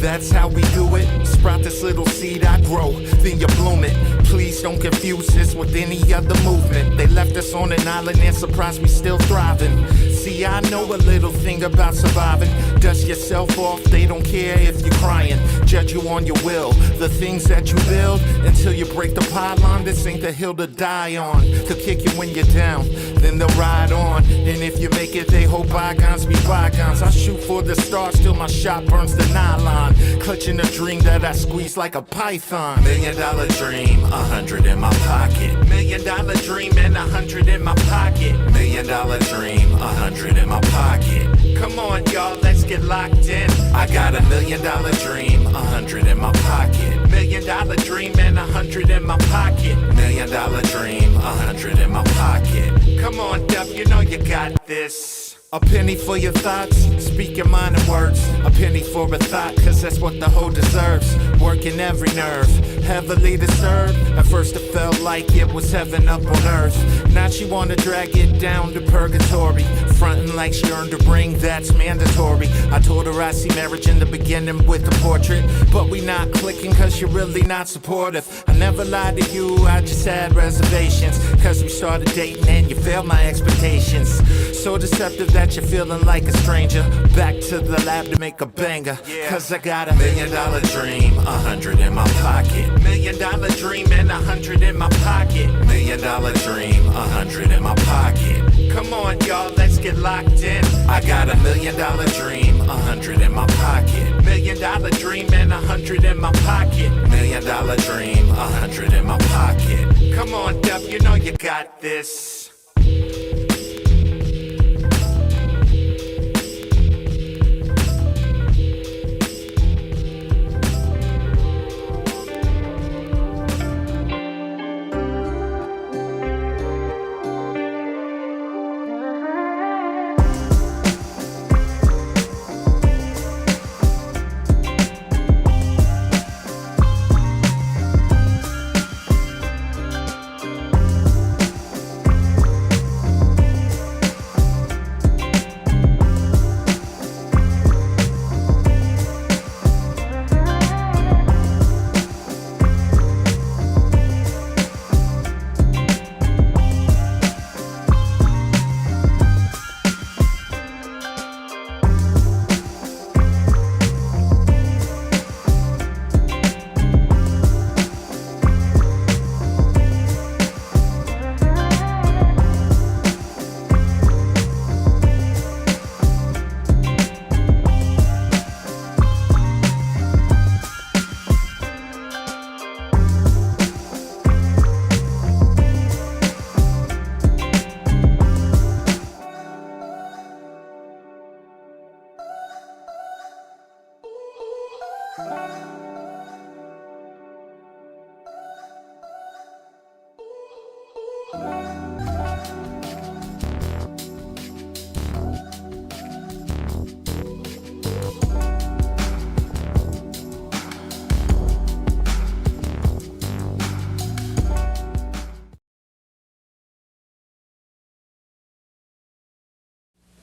that's how we do it. Sprout this little seed, I grow, then you bloom it. Please don't confuse this with any other movement. They left us on an island and surprised we still thriving. See, I know a little thing about surviving. Dust yourself off, they don't care if you're crying. Judge you on your will, the things that you build. Until you break the pylon, this ain't the hill to die on. They'll kick you when you're down, then they'll ride on. And if you make it, they hope bygones be bygones. I shoot for the stars till my shot burns the nylon. Clutching a dream that I squeeze like a python. $1 million dream, 100 in my pocket. $1 million dream and 100 in my pocket. $1 million dream, 100 in my pocket. Come on, y'all, let's get locked in. I got $1 million dream, 100 in my pocket. $1 million dream and 100 in my pocket. $1 million dream, 100 in my pocket. Come on, Dub, you know you got this. A penny for your thoughts, speak your mind in words. A penny for a thought, cause that's what the hoe deserves. Working every nerve, heavily disturbed. At first it felt like it was heaven up on earth. Now she wanna drag it down to purgatory. Frontin' like she earned her ring, that's mandatory. I told her I see marriage in the beginning with a portrait. But we not clicking cause you're really not supportive. I never lied to you, I just had reservations. Cause we started dating and you failed my expectations. So deceptive that you're feeling like a stranger. Back to the lab to make a banger. Cause I got $1 million dream, 100 in my pocket. $1 million dream and 100 in my pocket. $1 million dream, 100 in my pocket. Come on, y'all, let's get locked in. I got $1 million dream, 100 in my pocket. $1 million dream and 100 in my pocket. $1 million dream, 100 in my pocket. Come on, Dub, you know you got this.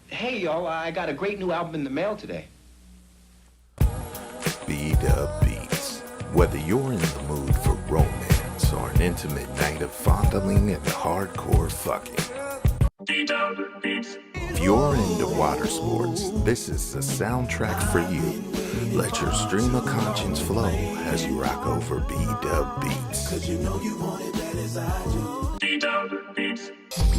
Hey, y'all, I got a great new album in the mail today. Beats. Whether you're in the mood for romance or an intimate night of fondling and hardcore fucking. If you're into water sports, this is the soundtrack for you. Let your stream of conscience flow as you rock over Beats. Cause you know you want it bad as I do. Beats.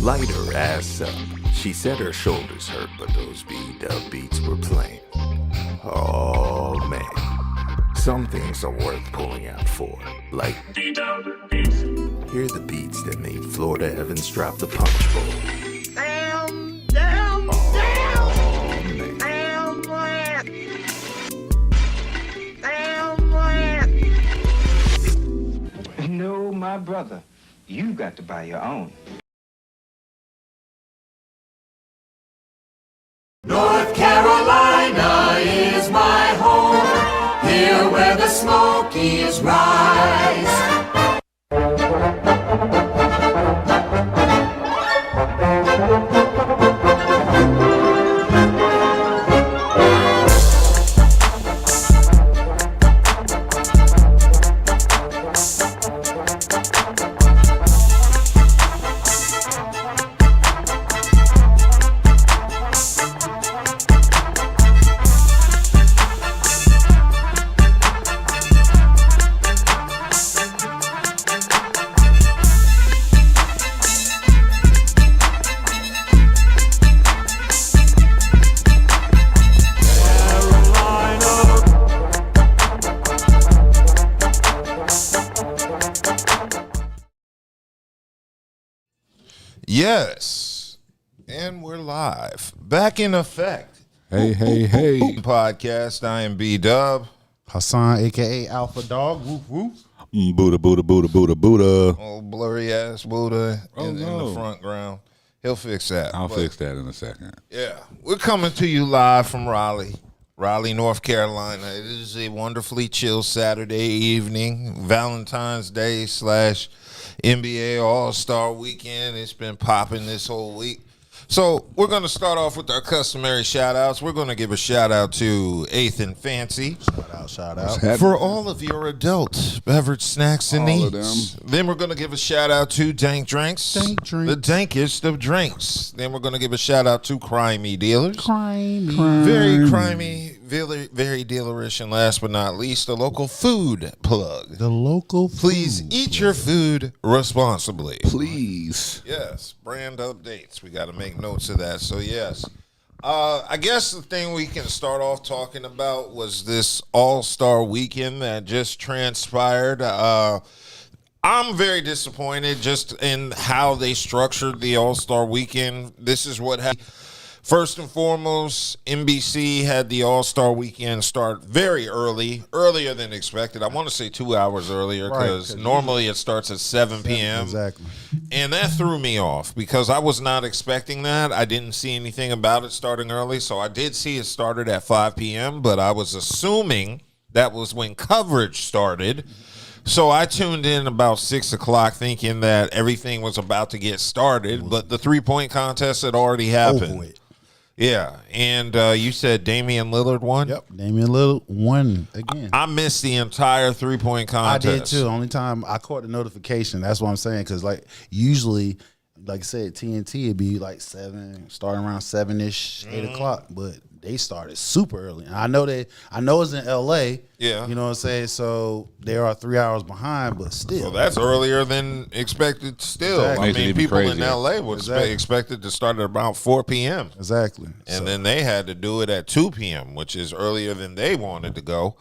Light her ass up. She said her shoulders hurt, but those Beats were playing. Oh man, some things are worth pulling out for, like hear the beats that made Florida Evans drop the punch bowl. Damn. No, my brother, you got to buy your own. North Carolina is my home, here where the Smokies rise. Yes. And we're live. Back in effect. Hey. Podcast. I am B-Dub. Hassan, a.k.a. Alpha Dog. Whoop, whoop. Buddha. Old blurry ass Buddha in the front ground. He'll fix that. I'll fix that in a second. Yeah. We're coming to you live from Raleigh, North Carolina. It is a wonderfully chill Saturday evening. Valentine's Day / NBA All-Star Weekend. It's been popping this whole week. So we're going to start off with our customary shout-outs. We're going to give a shout-out to Eighth and Fancy. Shout out. For all of your adult beverage snacks and All of needs. Then we're going to give a shout-out to Dank Drinks. Dank Drinks. The dankest of drinks. Then we're going to give a shout-out to Crimey Dealers. Crimey. Very crimey, very dealerish, and last but not least, the local food plug. The local Please food. eat your food responsibly. Please. Yes, brand updates. We got to make notes of that. So, yes. I guess the thing we can start off talking about was this All-Star Weekend that just transpired. I'm very disappointed just in how they structured the All-Star Weekend. This is what happened. First and foremost, NBC had the All-Star Weekend start very earlier than expected. I want to say 2 hours earlier because normally it starts at 7 p.m. Exactly. And that threw me off because I was not expecting that. I didn't see anything about it starting early. So I did see it started at 5 p.m., but I was assuming that was when coverage started. So I tuned in about 6 o'clock thinking that everything was about to get started, but the three-point contest had already happened. Over with. Yeah, and you said Damian Lillard won? Yep. Damian Lillard won again. I missed the entire three-point contest. I did too. Only time I caught the notification. That's what I'm saying. Because usually, like I said, TNT it'd be like 7, starting around 7-ish, 8 o'clock. But they started super early. And I know it's in LA. Yeah. You know what I'm saying? So they are 3 hours behind, but still. Well, that's earlier than expected still. Exactly. I Makes it mean, even people in crazier. LA was Exactly. expected to start at about 4 p.m. Exactly. And then they had to do it at 2 p.m., which is earlier than they wanted to go.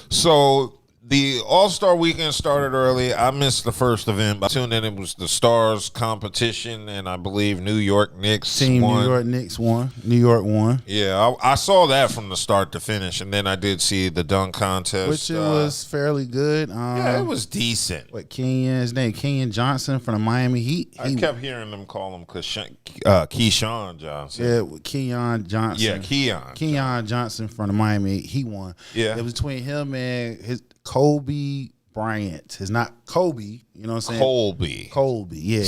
So the All-Star Weekend started early. I missed the first event. I tuned in. It was the Stars competition, and I believe New York Knicks Team won. New York Knicks won. New York won. Yeah, I saw that from the start to finish, and then I did see the dunk contest. Which it was fairly good. Yeah, it was decent. What his name? Kenyon Johnson from the Miami Heat. I kept hearing them call him Keyshawn Johnson. Yeah, Kenyon Johnson. Yeah, Keon. Kenyon Johnson from the Miami Heat. He won. Yeah. It was between him and his Kobe Bryant. It's not Kobe. You know what I'm saying? Colby. Yeah. Colby. Yeah,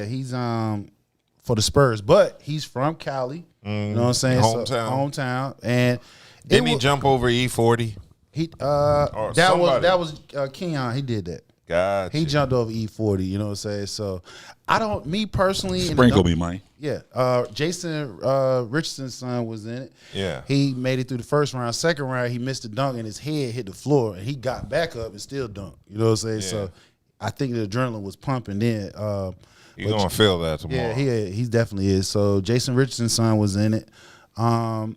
he's for the Spurs, but he's from Cali. You know what I'm saying? Hometown. And Didn't he jump over E40? That was Kenyon. He did that. Gotcha. He jumped over E40. You know what I'm saying? So me personally. Sprinkle me, Mike. Yeah. Jason Richardson's son was in it. Yeah. He made it through the first round. Second round, he missed a dunk and his head hit the floor, and he got back up and still dunked. You know what I'm saying? Yeah. So I think the adrenaline was pumping then. You're going to feel that tomorrow. Yeah, he definitely is. So Jason Richardson's son was in it. Other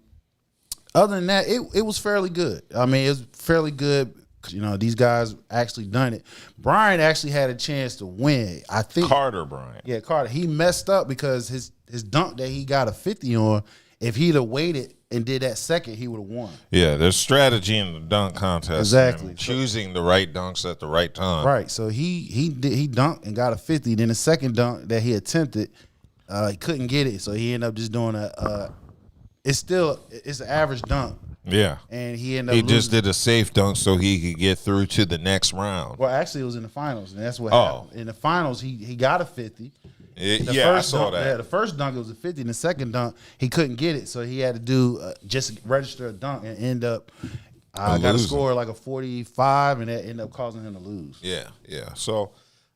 than that, it was fairly good. I mean, it was fairly good. You know, these guys actually done it. Bryant actually had a chance to win. I think Carter Bryant. Yeah, Carter. He messed up because his dunk that he got a 50 on, if he'd have waited and did that second, he would have won. Yeah, there's strategy in the dunk contest. Exactly. And choosing the right dunks at the right time. Right. So he dunked and got a 50. Then the second dunk that he attempted, he couldn't get it. So he ended up just doing it's an average dunk. Yeah. And he ended up just did a safe dunk so he could get through to the next round. Well, actually, it was in the finals, and that's what happened. In the finals, he got a 50. I saw that. Yeah, the first dunk, it was a 50. And the second dunk, he couldn't get it. So he had to do just register a dunk and end up got to score like a 45, and that ended up causing him to lose. Yeah. So,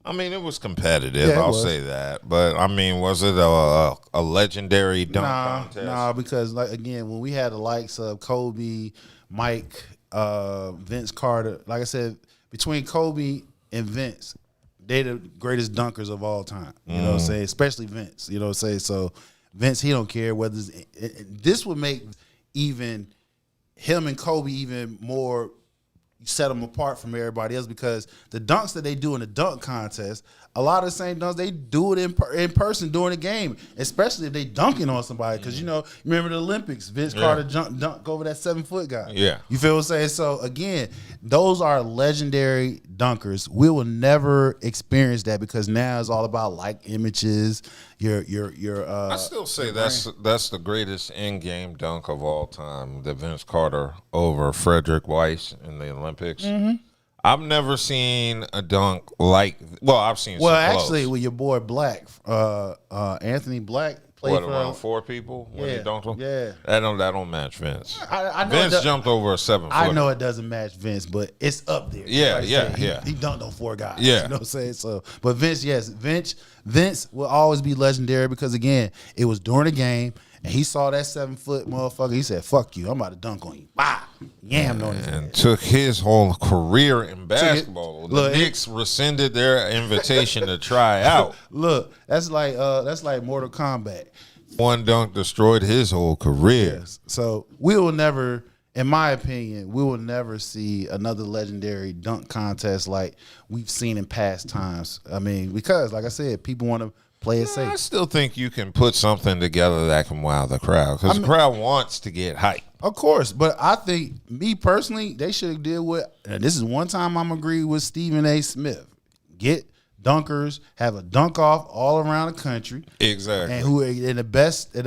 I mean, it was competitive. Yeah, I'll say that. But, I mean, was it a legendary dunk contest? Nah, because, like, again, when we had the likes of Kobe, Mike, Vince Carter, like I said, between Kobe and Vince, they're the greatest dunkers of all time. You know what I'm saying? Especially Vince. You know what I'm saying? So, Vince, he don't care whether this would make even him and Kobe even more set them apart from everybody else because the dunks that they do in the dunk contest, a lot of the same dunks they do it in person during the game, especially if they dunking on somebody. Because remember the Olympics, Vince Carter dunk over that 7-foot guy. Yeah, you feel what I'm saying? So again, those are legendary dunkers. We will never experience that because now it's all about images. I still say that's the greatest in-game dunk of all time, the Vince Carter over Frederick Weiss in the Olympics. Mm-hmm. I've never seen a dunk I've seen some actually with your boy Black, Anthony Black played for around 4 people when he dunked them? Yeah. That don't match Vince. I know Vince jumped over a 7-footer. I know it doesn't match Vince, but it's up there. Yeah, He dunked on 4 guys. Yeah. You know what I'm saying? So, but Vince, yes, Vince will always be legendary because again, it was during the game. And he saw that 7-foot motherfucker. He said, "Fuck you! I'm about to dunk on you." Bah, yammed on his and head. took his whole career in basketball. The Knicks rescinded their invitation to try out. Look, that's like Mortal Kombat. One dunk destroyed his whole career. Yes. So we will never, in my opinion, we will never see another legendary dunk contest like we've seen in past times. I mean, because like I said, people want to play it safe. I still think you can put something together that can wow the crowd because the crowd wants to get hyped. Of course, but I think, me personally, they should deal with, and this is one time I'm agree with Stephen A. Smith. Get dunkers, have a dunk off all around the country. Exactly. And who in the best 4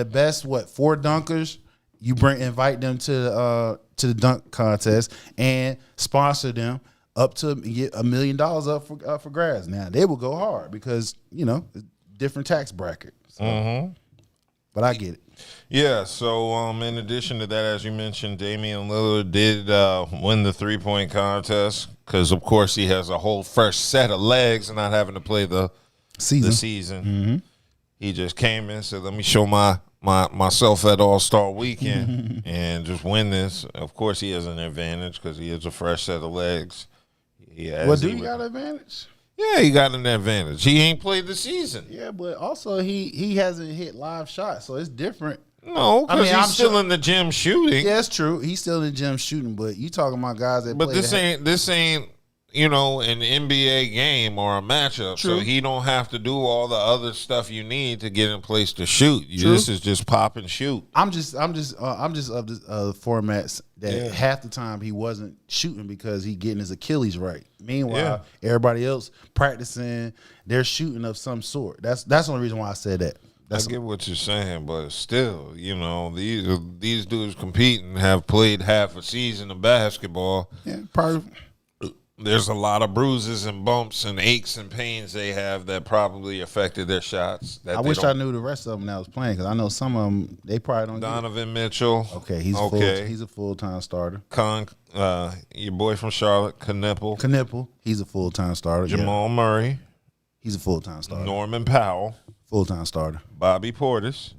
dunkers, you invite them to the dunk contest and sponsor them up to get $1 million up for grabs. Now they will go hard because different tax bracket. So, but I get it. Yeah, so in addition to that, as you mentioned, Damian Lillard did win the 3-point contest because, of course, he has a whole fresh set of legs and not having to play the season. Mm-hmm. He just came in and said, let me show myself at All-Star Weekend and just win this. Of course, he has an advantage because he has a fresh set of legs. Do you got an advantage? Yeah, he got an advantage. He ain't played the season. Yeah, but also he hasn't hit live shots, so it's different. No, because he's still in the gym shooting. Yeah, that's true. He's still in the gym shooting, but you talking about guys that. But this ain't an NBA game or a matchup, True. so he don't have to do all the other stuff you need to get in place to shoot. True. This is just pop and shoot. I'm just of the formats that half the time he wasn't shooting because he getting his Achilles right. Meanwhile, everybody else practicing, they're shooting of some sort. That's the only reason why I said that. I get what you're saying, but still, these dudes competing have played half a season of basketball. Yeah, probably. There's a lot of bruises and bumps and aches and pains they have that probably affected their shots. I wish I knew the rest of them that was playing because I know some of them they probably don't. Donovan Mitchell. Okay, he's a full-time starter. Your boy from Charlotte, Knipple, he's a full-time starter. Jamal Murray, he's a full-time starter. Norman Powell, full-time starter. Bobby Portis,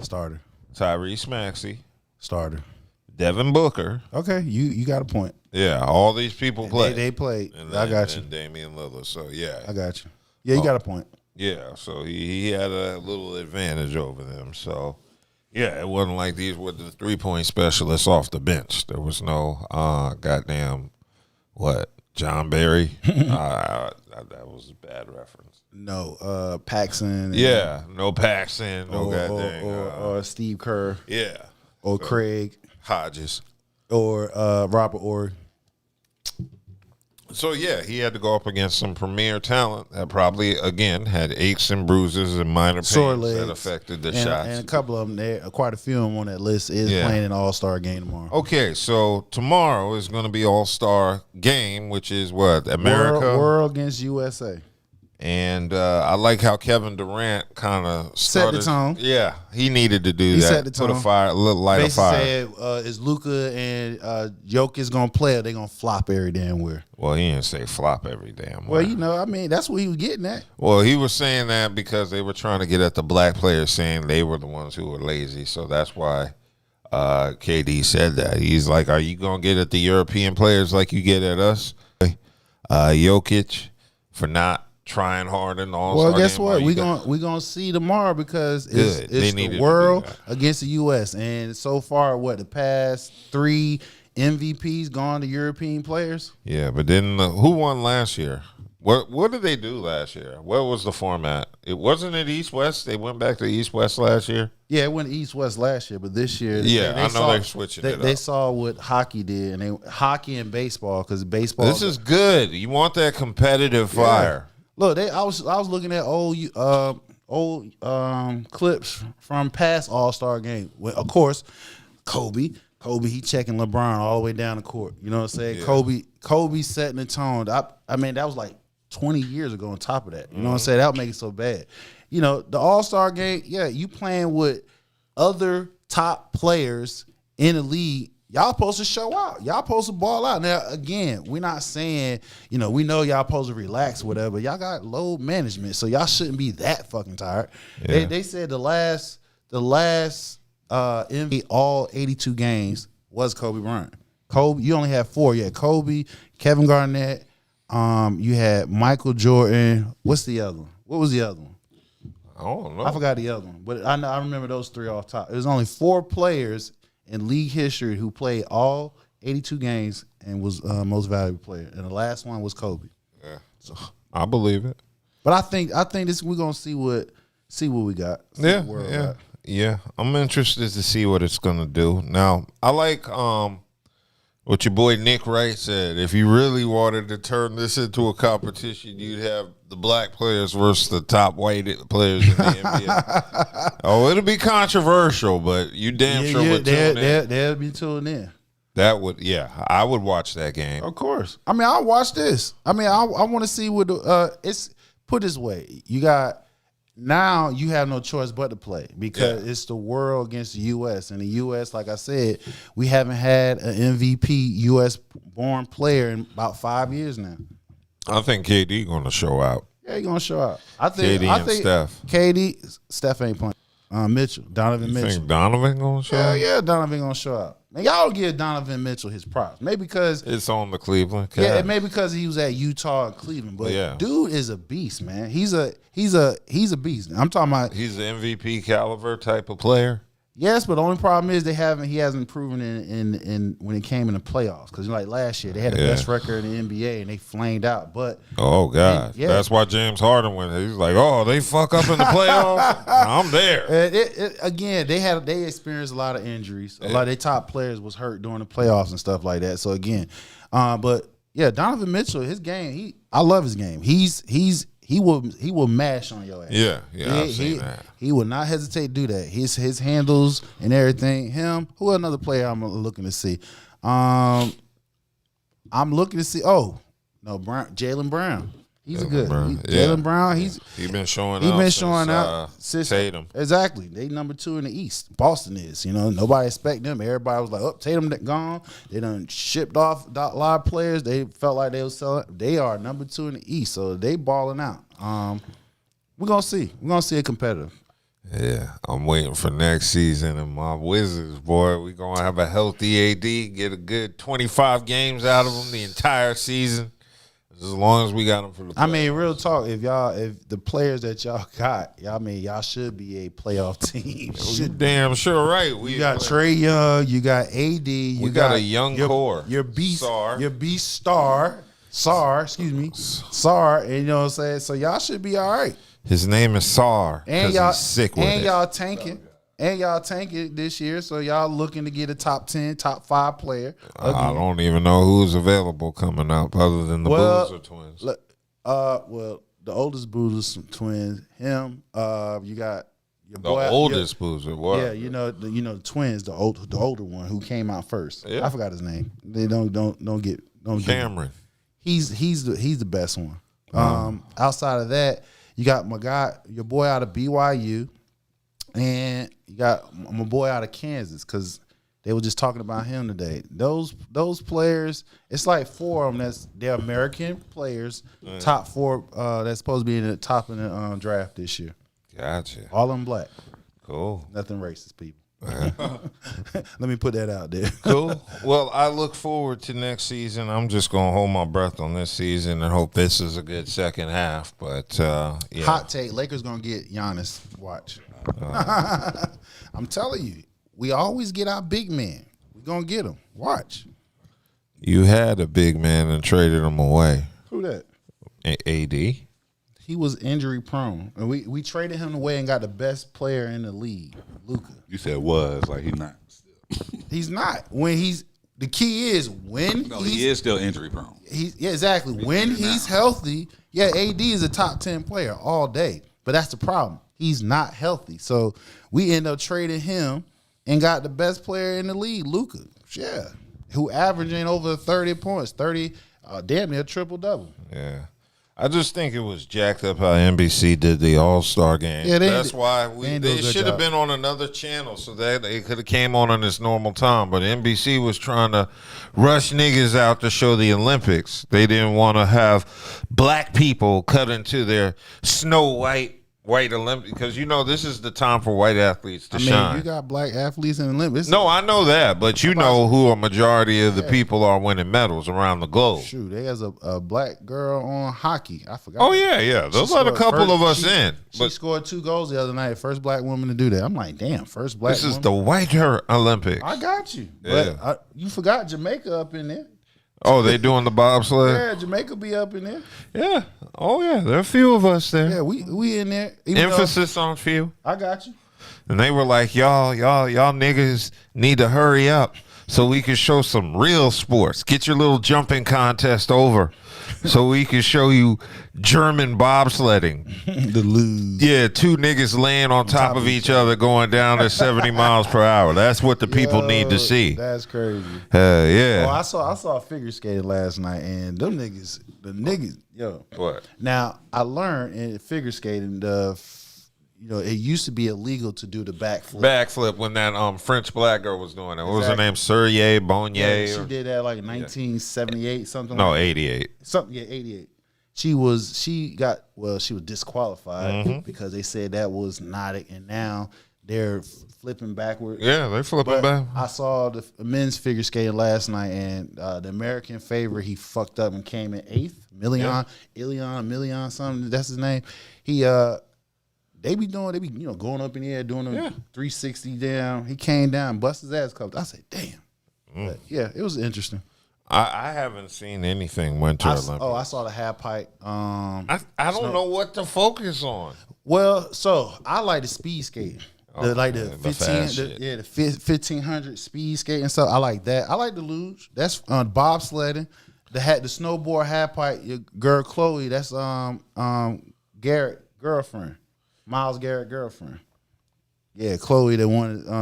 starter. Tyrese Maxey, starter. Devin Booker. Okay, you got a point. Yeah, all these people play. They played. I got you. And Damian Lillard. So yeah, I got you. Yeah, you got a point. Yeah, so he had a little advantage over them. So yeah, it wasn't like these were the 3-point specialists off the bench. There was no goddamn John Barry. That was a bad reference. No, Paxson. Yeah, no Paxson. No goddamn. Or Steve Kerr. Yeah. Or Craig Hodges. Or Robert Ory. So, yeah, he had to go up against some premier talent that probably, again, had aches and bruises and minor pains that affected the shots. And a couple of them, quite a few of them on that list is playing an all-star game tomorrow. Okay, so tomorrow is going to be all-star game, which is what? America? World against USA. And I like how Kevin Durant kind of set the tone. Yeah, he needed to do that. He set the tone. Put a little light of fire. Said, is Luka and Jokic going to play or they going to flop every damn where? Well, he didn't say flop every damn where. Well, that's what he was getting at. Well, he was saying that because they were trying to get at the black players saying they were the ones who were lazy. So that's why KD said that. He's like, are you going to get at the European players like you get at us? Jokic for not trying hard in the All-Star Well, guess game. what? We gonna see tomorrow because it's the world against the U.S. And so far, the past 3 MVPs gone to European players. Yeah, but then who won last year? What did they do last year? What was the format? It wasn't it East West. They went back to East West last year. Yeah, it went East West last year, but this year, they're switching it up. They saw what hockey did, and hockey and baseball, because baseball. This is good. You want that competitive fire. Look, I was looking at old clips from past All-Star game. Well, of course, Kobe, he checking LeBron all the way down the court. You know what I'm saying? Yeah. Kobe setting the tone. I mean, that was like 20 years ago on top of that. You know what I'm saying? That would make it so bad. You know, the All-Star game, you playing with other top players in the league. Y'all supposed to show out. Y'all supposed to ball out. Now, again, we're not saying, we know y'all supposed to relax, whatever. Y'all got load management, so y'all shouldn't be that fucking tired. Yeah. They said the last MVP all 82 games was Kobe Bryant. Kobe, you only had 4. You had Kobe, Kevin Garnett, you had Michael Jordan. What's the other one? What was the other one? I don't know. I forgot the other one, but I remember those 3 off top. It was only 4 players in league history who played all 82 games and was most valuable player, and the last one was Kobe. Yeah, so I believe it. But I think this we're gonna see what we got. Yeah. I'm interested to see what it's gonna do. Now, I like what your boy Nick Wright said. If you really wanted to turn this into a competition, you'd have the black players versus the top white players in the NBA. Oh, it'll be controversial, but you damn sure would tune in. They'll be tuned in. That would, I would watch that game. Of course. I mean, I'll watch this. I mean, I want to see what it's put this way. You have no choice but to play because it's the world against the U.S. And the U.S., like I said, we haven't had an MVP U.S.-born player in about 5 years now. I think KD going to show out. Yeah, he's going to show out. I think Steph. Steph ain't playing. Mitchell, Donovan Mitchell. Think Donovan going to show out? Yeah, Donovan going to show out. Man, y'all don't give Donovan Mitchell his props. Maybe because it's on the Cleveland. Yeah, maybe because he was at Utah and Cleveland. But dude is a beast, man. He's a beast. I'm talking about he's an MVP caliber type of player. Yes, but the only problem is he hasn't proven in when it came in the playoffs. Because like last year, they had the best record in the NBA and they flamed out. But that's why James Harden went. He's like, they fuck up in the playoffs. I'm there. Again, they experienced a lot of injuries. A lot of their top players was hurt during the playoffs and stuff like that. So again, Donovan Mitchell, his game, I love his game. He will mash on your ass. Yeah, I've seen that. He will not hesitate to do that. His handles and everything. Who another player I'm looking to see? I'm looking to see. Jaylen Brown. He's good. Jaylen Brown. He's been showing out. Tatum. Exactly. They number 2 in the East. Boston is. Nobody expect them. Everybody was like, Tatum gone. They done shipped off a lot of players. They felt like they was selling. They are number 2 in the East, so they balling out. We're gonna see. We're gonna see a competitive. Yeah, I'm waiting for next season and my Wizards, boy. We're gonna have a healthy AD, get a good 25 games out of them the entire season. As long as we got them for the playoffs. I mean, real talk, if the players that y'all got, y'all should be a playoff team. You damn sure right. You got Trae Young, you got AD, you got a young core. Your beast star, and you know what I'm saying? So y'all should be all right. His name is Sar. And y'all he's sick with and it. y'all tanking. And y'all tanking this year, so y'all looking to get a top 10, top 5 player. I don't even know who's available coming up other than the Boozer twins. The oldest Boozer twins, him. You got your boy. The oldest Boozer, what? Yeah, the twins, the older one who came out first. Yeah. I forgot his name. They don't get Cameron. He's the best one. Outside of that, you got your boy out of BYU. And you got my boy out of Kansas because they were just talking about him today. Those players, it's like 4 of them they're American players, top 4 that's supposed to be in the top in the draft this year. Gotcha. All of them black. Cool. Nothing racist, people. Let me put that out there. Cool. Well, I look forward to next season. I'm just going to hold my breath on this season and hope this is a good second half. But, Hot take, Lakers going to get Giannis. Watch. I'm telling you, we always get our big men. We're going to get them. Watch. You had a big man and traded him away. Who that? AD. He was injury prone, and we traded him away and got the best player in the league, Luka. You said was like he's not. He's not. When he's the key is when No, he's, he is still injury prone. Yeah, exactly. When he's healthy, yeah, AD is a top 10 player all day. But that's the problem. He's not healthy. So we end up trading him and got the best player in the league, Luka. Yeah. Who averaging over 30 points, damn near triple-double. Yeah. I just think it was jacked up how NBC did the All-Star game. Yeah, that's why they they should have been on another channel so that they could have came on its normal time. But NBC was trying to rush niggas out to show the Olympics. They didn't want to have black people cut into their Snow White Olympics because this is the time for white athletes to shine. You got black athletes in the Olympics. No, I know that, but you know who a majority of the people are winning medals around the globe. Shoot, there's a black girl on hockey. I forgot. Oh yeah. Those are a couple of us in. She scored 2 goals the other night. First black woman to do that. I'm like, damn, first black. This is woman. the Whiter Olympics. I got you. Yeah. But you forgot Jamaica up in there. Oh, they doing the bobsled? Yeah, Jamaica be up in there. Yeah. Oh yeah, there are a few of us there. Yeah, we in there. Emphasis on few. I got you. And they were like, y'all niggas need to hurry up so we can show some real sports. Get your little jumping contest over so we can show you German bobsledding. The lose. Yeah, 2 niggas laying on top of each other going down at 70 miles per hour. That's what the people need to see. That's crazy. Yeah. Oh, I saw figure skating last night, and the niggas, yo. What? Now I learned in figure skating, it used to be illegal to do the backflip. Backflip when that French black girl was doing it. What was her name? Syrye Bonnier? Yeah, she did that like 1978 something. No, like 88. Something. Yeah, 88. She was disqualified because they said that was not it, and now they're flipping backwards. Yeah, they're flipping back. I saw the men's figure skating last night, and the American favorite, he fucked up and came in 8th. Million, something. That's his name. They be going up in the air doing a 360 down. He came down, bust his ass cuffed. I said, damn. But yeah, it was interesting. I haven't seen anything Winter Olympics. I saw the half pipe. I don't know what to focus on. Well, so I like the speed skating. The 1500 speed skating and stuff. I like that. I like the luge. That's bobsledding. The snowboard half pipe. Your girl Chloe. That's Garrett girlfriend. Miles Garrett girlfriend. Yeah, Chloe,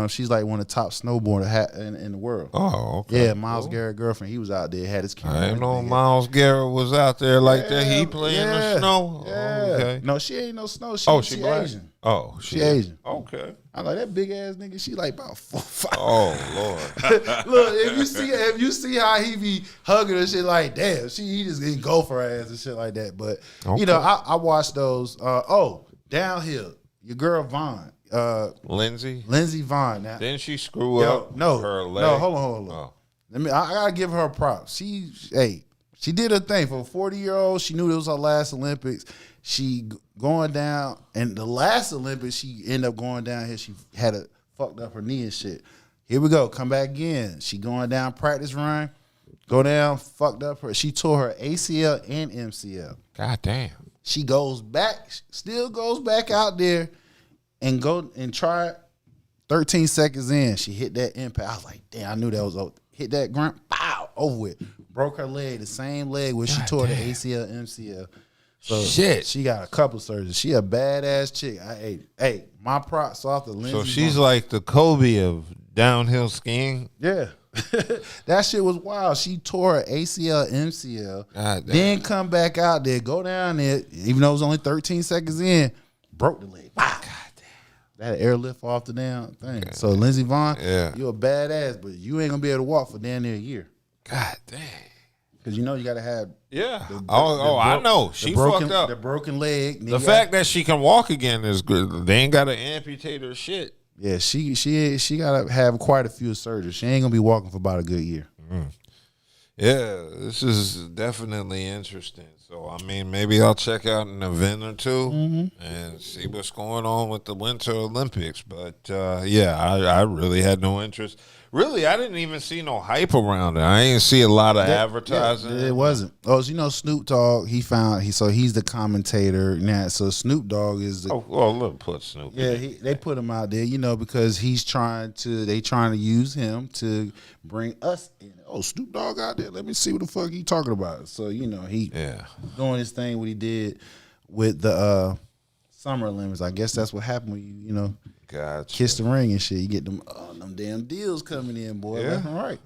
she's like one of the top snowboarders in the world. Oh, okay. Yeah, Miles Garrett girlfriend. He was out there, had his camera. I didn't know Miles Garrett was out there like that. He playing in the snow. Yeah. Oh, okay. No, she ain't no snow. She black? Asian. Oh, she Asian. Okay. I like that big ass nigga. She like about 4, 5. Oh Lord. Look, if you see how he be hugging her shit, like damn, he just didn't go for her ass and shit like that. But I watched those. Downhill. Your girl Vaughn. Lindsey Vaughn. Now, didn't she screw up her leg? No, hold on. Oh. I gotta give her a prop. She did her thing for a 40-year-old. She knew it was her last Olympics. She going down, and the last Olympics she ended up going down here. She had fucked up her knee and shit. Here we go. Come back again. She going down practice run. Go down, fucked up her. She tore her ACL and MCL. God damn. She still goes back out there and go and try it. 13 seconds in, she hit that impact. I was like, damn, I knew that was over. Hit that grunt, pow, over with. Broke her leg, the same leg where she tore the ACL, MCL. So shit. She got a couple surgeries. She a badass chick. Hey, my props off the Lindsey. So she's like the Kobe of downhill skiing. Yeah. That shit was wild. She tore her ACL, MCL, then come back out there, go down there, even though it was only 13 seconds in, broke the leg. Wow. God damn. That airlift off the damn thing. Okay. So Lindsey Vaughn, you a badass, but you ain't gonna be able to walk for damn near a year. God damn. Because you got to have I know. She fucked up. The broken leg. The fact that she can walk again is good. They ain't got to amputate her shit. Yeah, she gotta have quite a few surgeries. She ain't gonna be walking for about a good year. Yeah, this is definitely interesting. So I mean, maybe I'll check out an event or two and see what's going on with the Winter Olympics. But I really had no interest. Really, I didn't even see no hype around it. I didn't see a lot of advertising. It wasn't. Oh, so you know Snoop Dogg, he's the commentator now. So Snoop Dogg is the Look, put Snoop. they put him out there, because they trying to use him to bring us in. Oh, Snoop Dogg out there. Let me see what the fuck he talking about. So, he doing his thing, what he did with the Summer Limits. I guess that's what happened when you gotcha. Kiss the ring and shit. You get them damn deals coming in, boy. Yeah. Left and right.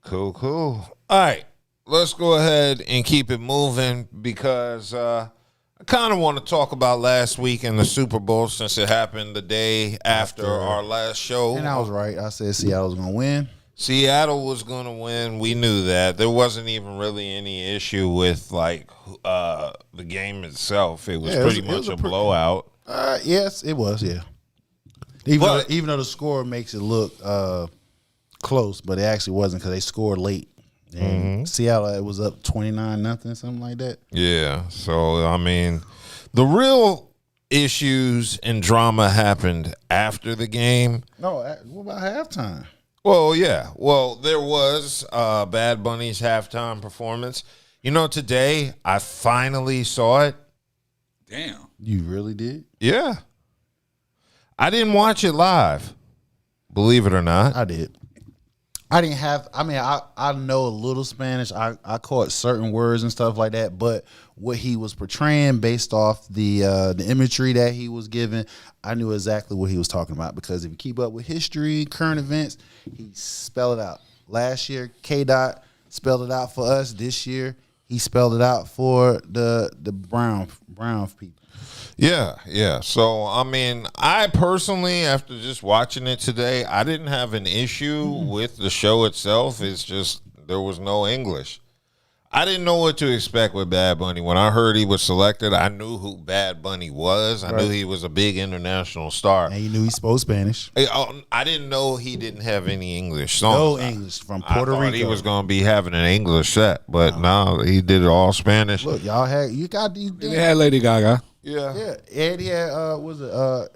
Cool. All right, let's go ahead and keep it moving because I kind of want to talk about last week in the Super Bowl since it happened the day after our last show. And I was right. I said Seattle was going to win. Seattle was going to win. We knew that. There wasn't even really any issue with the game itself. It was pretty much a blowout. Yes, it was, yeah. Even though the score makes it look close, but it actually wasn't because they scored late. And Seattle, it was up 29-0, something like that. Yeah. So, I mean, the real issues and drama happened after the game. No, what about halftime? Well, yeah. Well, there was Bad Bunny's halftime performance. Today I finally saw it. Damn. You really did? Yeah. I didn't watch it live, believe it or not. I did. I know a little Spanish. I caught certain words and stuff like that, but what he was portraying based off the imagery that he was giving, I knew exactly what he was talking about because if you keep up with history, current events, he spelled it out. Last year, K-Dot spelled it out for us. This year, he spelled it out for the brown people. Yeah. So, I mean, I personally, after just watching it today, I didn't have an issue with the show itself. It's just there was no English. I didn't know what to expect with Bad Bunny. When I heard he was selected, I knew who Bad Bunny was. I knew he was a big international star. And you knew he spoke Spanish. I didn't know he didn't have any English songs. No English from Puerto Rico. He was going to be having an English set, but no, he did it all Spanish. Look, you got these. They had Lady Gaga. Yeah. Eddie had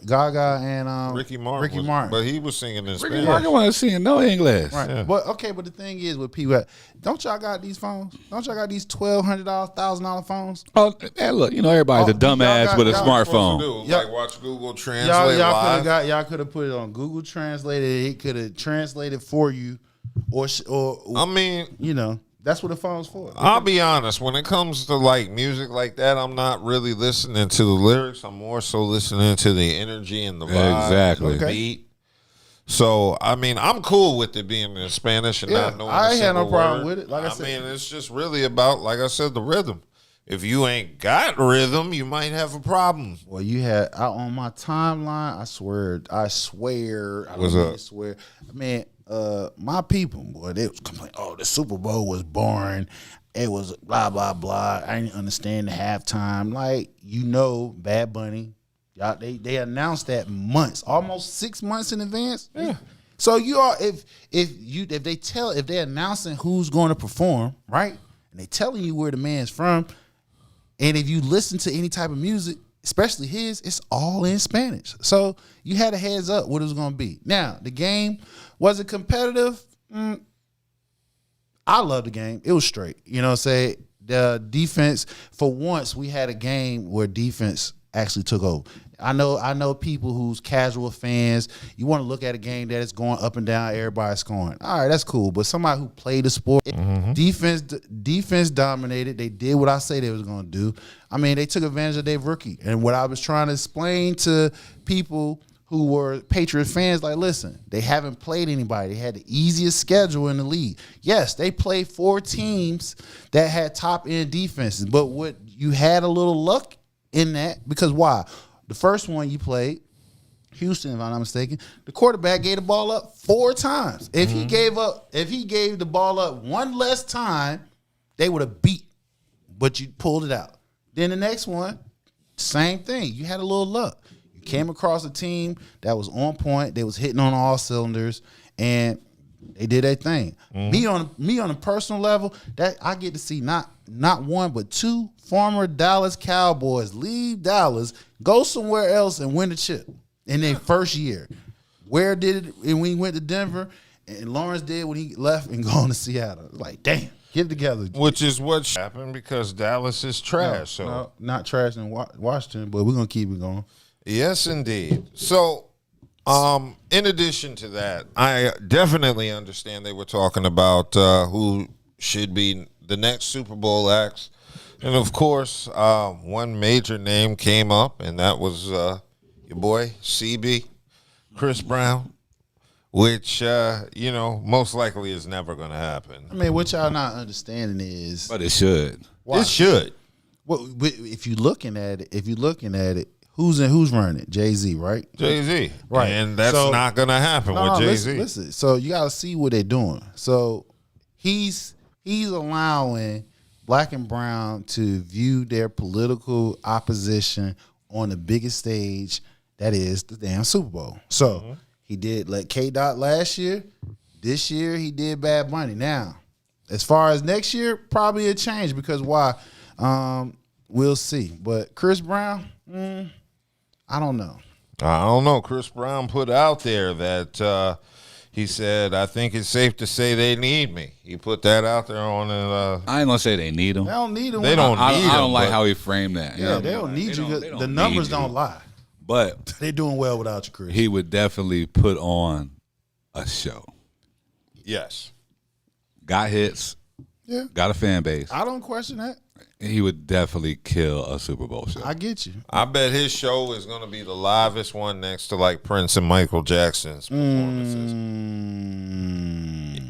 Gaga and Ricky Martin. But he was singing in Spanish. I wasn't seeing no English. Right. Yeah. But the thing is with people, don't y'all got these phones? Don't y'all got these $1,200, $1,000 phones? Oh, man, look, everybody's a dumbass with a smartphone. Like watch Google Translate live. Y'all could have put it on Google Translate. It could have translated for you, or I mean, that's what the phone's for. I'll be honest. When it comes to music like that, I'm not really listening to the lyrics. I'm more so listening to the energy and the vibe, exactly, and the beat. So, I mean, I'm cool with it being in Spanish and not knowing. I ain't had no problem word. with it. Like I said, mean, it's just really about, like I said, the rhythm. If you ain't got rhythm, you might have a problem. Well, you had out on my timeline. I swear. I What's up? Swear, man. My people, boy, they was complaining. Oh, the Super Bowl was boring. It was blah blah blah. I didn't understand the halftime. Bad Bunny. Y'all, they announced that almost 6 months in advance. Yeah. So if they announcing who's going to perform, right, and they telling you where the man's from, and if you listen to any type of music, especially his, it's all in Spanish. So you had a heads up what it was going to be. Now, the game, was it competitive? I love the game. It was straight. You know what I'm saying? The defense, for once, we had a game where defense actually took over. I know people who's casual fans, you want to look at a game that is going up and down, everybody's scoring. All right, that's cool. But somebody who played the sport, defense dominated. They did what I say they was going to do. I mean, they took advantage of their rookie. And what I was trying to explain to people who were Patriot fans, listen, they haven't played anybody. They had the easiest schedule in the league. Yes, they played 4 teams that had top-end defenses. But what you had a little luck in that, because why? The first one you played, Houston, if I'm not mistaken, the quarterback gave the ball up 4 times. If he gave the ball up one less time, they would have beat. But you pulled it out. Then the next one, same thing. You had a little luck. You came across a team that was on point. They was hitting on all cylinders, and they did their thing. Me on a personal level, that I get to see not one but 2 former Dallas Cowboys leave Dallas, go somewhere else and win the chip in their first year. Where did it? And we went to Denver, And Lawrence did when he left and going to Seattle. Like, damn, get it together. Which is what happened because Dallas is trash. No, not trash in Washington, but we're going to keep it going. Yes, indeed. So, in addition to that, I definitely understand they were talking about who should be the next Super Bowl acts. And, of course, one major name came up, and that was your boy, CB, Chris Brown. Which, most likely is never going to happen. I mean, what y'all not understanding is... But it should. Why? It should. Well, if you're looking at it, who's running it? Jay-Z, right? Jay-Z. Right. And that's not going to happen with Jay-Z. Listen. So you got to see what they're doing. So he's allowing Black and Brown to view their political opposition on the biggest stage, that is the damn Super Bowl. So... He did like K-Dot last year. This year, he did Bad Bunny. Now, as far as next year, probably a change because why? We'll see. But Chris Brown, I don't know. I don't know. Chris Brown put out there that he said, I think it's safe to say they need me. He put that out there on it. I ain't going to say they need him. They don't need him. They don't need him. I don't like how he framed that. Yeah, they don't need you. The numbers don't lie. But they're doing well without you, Chris. He would definitely put on a show. Yes. Got hits. Yeah. Got a fan base. I don't question that. He would definitely kill a Super Bowl show. I get you. I bet his show is going to be the livest one next to like Prince and Michael Jackson's performances.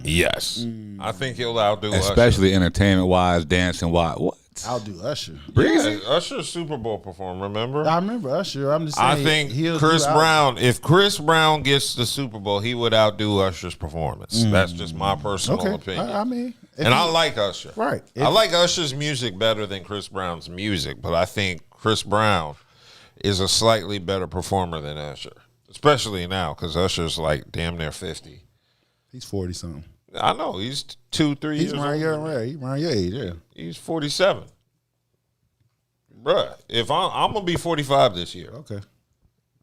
Yes. I think he'll outdo especially Usher. entertainment-wise, dancing-wise. What? I'll do Usher. Yeah, Usher's Super Bowl performer, remember? I remember Usher. I'm just saying. I think Chris Brown, if Chris Brown gets the Super Bowl, he would outdo Usher's performance. That's just my personal opinion. I mean, I like Usher. Right. I like Usher's music better than Chris Brown's music, but I think Chris Brown is a slightly better performer than Usher, especially now because Usher's like damn near 50. He's 40-something. I know. He's 2-3 years old. He's around your age, yeah. He's 47. Bruh, if I'm going to be 45 this year. Okay.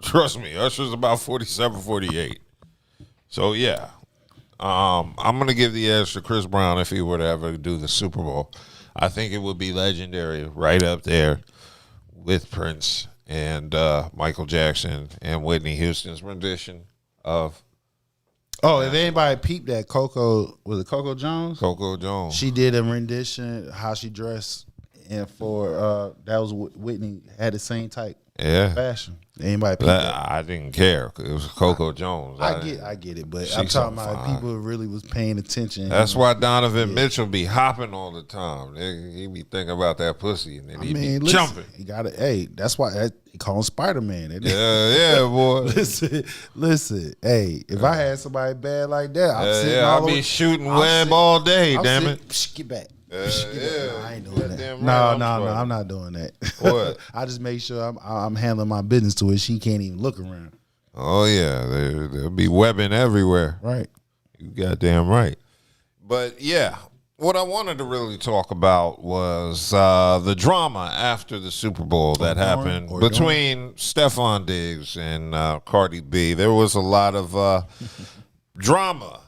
Trust me, Usher's about 47, 48. So, yeah. I'm going to give the edge to Chris Brown if he were to ever do the Super Bowl. I think it would be legendary right up there with Prince and Michael Jackson and Whitney Houston's rendition of... Oh, if anybody peeped that, was it Coco Jones? Coco Jones. She did a rendition, how she dressed, and for that was Whitney had the same type fashion. Anybody peeped that? I didn't care. It was Coco Jones. I get it, but I'm talking about people really was paying attention. That's why Donovan Mitchell be hopping all the time. He be thinking about that pussy and then he be jumping. He got it. Hey, that's why he call him Spider-Man. Yeah, boy. Listen. Hey, if I had somebody bad like that, I'll be shooting web all day. Damn it! Get back. No, I ain't doing that. No, I'm not doing that. What? I just make sure I'm handling my business to it. She can't even look around. Oh yeah, there'll be webbing everywhere. Right. You goddamn right. But yeah, what I wanted to really talk about was the drama after the Super Bowl that happened between Stefon DIGGS and Cardi B. There was a lot of drama.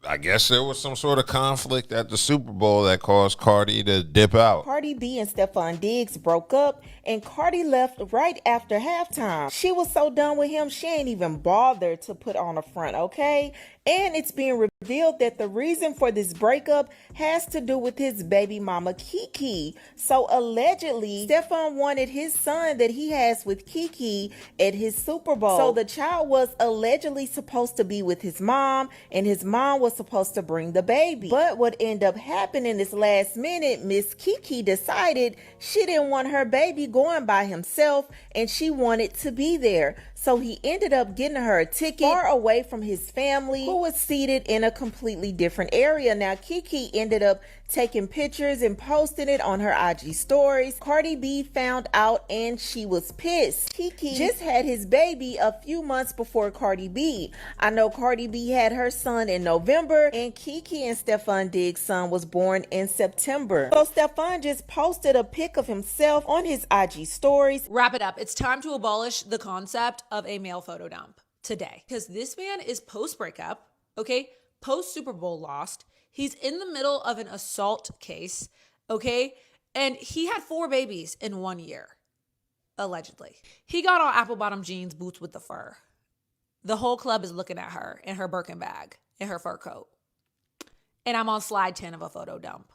I guess there was some sort of conflict at the Super Bowl that caused Cardi to dip out. Cardi B and Stefon DIGGS broke up, and Cardi left right after halftime. She was so done with him, she ain't even bothered to put on a front, okay? And it's being revealed that the reason for this breakup has to do with his baby mama, Kiki. So allegedly, Stefon wanted his son that he has with Kiki at his Super Bowl. So the child was allegedly supposed to be with his mom, and his mom was supposed to bring the baby. But what ended up happening is last minute, Miss Kiki decided she didn't want her baby going by himself, and she wanted to be there. So he ended up getting her a ticket far away from his family, who was seated in a completely different area. Now, Kiki ended up taking pictures and posting it on her IG stories. Cardi B found out and she was pissed. Kiki just had his baby a few months before Cardi B. I know Cardi B had her son in November, and Kiki and Stefon DIGGS' son was born in September. So Stefon just posted a pic of himself on his IG stories. Wrap it up. It's time to abolish the concept of a male photo dump today, because this man is post-breakup okay? Post Super Bowl lost. He's in the middle of an assault case, okay? And he had 4 babies in 1 year, allegedly. He got on apple bottom jeans, boots with the fur. The whole club is looking at her in her Birkin bag, in her fur coat. And I'm on slide 10 of a photo dump.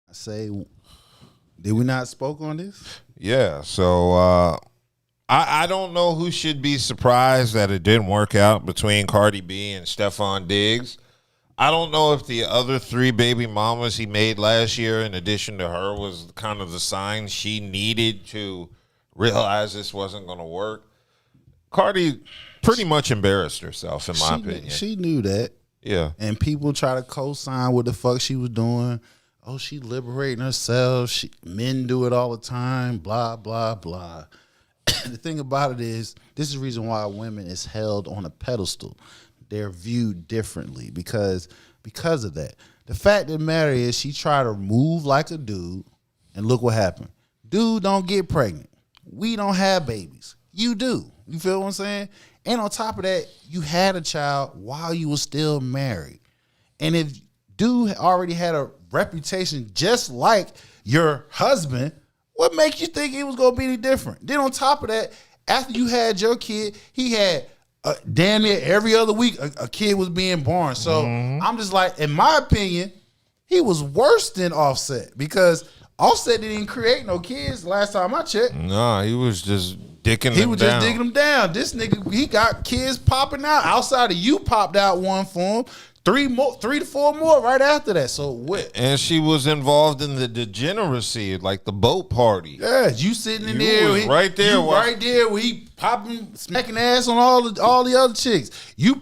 I say, did we not spoke on this? Yeah, so I don't know who should be surprised that it didn't work out between Cardi B and Stefon Diggs. I don't know if the other 3 baby mamas he made last year, in addition to her, was kind of the sign she needed to realize this wasn't going to work. Cardi pretty much embarrassed herself, in my opinion. She knew that. Yeah. And people try to co-sign what the fuck she was doing. Oh, she liberating herself. Men do it all the time. Blah, blah, blah. The thing about it is, this is the reason why women is held on a pedestal. They're viewed differently because of that. The fact of the matter is, she tried to move like a dude, and look what happened. Dude don't get pregnant. We don't have babies. You do. You feel what I'm saying? And on top of that, you had a child while you were still married. And if dude already had a reputation just like your husband, what makes you think it was going to be any different? Then on top of that, after you had your kid, he had damn near every other week a kid was being born. So I'm just like, in my opinion, he was worse than Offset because Offset didn't create no kids last time I checked. Nah, he was just dicking them down. He was just digging them down. This nigga, he got kids popping out. Outside of you popped out one for him. 3 to 4 more right after that. So what? And she was involved in the degeneracy, like the boat party. Yeah, you sitting in You there. was right there. Right there where he popping, smacking ass on all the other chicks. You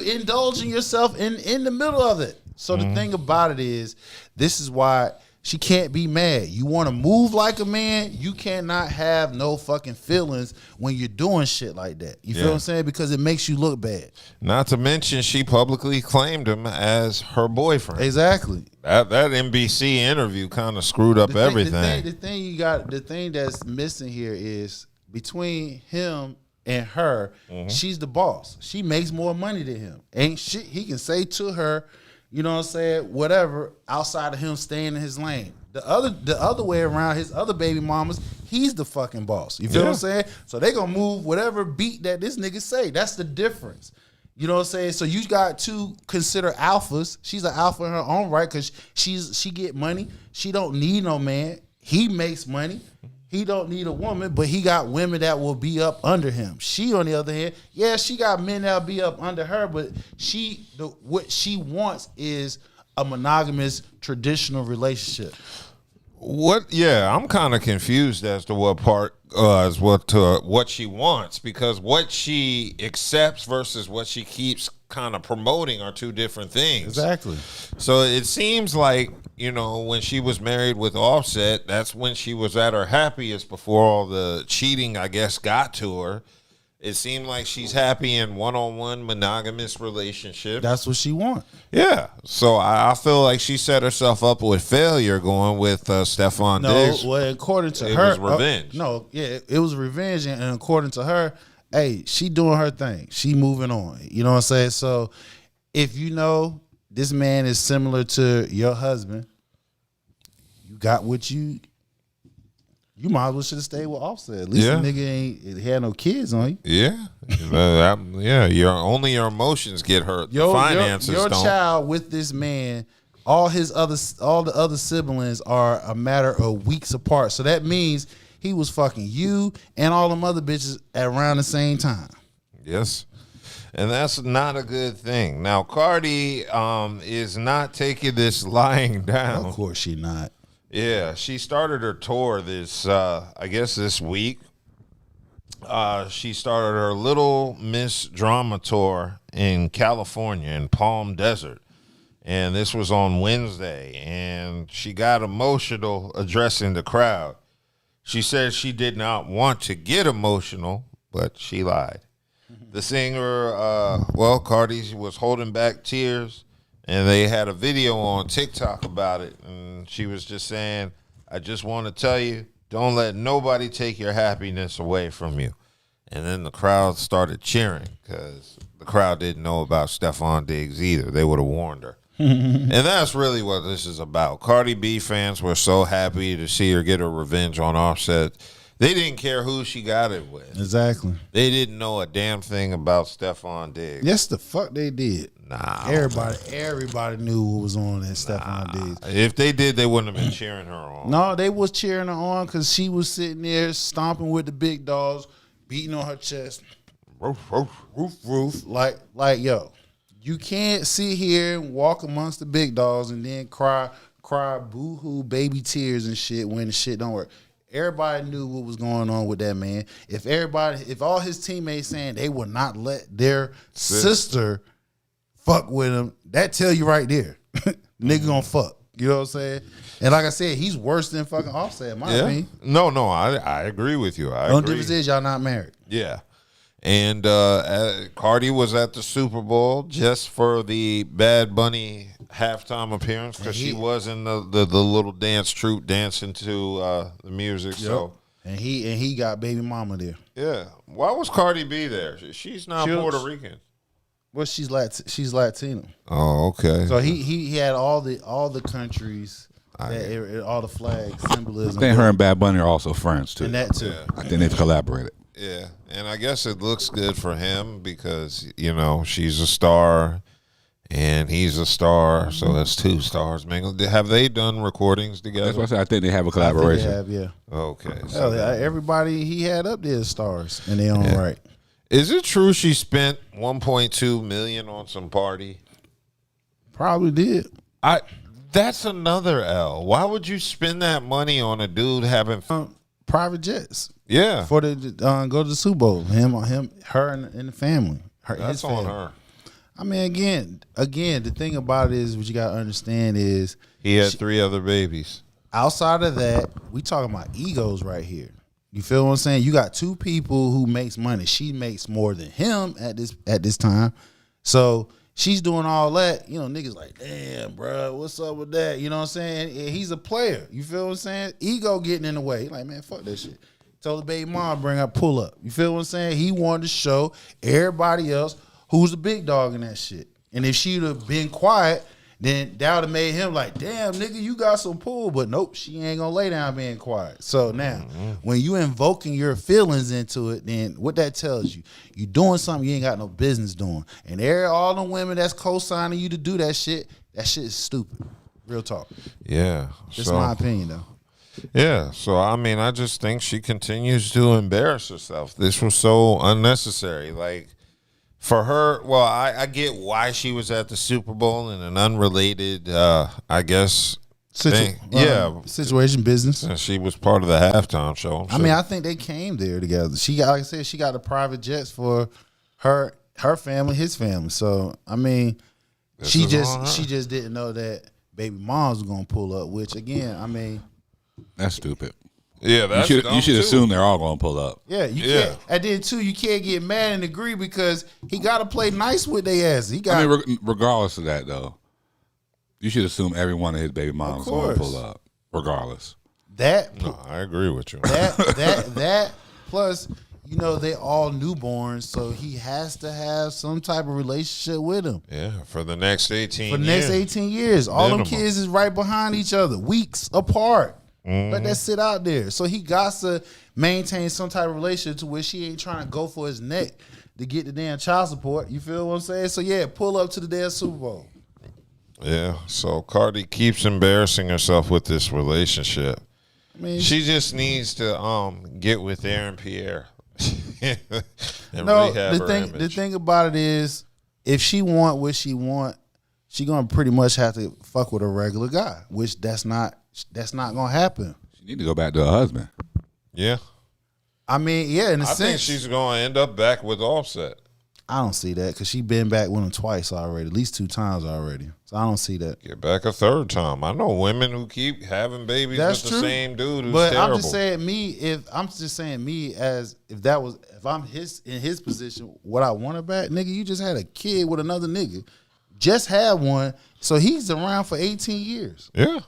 indulging yourself in the middle of it. So the thing about it is, this is why she can't be mad. You want to move like a man, you cannot have no fucking feelings when you're doing shit like that. You feel what I'm saying? Because it makes you look bad. Not to mention, she publicly claimed him as her boyfriend. Exactly. That NBC interview kind of screwed up everything. The thing that's missing here is between him and her, she's the boss. She makes more money than him. Ain't shit he can say to her, you know what I'm saying, whatever, outside of him staying in his lane. The other way around, his other baby mamas, he's the fucking boss. You feel what I'm saying? So they gonna move whatever beat that this nigga say. That's the difference. You know what I'm saying? So you got to consider alphas. She's an alpha in her own right because she get money. She don't need no man. He makes money. He don't need a woman, but he got women that will be up under him. She, on the other hand, yeah, she got men that'll be up under her, but what she wants is a monogamous, traditional relationship. I'm kind of confused as to what part is what she wants, because what she accepts versus what she keeps kind of promoting are 2 different things. Exactly. So it seems like, when she was married with Offset, that's when she was at her happiest before all the cheating, I guess, got to her. It seemed like she's happy in one-on-one monogamous relationship. That's what she wants. Yeah. So I feel like she set herself up with failure going with Stefon Diggs. No, well, according to her, it was revenge. It was revenge, and according to her, hey, she doing her thing. She moving on. You know what I'm saying? So if this man is similar to your husband, you got what you might as well should have stayed with Offset. At least the nigga ain't had no kids on you. Yeah. Your emotions get hurt. The finances your don't. Child with this man, all the other siblings are a matter of weeks apart. So that means he was fucking you and all them other bitches at around the same time. Yes. And that's not a good thing. Now, Cardi is not taking this lying down. Of course she not. Yeah, she started her tour this week. She started her Little Miss Drama tour in California, in Palm Desert. And this was on Wednesday. And she got emotional addressing the crowd. She said she did not want to get emotional, but she lied. The singer, Cardi was holding back tears, and they had a video on TikTok about it. And she was just saying, I just want to tell you, Don't let nobody take your happiness away from you. And then the crowd started cheering because the crowd didn't know about Stefon DIGGS either. They would have warned her. And that's really what this is about. Cardi B fans were so happy to see her get her revenge on Offset. They didn't care who she got it with. Exactly. They didn't know a damn thing about Stefon DIGGS. Yes, the fuck they did. Nah. Everybody knew what was on that Stefon DIGGS. If they did, they wouldn't have been cheering her on. No, they was cheering her on because she was sitting there stomping with the big dogs, beating on her chest. Roof, roof. Roof. Like, yo, you can't sit here and walk amongst the big dogs and then cry boo-hoo baby tears and shit when the shit don't work. Everybody knew what was going on with that man. If all his teammates saying they would not let their sister fuck with him, that tell you right there. Nigga gonna fuck. You know what I'm saying? And like I said, he's worse than fucking Offset, in my opinion. No, I agree with you. I The only agree. difference is y'all not married. Yeah. And Cardi was at the Super Bowl just for the Bad Bunny halftime appearance because she was in the little dance troupe dancing to the music. Yep. So and he got baby mama there. Yeah. Why was Cardi B there? She's not Puerto Rican. Well, she's Latino. Oh, okay. So he had all the countries, all the flag symbolism. I think her and Bad Bunny are also friends too. And that too. Yeah. I think they've collaborated. Yeah, and I guess it looks good for him because, she's a star and he's a star, so that's two stars. Man, have they done recordings together? That's what I said. I think they have a collaboration. I think they have, yeah. Okay. So everybody he had up there is stars in their own right. Is it true she spent $1.2 million on some party? Probably did. That's another L. Why would you spend that money on a dude having private jets? Yeah, for the go to the Super Bowl. Her, and the family. That's on her. I mean, again, the thing about it is what you gotta understand is he had 3 other babies. Outside of that, we talking about egos right here. You feel what I'm saying? You got 2 people who makes money. She makes more than him at this time, so she's doing all that. Niggas like, damn, bro, what's up with that? You know what I'm saying? And he's a player. You feel what I'm saying? Ego getting in the way. He like, man, fuck that shit. Told the baby mom pull up. You feel what I'm saying? He wanted to show everybody else who's the big dog in that shit. And if she'd have been quiet, then that would have made him like, damn, nigga, you got some pull. But nope, she ain't gonna lay down being quiet. So now, when you invoking your feelings into it, then what that tells you, you doing something you ain't got no business doing. And all the women that's co-signing you to do that shit is stupid. Real talk. Yeah. That's my opinion, though. Yeah, so I mean, I just think she continues to embarrass herself. This was so unnecessary. Like, for her, well, I get why she was at the Super Bowl in an unrelated, I guess, thing. Situation, business. And she was part of the halftime show. I mean, I think they came there together. She got, like I said, she got the private jets for her family, his family. So, I mean, she just didn't know that baby moms was gonna pull up. Which, again, I mean. That's stupid. Yeah, that's you should assume they're all going to pull up. Yeah, you can't. And then too, you can't get mad and agree because he got to play nice with their ass. Regardless of that though, you should assume every one of his baby moms is going to pull up, regardless. I agree with you. That plus, they all newborns, so he has to have some type of relationship with them. Yeah, for the next 18 years. For the next 18 years. All them kids is right behind each other, weeks apart. Let that sit out there. So he got to maintain some type of relationship to where she ain't trying to go for his neck to get the damn child support. You feel what I'm saying? So yeah, pull up to the damn Super Bowl. Yeah, so Cardi keeps embarrassing herself with this relationship. I mean, she just needs to get with Aaron Pierre. The thing about it is, if she want what she want, she gonna pretty much have to fuck with a regular guy, which that's not gonna happen. She need to go back to her husband. Yeah, I mean, yeah, in a sense, I think she's gonna end up back with Offset. I don't see that because she been back with him twice already, at least 2 times already. So I don't see that. Get back a 3rd time. I know women who keep having babies with the same dude who's terrible. I'm just saying if I'm in his position, what I want her back, nigga, you just had a kid with another nigga. Just had one, so he's around for 18 years. Yeah.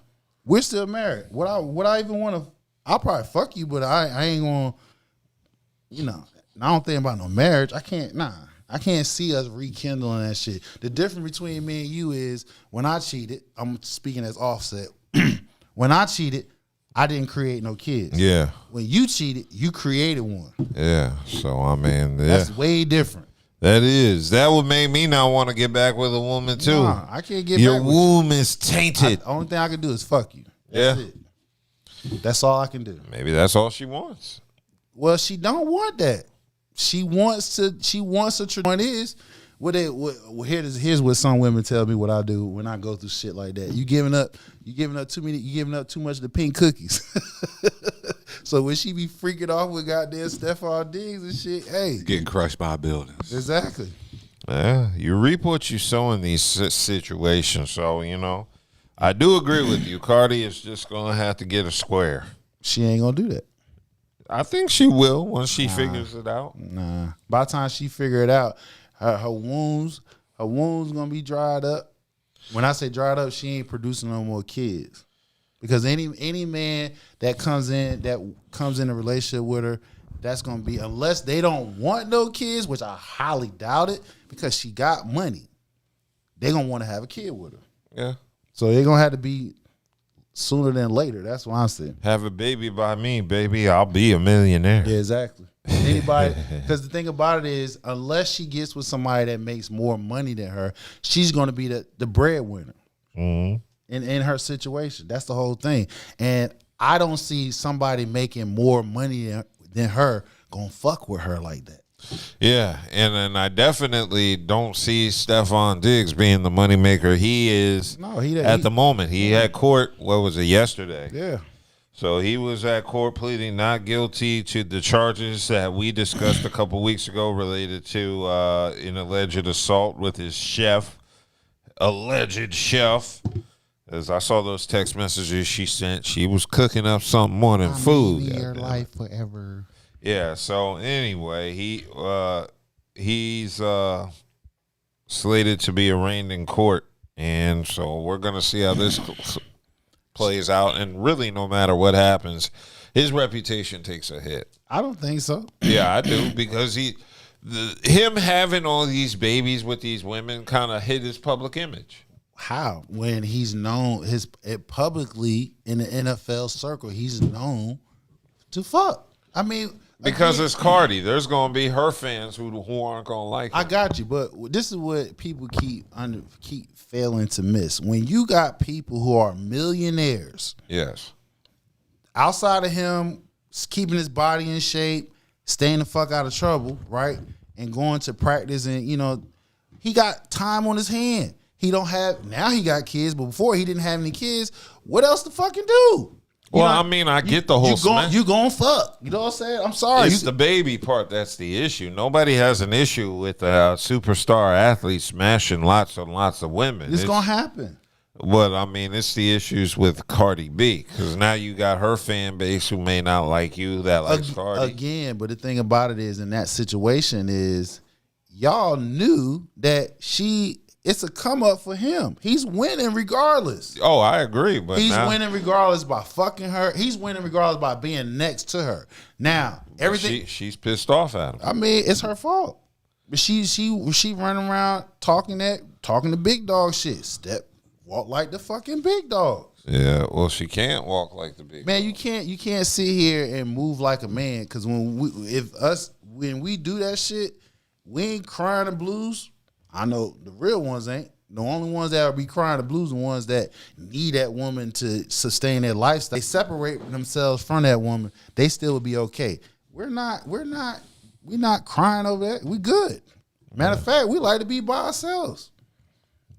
We're still married. Would I even want to I'll probably fuck you, but I ain't gonna, I don't think about no marriage. I can't see us rekindling that shit. The difference between me and you is when I cheated, I'm speaking as Offset. When I cheated, I didn't create no kids. Yeah. When you cheated, you created one. Yeah. So I mean, That's way different. That would make me not want to get back with a woman too. Nah, I can't get Your back with womb is tainted. The only thing I can do is fuck you. That's it. That's all I can do. Maybe that's all she wants. Well, she don't want that. She wants a tradition. Here's what some women tell me what I do when I go through shit like that. You giving up too much of the pink cookies. So when she be freaking off with goddamn Stefon DIGGS and shit, hey, Getting crushed by buildings. exactly. Yeah, you reap what you sow in these situations. So I do agree with you. Cardi is just gonna have to get a square. She ain't gonna do that. I think she will once she figures it out. Nah. By the time she figure it out, her wounds gonna be dried up. When I say dried up, she ain't producing no more kids. Because any man that comes in a relationship with her, that's gonna be, unless they don't want no kids, which I highly doubt it, because she got money, they gonna want to have a kid with her. Yeah. So they're gonna have to be sooner than later. That's what I'm saying. Have a baby by me, baby. I'll be a millionaire. Yeah, exactly. Anybody, because the thing about it is, unless she gets with somebody that makes more money than her, she's going to be the breadwinner in her situation. That's the whole thing. And I don't see somebody making more money than her gonna fuck with her like that. Yeah, and I definitely don't see Stefon DIGGS being the moneymaker. He is at the moment. He had court, what was it, yesterday? Yeah. So he was at court pleading not guilty to the charges that we discussed a couple weeks ago related to an alleged assault with his alleged chef. As I saw those text messages she sent, she was cooking up something more than food. Your life forever. Yeah, so anyway, he's slated to be arraigned in court, and so we're going to see how this plays out. And really, no matter what happens, his reputation takes a hit. I don't think so. Yeah, I do, because him having all these babies with these women kind of hit his public image. How? When he's known publicly in the NFL circle, he's known to fuck. I mean, because it's Cardi. There's going to be her fans who aren't going to like it. I got you, but this is what people keep failing to miss. When you got people who are millionaires, yes, outside of him keeping his body in shape, staying the fuck out of trouble, right, and going to practice, and he got time on his hand. He don't have, now he got kids, but before he didn't have any kids. What else to fucking do? I get the whole you gonna fuck. You know what I'm saying? I'm sorry. It's the baby part that's the issue. Nobody has an issue with a superstar athlete smashing lots and lots of women. It's gonna happen. But it's the issues with Cardi B, because now you got her fan base who may not like you that likes Cardi. Again, but the thing about it is, in that situation is, y'all knew that it's a come up for him. He's winning regardless. Oh, I agree. But he's winning regardless by fucking her. He's winning regardless by being next to her. Now, everything she's pissed off at him. It's her fault. But she running around talking the big dog shit. Walk like the fucking big dogs. Yeah, well, she can't walk like the big man. dogs. You can't sit here and move like a man, because when we do that shit, we ain't crying the blues. I know the real ones ain't. The only ones that will be crying the blues are the ones that need that woman to sustain their lifestyle. They separate themselves from that woman, they still will be okay. We're not crying over that. We good. Matter of fact, we like to be by ourselves.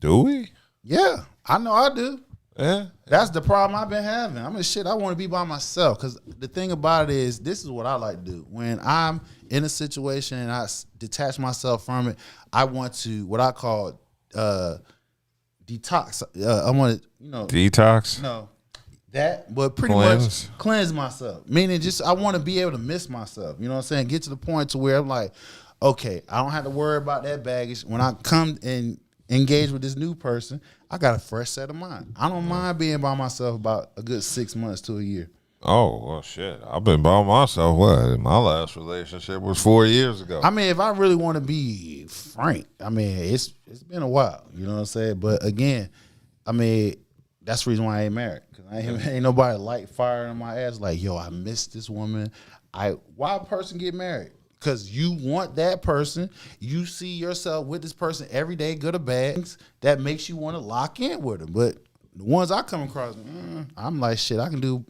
Do we? Yeah, I know I do. Yeah. That's the problem I've been having. I want to be by myself, because the thing about it is, this is what I like to do. When I'm in a situation and I detach myself from it, I want to, what I call detox. I want to, detox? No, that, but pretty much cleanse myself. Meaning I want to be able to miss myself. You know what I'm saying? Get to the point to where I'm like, okay, I don't have to worry about that baggage. When I come and engage with this new person, I got a fresh set of mind. I don't mind being by myself about a good 6 months to a year. Oh, well, shit. I've been by myself. What? My last relationship was 4 years ago. I mean, if I really want to be frank, I mean, it's been a while. You know what I'm saying? But again, I mean, that's the reason why I ain't married. Because ain't nobody light fire in my ass like, yo, I miss this woman. Why a person get married? Because you want that person. You see yourself with this person every day, good or bad. That makes you want to lock in with them. But the ones I come across, I'm like, shit, I'll do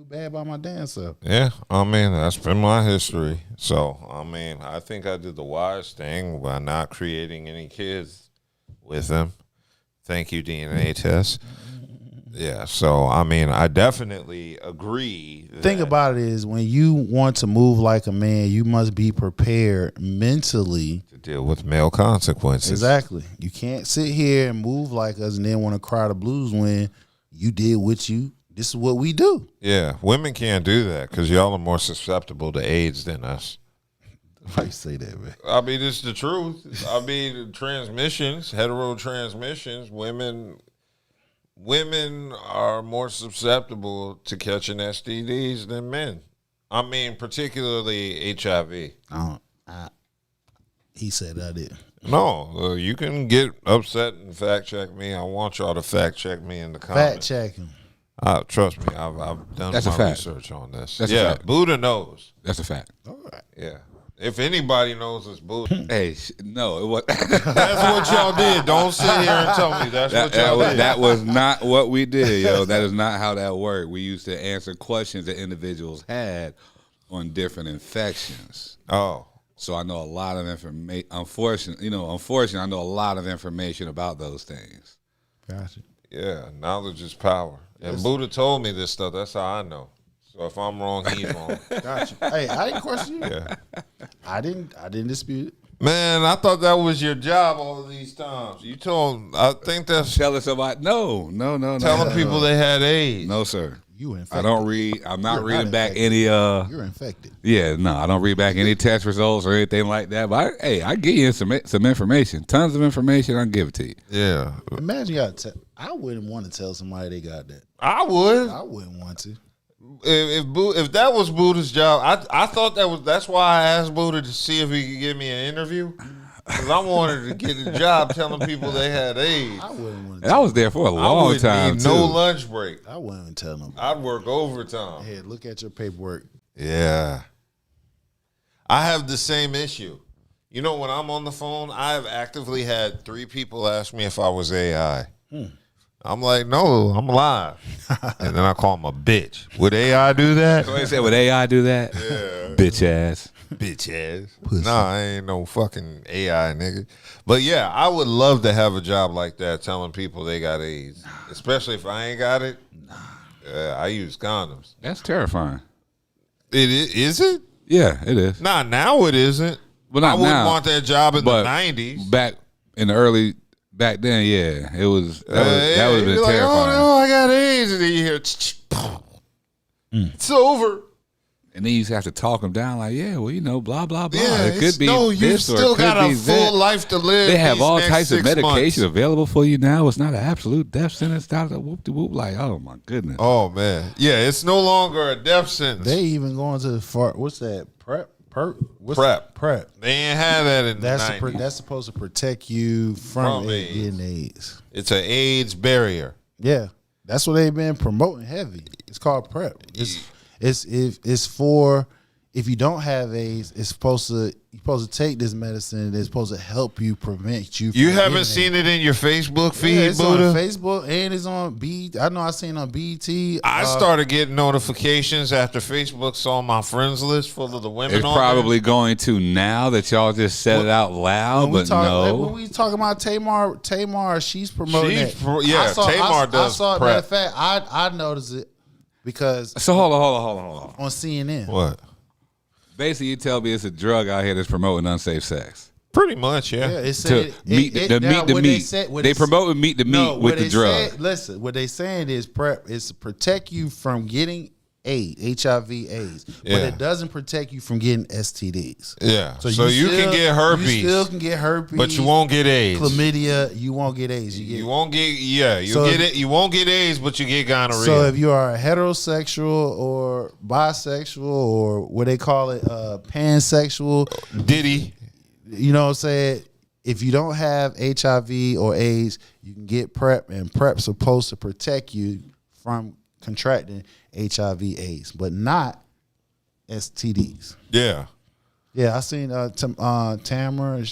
bad by my damn self. Yeah, I mean, that's been my history. So, I mean, I think I did the wise thing by not creating any kids with them. Thank you, DNA test. Yeah, so, I mean, I definitely agree. Thing about it is when you want to move like a man, you must be prepared mentally to deal with male consequences. Exactly. You can't sit here and move like us and then want to cry the blues when you did what you. This is what we do. Yeah, women can't do that because y'all are more susceptible to AIDS than us. Why you say that, man? I mean, it's the truth. I mean, transmissions, hetero transmissions, women are more susceptible to catching STDs than men. I mean, particularly HIV. He said I did. No, you can get upset and fact check me. I want y'all to fact check me in the comments. Fact check him. Trust me, I've done That's my a fact. research on this. That's a yeah, fact. Buddha knows. That's a fact. All right. Yeah. If anybody knows, it's Buddha. Hey, no, it was. That's what y'all did. Don't sit here and tell me that's what y'all did. That was not what we did, yo. That is not how that worked. We used to answer questions that individuals had on different infections. Oh. So I know a lot of information. Unfortunately, I know a lot of information about those things. Gotcha. Yeah, knowledge is power. And Buddha told me this stuff. That's how I know. So if I'm wrong, he's wrong. Gotcha. Hey, I didn't question you. Yeah. I didn't dispute it. Man, I thought that was your job all of these times. You told, I think that's Telling somebody, no. telling people they had AIDS. No, sir. You were infected. I don't read. I'm not You're reading not back infected. any. You're infected. Yeah, no, I don't read back any test results or anything like that. But I give you some information, tons of information. I can give it to you. Yeah. Imagine you got to I wouldn't want to tell somebody they got that. I would. I wouldn't want to. If that was Buddha's job, I thought that's why I asked Buddha to see if he could give me an interview. Because I wanted to get a job telling people they had AIDS. I wouldn't want to. And I was there for a long would time need too. no lunch break. I wouldn't tell them. I'd work overtime. Hey, look at your paperwork. Yeah. I have the same issue. You know, when I'm on the phone, I have actively had 3 people ask me if I was AI. I'm like, no, I'm live. And then I call them a bitch. Would AI do that? So they said, would AI do that? Yeah. Bitch ass. Bitch ass. Nah, I ain't no fucking AI nigga. But yeah, I would love to have a job like that telling people they got AIDS. Especially if I ain't got it. I use condoms. That's terrifying. Is it? Yeah, it is. Nah, now it isn't. Well, not I wouldn't now, want that job in the but 90s. Back then, yeah, it was. That would have been you're like, terrifying. oh no, I got AIDS, and then you hear, it's over. And then you just have to talk them down, like, yeah, well, blah blah blah. Yeah, it could be no, you this or still it could got a be full that. life to live. They have these all next types of 6 medication months. available for you now. It's not an absolute death sentence. Not a whoop de whoop. Like, oh my goodness. Oh man, yeah, it's no longer a death sentence. They even going to the far. What's that? Prep. Prep. They ain't had that in the 90s. That's supposed to protect you from getting AIDS. It's an AIDS barrier. Yeah, that's what they've been promoting heavy. It's called PrEP. It's for if you don't have AIDS, you're supposed to take this medicine. It's supposed to help you prevent you. You haven't seen it in your Facebook feed, it's Buddha? on Facebook and it's on BET. I know I seen it on BET. I started getting notifications after Facebook saw my friends list full of the women. It's probably going to now that y'all just said it out loud, but no. When we talking about Tamar, she's promoting it. Tamar does Matter PrEP. of fact, I noticed it because So hold on. on CNN. What? Basically, you tell me it's a drug out here that's promoting unsafe sex. Pretty much, yeah. Yeah, it To said meet the meat. They promote meet the meat with the drug. Listen, what they saying is PrEP is to protect you from getting HIV/AIDS, but Yeah. it doesn't protect you from getting STDs. Yeah. So you can get herpes. You still can get herpes, but you won't get AIDS. Chlamydia, you won't get AIDS. You won't get you So get it. You won't get AIDS, but you get gonorrhea. So if you are heterosexual or bisexual or what they call it, pansexual, Diddy, you know what I'm saying? If you don't have HIV or AIDS, you can get PrEP, and PrEP's supposed to protect you from contracting HIV/AIDS, but not STDs. Yeah. Yeah, I seen Tamara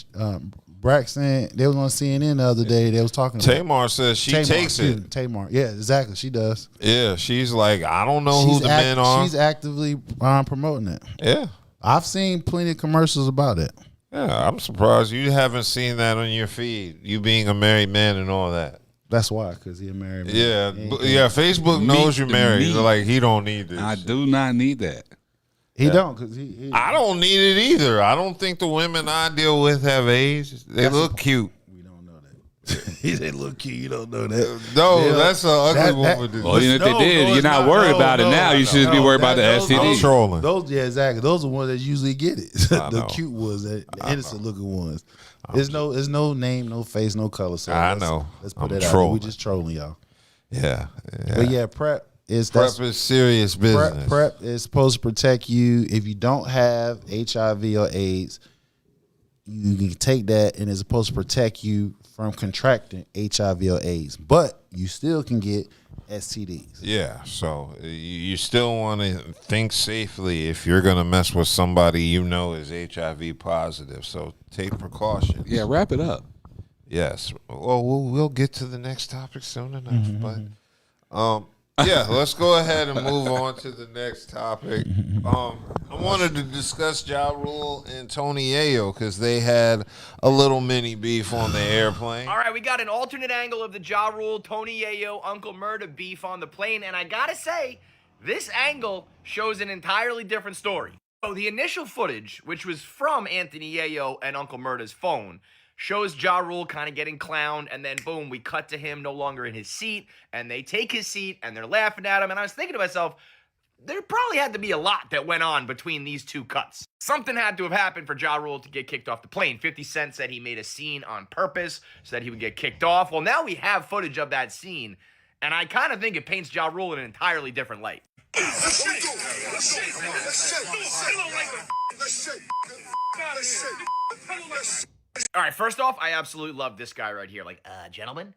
Braxton. They was on CNN the other day. They was talking about Tamar says she takes it. Tamar, yeah, exactly. She does. Yeah, she's like, I don't know who the men are. She's actively promoting it. Yeah. I've seen plenty of commercials about it. Yeah, I'm surprised you haven't seen that on your feed. You being a married man and all that. That's why, because he's a married man. Yeah. Facebook knows you're married. me. Like, he don't need this. I do not need that. He don't, because he I don't need it either. I don't think the women I deal with have AIDS. They look cute. We don't know that. They look cute. You don't know that. No, that's an ugly woman. Well, even if they did, you're not worried about it now. You should just be worried about the I'm STD. trolling. Those, yeah, exactly. Those are the ones that usually get it. I The know. cute ones, the innocent looking ones. There's no name, no face, no color. So I know. Let's put I'm that out there. trolling. We just trolling y'all. Yeah. But yeah, PrEP is PrEP is serious business. PrEP is supposed to protect you if you don't have HIV or AIDS. You can take that, and it's supposed to protect you from contracting HIV or AIDS. But you still can get STDs. Yeah, so you still want to think safely if you're going to mess with somebody you know is HIV positive. So take precautions. Yeah, wrap it up. Yes. Well, we'll get to the next topic soon enough. But yeah, let's go ahead and move on to the next topic. I wanted to discuss Ja Rule and Tony Yayo because they had a little mini beef on the airplane. All right, we got an alternate angle of the Ja Rule, Tony Yayo, Uncle Murda beef on the plane, and I gotta say, this angle shows an entirely different story. So the initial footage, which was from Anthony Yayo and Uncle Murda's phone, shows Ja Rule kind of getting clowned, and then boom, we cut to him no longer in his seat, and they take his seat, and they're laughing at him, and I was thinking to myself, there probably had to be a lot that went on between these two cuts. Something had to have happened for Ja Rule to get kicked off the plane. 50 Cent said he made a scene on purpose so that he would get kicked off. Well, now we have footage of that scene, and I kind of think it paints Ja Rule in an entirely different light. All right, first off, I absolutely love this guy right here. Like, gentlemen,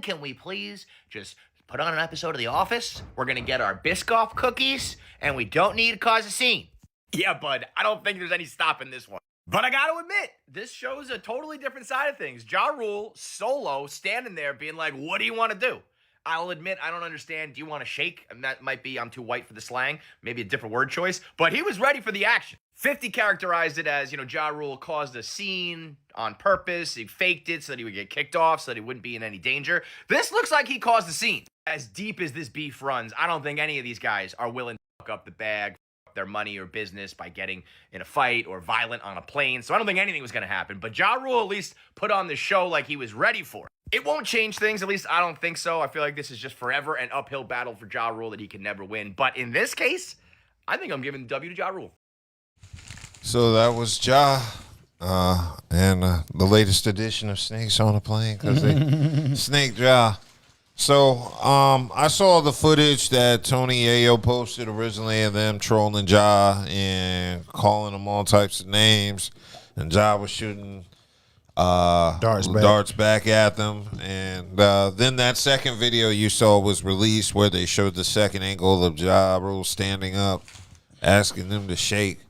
can we please just put on an episode of The Office? We're going to get our Biscoff cookies, and we don't need to cause a scene. Yeah, bud, I don't think there's any stopping this one. But I got to admit, this shows a totally different side of things. Ja Rule, solo, standing there being like, what do you want to do? I'll admit, I don't understand. Do you want to shake? And that might be, I'm too white for the slang. Maybe a different word choice. But he was ready for the action. 50 characterized it as, Ja Rule caused a scene on purpose. He faked it so that he would get kicked off, so that he wouldn't be in any danger. This looks like he caused a scene. As deep as this beef runs, I don't think any of these guys are willing to fuck up the bag, fuck their money or business by getting in a fight or violent on a plane. So I don't think anything was going to happen. But Ja Rule at least put on the show like he was ready for it. It won't change things, at least I don't think so. I feel like this is just forever an uphill battle for Ja Rule that he can never win. But in this case, I think I'm giving the W to Ja Rule. So that was Ja and the latest edition of Snakes on a Plane because they snaked Ja. So I saw the footage that Tony Yayo posted originally of them trolling Ja and calling him all types of names. And Ja was shooting darts back at them. And then that second video you saw was released where they showed the second angle of Ja Rule standing up, asking them to shake.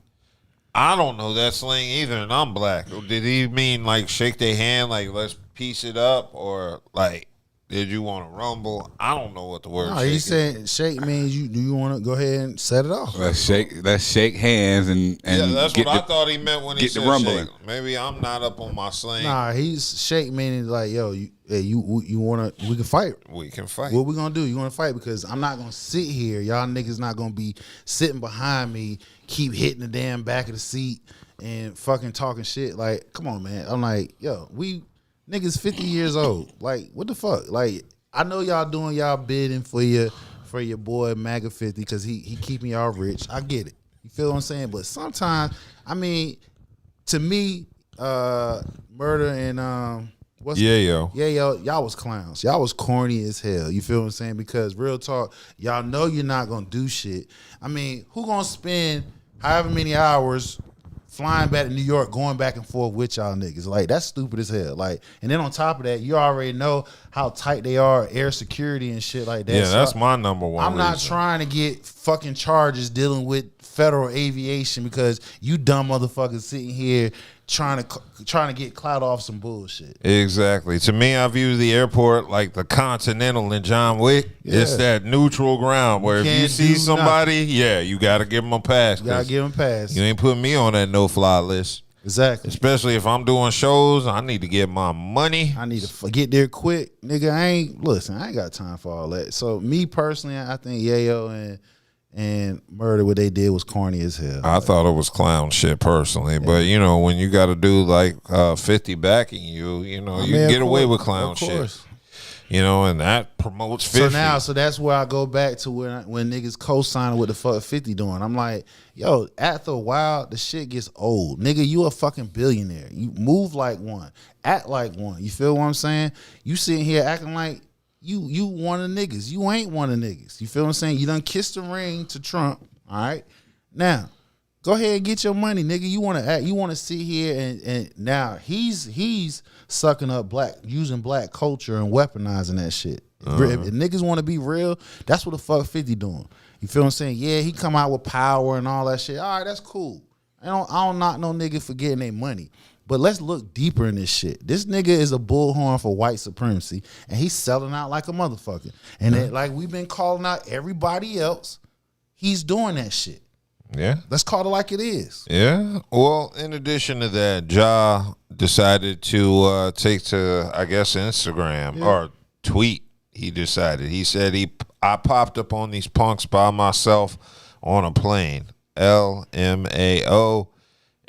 I don't know that slang either, and I'm black. Did he mean like shake their hand, like let's piece it up, or like did you want to rumble? I don't know what the word. No, shake he's saying shake means you want to go ahead and set it off. Let's shake hands and yeah, that's what I thought he meant when he get said the rumbling. shake. Maybe I'm not up on my slang. Nah, he's shake meaning like, yo, you wanna, we can fight. We can fight. What we gonna do? You wanna fight? Because I'm not gonna sit here. Y'all niggas not gonna be sitting behind me, keep hitting the damn back of the seat and fucking talking shit. Like, come on, man. I'm like, yo, we niggas 50 years old. Like, what the fuck? Like, I know y'all doing y'all bidding for for your boy MAGA 50 because he keeping y'all rich. I get it. You feel what I'm saying? But sometimes, I mean, to me, Murda and Yayo. Yayo, y'all was clowns. Y'all was corny as hell. You feel what I'm saying? Because real talk, y'all know you're not gonna do shit. I mean, who gonna spend however many hours flying back to New York, going back and forth with y'all niggas? Like, that's stupid as hell. Like, and then on top of that, you already know how tight they are, air security and shit like that. Yeah, So that's my number one. I'm not trying to get fucking charges dealing with federal aviation because you dumb motherfuckers sitting here trying to get clout off some bullshit. Exactly. To me, I view the airport like the Continental in John Wick. Yeah. It's that neutral ground where if you can't see do somebody, yeah, you got to give them a pass. You gotta give them pass. You ain't putting me on that no-fly list. Exactly. Especially if I'm doing shows, I need to get my money. I need to get there quick, nigga. I ain't got time for all that. So me personally, I think Yayo and Murda, what they did was corny as hell. I thought it was clown shit personally, but you know, when you got to do like 50 backing you, you know, you can get away with clown shit. You know, and that promotes 50. So that's where I go back to when niggas co-signing what the fuck 50 doing. I'm like, yo, after a while, the shit gets old. Nigga, you a fucking billionaire. You move like one. Act like one. You feel what I'm saying? You sitting here acting like you one of niggas. You ain't one of niggas. You feel what I'm saying? You done kissed the ring to Trump. All right. Now, go ahead and get your money, nigga. You wanna act, you wanna sit here and now he's sucking up using black culture and weaponizing that shit. If niggas wanna be real, that's what the fuck 50 doing. You feel what I'm saying? Yeah, he come out with power and all that shit. All right, that's cool. I don't knock no nigga for getting their money. But let's look deeper in this shit. This nigga is a bullhorn for white supremacy, and he's selling out like a motherfucker. And then, like we've been calling out everybody else, he's doing that shit. Yeah. Let's call it like it is. Yeah. Well, in addition to that, Ja decided to take to, I guess, Instagram or tweet. He said I popped up on these punks by myself on a plane. LMAO.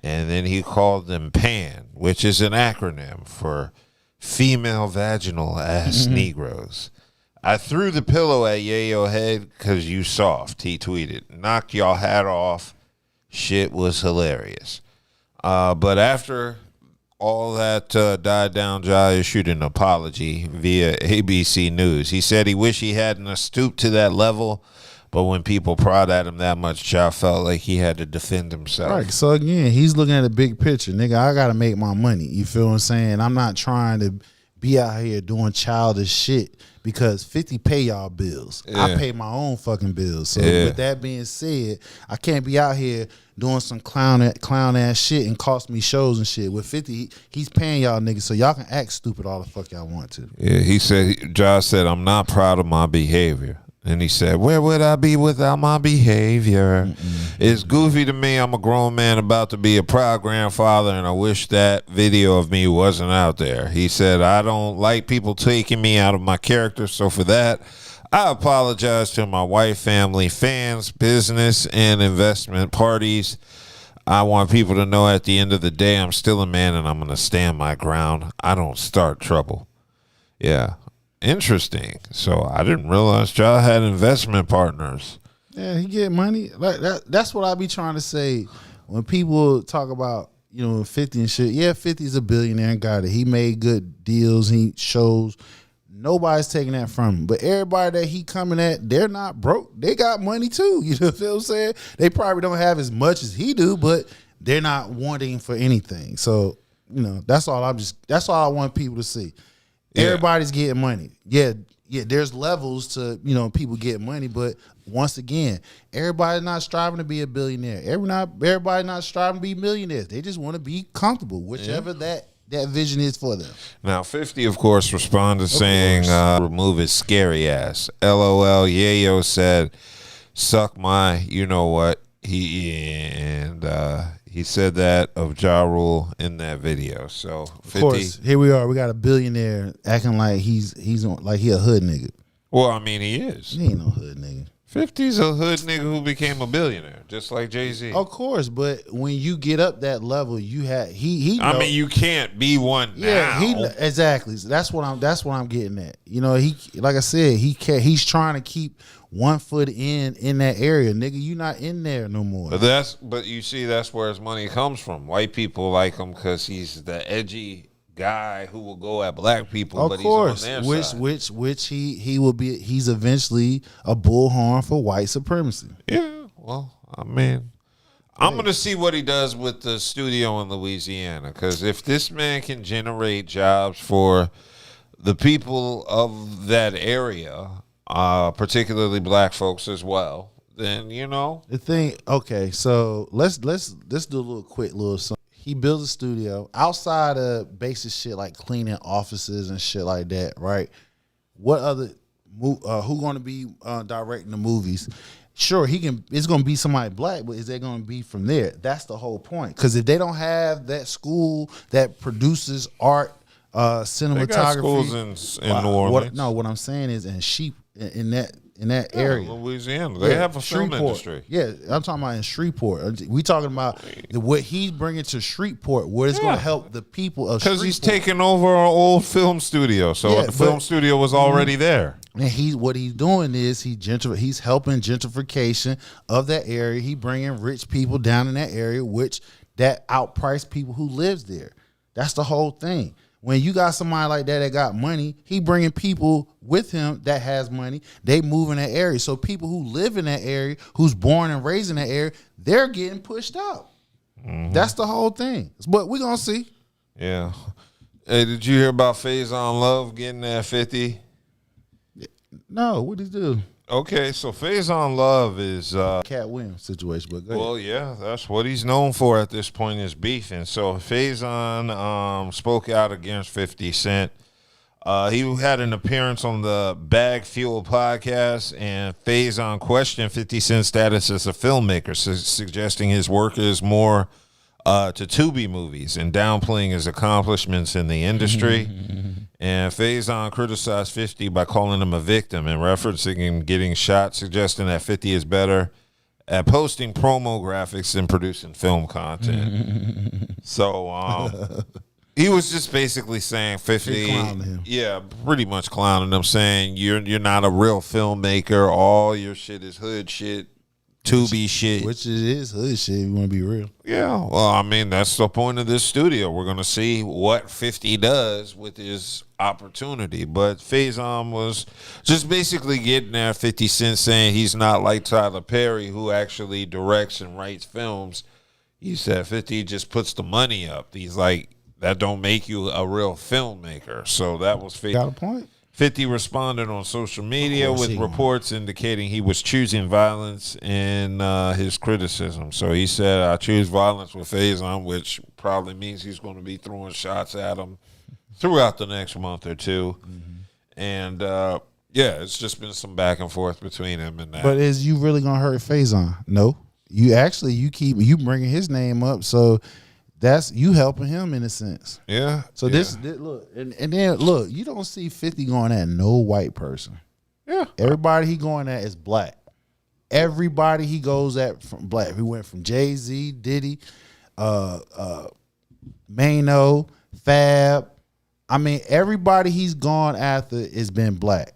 And then he called them PAN, which is an acronym for female vaginal ass Negroes. I threw the pillow at Yayo head because you soft, he tweeted. Knock y'all hat off. Shit was hilarious. But after all that died down, Ja issued an apology via ABC News. He said he wished he hadn't stooped to that level, but when people prod at him that much, Ja felt like he had to defend himself. Right. So again, he's looking at the big picture. Nigga, I gotta make my money. You feel what I'm saying? I'm not trying to be out here doing childish shit because 50 pay y'all bills. Yeah. I pay my own fucking bills. So with that being said, I can't be out here doing some clown ass shit and cost me shows and shit. With 50, he's paying y'all niggas so y'all can act stupid all the fuck y'all want to. Yeah, Ja said, I'm not proud of my behavior. And he said, where would I be without my behavior? It's goofy to me. I'm a grown man about to be a proud grandfather, and I wish that video of me wasn't out there. He said, I don't like people taking me out of my character, so for that, I apologize to my wife, family, fans, business, and investment parties. I want people to know at the end of the day, I'm still a man, and I'm going to stand my ground. I don't start trouble. Yeah. Interesting. So I didn't realize Ja had investment partners. Yeah, he get money. Like that's what I be trying to say when people talk about, 50 and shit. Yeah, 50's a billionaire and got it. He made good deals. He shows. Nobody's taking that from him. But everybody that he coming at, they're not broke. They got money too. You know what I'm saying? They probably don't have as much as he do, but they're not wanting for anything. So, that's all I want people to see. Yeah. Everybody's getting money. Yeah, there's levels to, people getting money, but once again, everybody's not striving to be a billionaire. Everybody not striving to be millionaires. They just want to be comfortable, whichever that vision is for them. Now, 50, of course, responded saying, remove his scary ass. LOL, Yayo said, suck my, you know what. He said that of Ja Rule in that video. So 50. Of course, here we are. We got a billionaire acting like he's on, like he a hood nigga. Well, I mean, he is. He ain't no hood nigga. 50's a hood nigga who became a billionaire, just like Jay-Z. Of course, but when you get up that level, you have he. I mean, you can't be one now. Exactly. That's what I'm getting at. You know, he like I said, he's trying to keep one foot in that area, nigga. You not in there no more. But you see, that's where his money comes from. White people like him because he's the edgy guy who will go at black people. Of course, he's on their side. which he will be. He's eventually a bullhorn for white supremacy. Yeah. Well, I mean, I'm gonna see what he does with the studio in Louisiana, because if this man can generate jobs for the people of that area, particularly black folks as well, then the thing. Okay, so let's do a little something. He builds a studio outside of basic shit like cleaning offices and shit like that, right? What other who going to be directing the movies? Sure, he can. It's going to be somebody black, but is they going to be from there? That's the whole point. Because if they don't have that school that produces art, cinematography, they got schools in New Orleans. What I'm saying is in that area, Louisiana, they have a film industry. Yeah, I'm talking about in Shreveport. We talking about what he's bringing to Shreveport, what it's going to help the people of Shreveport. Because he's taking over an old film studio, so the film studio was already there. And what he's doing is he's helping gentrification of that area. He bringing rich people down in that area, which that outprice people who lives there. That's the whole thing. When you got somebody like that got money, he bringing people with him that has money. They move in that area. So people who live in that area, who's born and raised in that area, they're getting pushed out. Mm-hmm. That's the whole thing. But we're going to see. Yeah. Hey, did you hear about Faison Love getting that 50? No, what did he do? Okay, so Faison Love is Cat Williams situation, but go ahead. Well, yeah, that's what he's known for at this point is beefing. So Faison spoke out against 50 Cent. He had an appearance on the Bag Fuel podcast, and Faison questioned 50 Cent's status as a filmmaker, suggesting his work is more to Tubi movies and downplaying his accomplishments in the industry. And Faison criticized 50 by calling him a victim and referencing him getting shot, suggesting that 50 is better at posting promo graphics than producing film content. So he was just basically saying 50, yeah, pretty much clowning him, saying you're not a real filmmaker. All your shit is hood shit. Tubi shit. Which it is hood shit, if you want to be real. Yeah, well, I mean, that's the point of this studio. We're going to see what 50 does with his opportunity. But Faison was just basically getting there, 50 Cent saying he's not like Tyler Perry, who actually directs and writes films. He said 50 just puts the money up. He's like, that don't make you a real filmmaker. So that was 50. Got a point. 50 responded on social media with reports indicating he was choosing violence in his criticism. So he said, I choose violence with Faison, which probably means he's going to be throwing shots at him throughout the next month or two. Mm-hmm. And, yeah, it's just been some back and forth between him and that. But is you really going to hurt Faison? No. You bringing his name up, so that's you helping him in a sense. Yeah. So this look, and then look, you don't see 50 going at no white person. Yeah. Everybody he going at is black. Everybody he goes at from black. He went from Jay-Z, Diddy, Mano, Fab. I mean, everybody he's gone after has been black.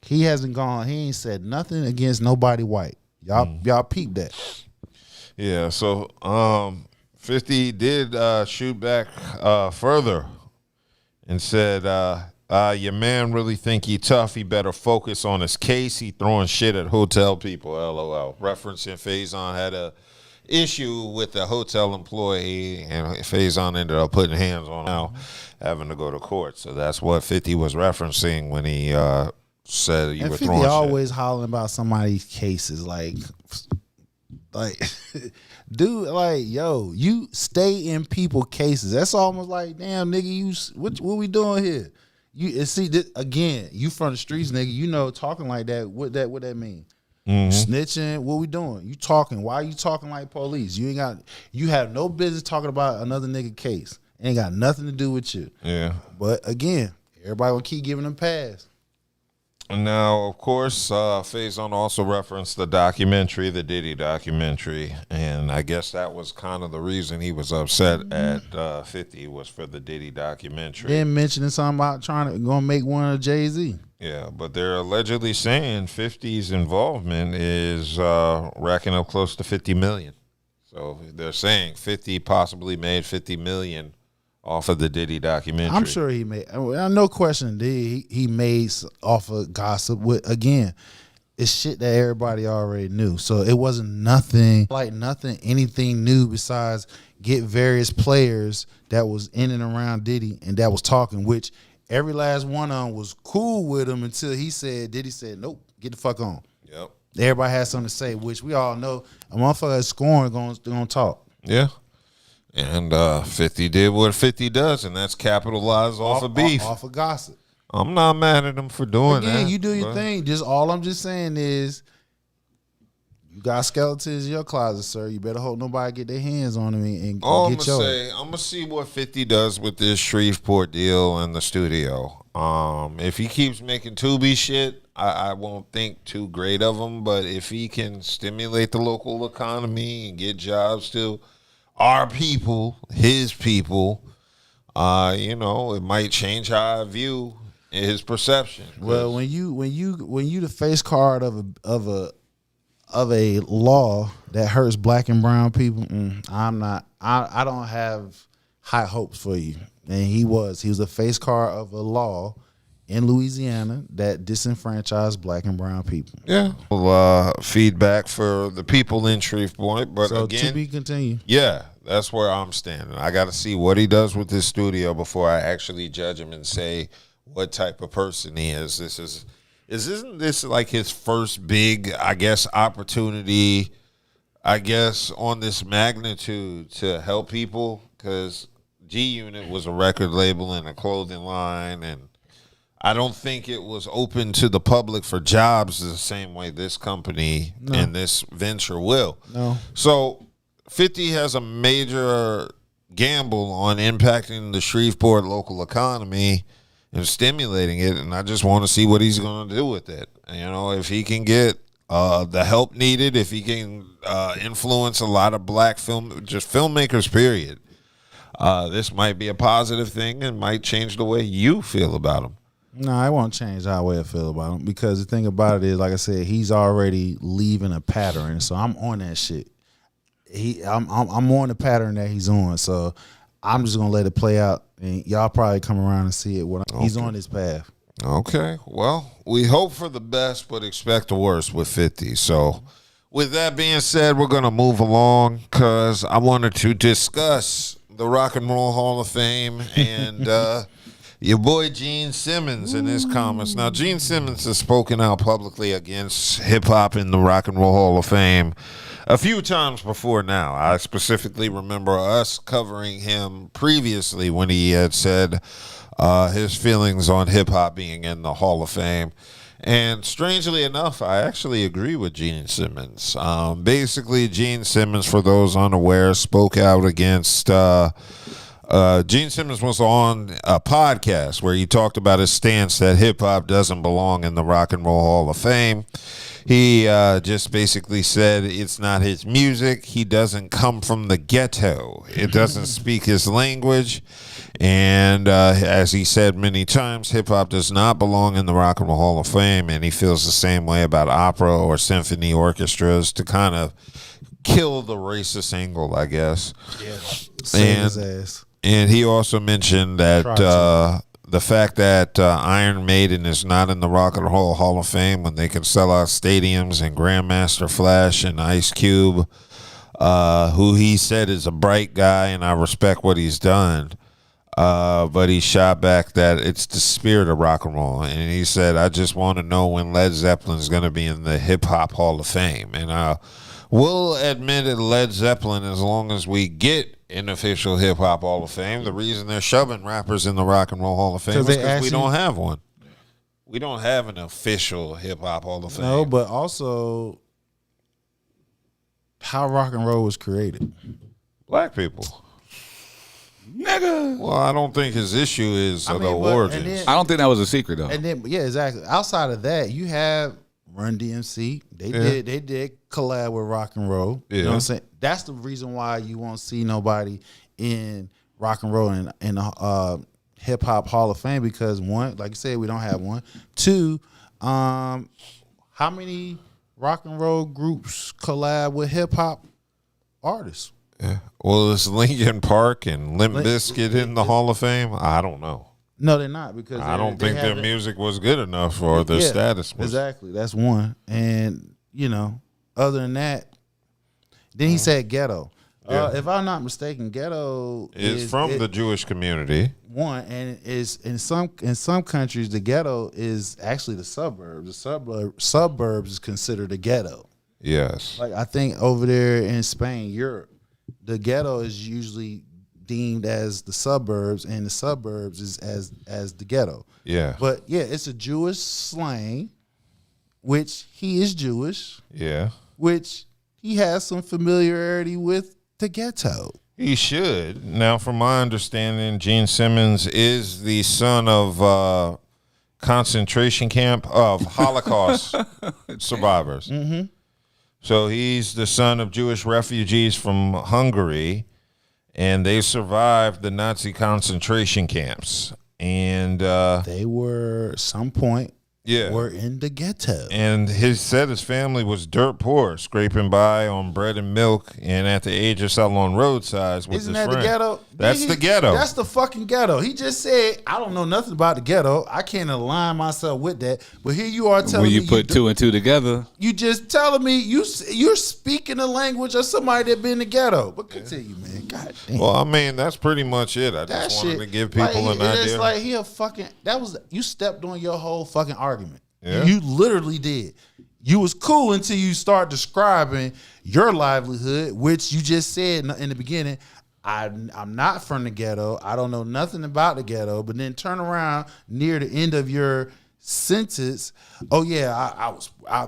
He ain't said nothing against nobody white. Y'all peep that. Yeah, so 50 did shoot back further and said, your man really think he tough. He better focus on his case. He throwing shit at hotel people, LOL. Referencing Faison had a issue with the hotel employee, and Faison ended up putting hands on him, now having to go to court. So that's what 50 was referencing when he said you were throwing shit. 50 always hollering about somebody's cases, like dude, like, yo, you stay in people cases. That's almost like, damn, nigga, what we doing here? You see this again? You from the streets, nigga. You know, talking like that. What that mean? Mm-hmm. Snitching. What we doing? You talking? Why you talking like police? You have no business talking about another nigga case. Ain't got nothing to do with you. Yeah. But again, everybody will keep giving them pass. Now, of course, Faison also referenced the documentary, the Diddy documentary, and I guess that was kind of the reason he was upset at 50 was for the Diddy documentary. Then mentioning something about gonna make one of Jay-Z. Yeah, but they're allegedly saying 50's involvement is racking up close to 50 million. So they're saying 50 possibly made 50 million off of the Diddy documentary. I'm sure he made. No question. He made off of gossip. Again, it's shit that everybody already knew. So it wasn't anything new besides get various players that was in and around Diddy and that was talking, which every last one of them was cool with him until Diddy said, nope, get the fuck on. Yep. Everybody has something to say, which we all know a motherfucker that's scoring gonna talk. Yeah. And 50 did what 50 does, and that's capitalize off of beef. Off of gossip. I'm not mad at him for doing that. Again, you do your thing. All I'm just saying is you got skeletons in your closet, sir. You better hope nobody get their hands on them and All get I'm yours. I'm gonna see what 50 does with this Shreveport deal and the studio. If he keeps making Tubi shit, I won't think too great of him. But if he can stimulate the local economy and get jobs to our people, his people, it might change how I view his perception. Well, when you the face card of a law that hurts black and brown people, I don't have high hopes for you. And he was a face card of a law in Louisiana that disenfranchised black and brown people. Yeah. Feedback for the people in Shreveport, but so again, to be continued. Yeah, that's where I'm standing. I got to see what he does with this studio before I actually judge him and say what type of person he is. Isn't this like his first big, I guess, opportunity, I guess, on this magnitude to help people? Because G-Unit was a record label and a clothing line, and I don't think it was open to the public for jobs the same way this company and this venture will. No. So 50 has a major gamble on impacting the Shreveport local economy and stimulating it, and I just want to see what he's going to do with it. If he can get the help needed, if he can influence a lot of black filmmakers, period, this might be a positive thing and might change the way you feel about him. No, I won't change how I feel about him because the thing about it is, like I said, he's already leaving a pattern. So I'm on that shit. I'm on the pattern that he's on. So I'm just gonna let it play out, and y'all probably come around and see it. He's on his path. Okay. Well, we hope for the best, but expect the worst with 50. So with that being said, we're gonna move along because I wanted to discuss the Rock and Roll Hall of Fame and your boy Gene Simmons in his comments. Now, Gene Simmons has spoken out publicly against hip-hop in the Rock and Roll Hall of Fame a few times before now. I specifically remember us covering him previously when he had said his feelings on hip-hop being in the Hall of Fame. And strangely enough, I actually agree with Gene Simmons. Basically, Gene Simmons, for those unaware, spoke out against... Gene Simmons was on a podcast where he talked about his stance that hip-hop doesn't belong in the Rock and Roll Hall of Fame. He just basically said it's not his music. He doesn't come from the ghetto. It doesn't speak his language. And as he said many times, hip-hop does not belong in the Rock and Roll Hall of Fame, and he feels the same way about opera or symphony orchestras to kind of kill the racist angle, I guess. Yeah. Save his ass. And he also mentioned that the fact that Iron Maiden is not in the Rock and Roll Hall of Fame when they can sell out stadiums, and Grandmaster Flash and Ice Cube, who he said is a bright guy, and I respect what he's done, but he shot back that it's the spirit of rock and roll. And he said, I just want to know when Led Zeppelin is going to be in the Hip-Hop Hall of Fame. And we'll admit it, Led Zeppelin, as long as we get an official hip-hop Hall of Fame. The reason they're shoving rappers in the Rock and Roll Hall of Fame is because we don't have one. We don't have an official hip-hop Hall of Fame. No, but also how rock and roll was created. Black people. Name nigga. Well, I don't think his issue is the but- origins. and then- I don't think that was a secret though. And then, yeah, exactly. Outside of that, you have Run DMC. They did collab with rock and roll. You know what I'm saying? That's the reason why you won't see nobody in rock and roll and the hip hop Hall of Fame, because one, like you said, we don't have one. Two, how many rock and roll groups collab with hip hop artists? Yeah. Well, is Linkin Park and Limp Bizkit in the Hall of Fame? I don't know. No, they're not, because I don't think their haven't- music was good enough, or their status was. Exactly. That's one. And, other than that, then he said ghetto. If I'm not mistaken, ghetto Is from the Jewish community. One, and is in some countries the ghetto is actually the suburbs. The suburbs is considered a ghetto. Yes. Like I think over there in Spain, Europe, the ghetto is usually deemed as the suburbs, and the suburbs is as the ghetto. Yeah. But yeah, it's a Jewish slang, which he is Jewish, Yeah. which he has some familiarity with the ghetto. He should. Now, from my understanding, Gene Simmons is the son of concentration camp of Holocaust survivors. Mm-hmm. So he's the son of Jewish refugees from Hungary, and they survived the Nazi concentration camps. And They were at some point were in the ghetto. And he said his family was dirt poor, scraping by on bread and milk, and at the age of selling on roadsides with Isn't his that friend. the ghetto? That's the ghetto. That's the fucking ghetto. He just said, I don't know nothing about the ghetto. I can't align myself with that. But here you are telling When me you put two and two together, you just telling me you're speaking the language of somebody that been in the ghetto. But continue, man. God damn. Well, I mean, that's pretty much it. I that just wanted shit, to give people like, an idea. It's like he a fucking you stepped on your whole fucking argument. Yeah. You literally did. You was cool until you start describing your livelihood, which you just said in the beginning. I'm not from the ghetto. I don't know nothing about the ghetto. But then turn around near the end of your sentence. Oh yeah,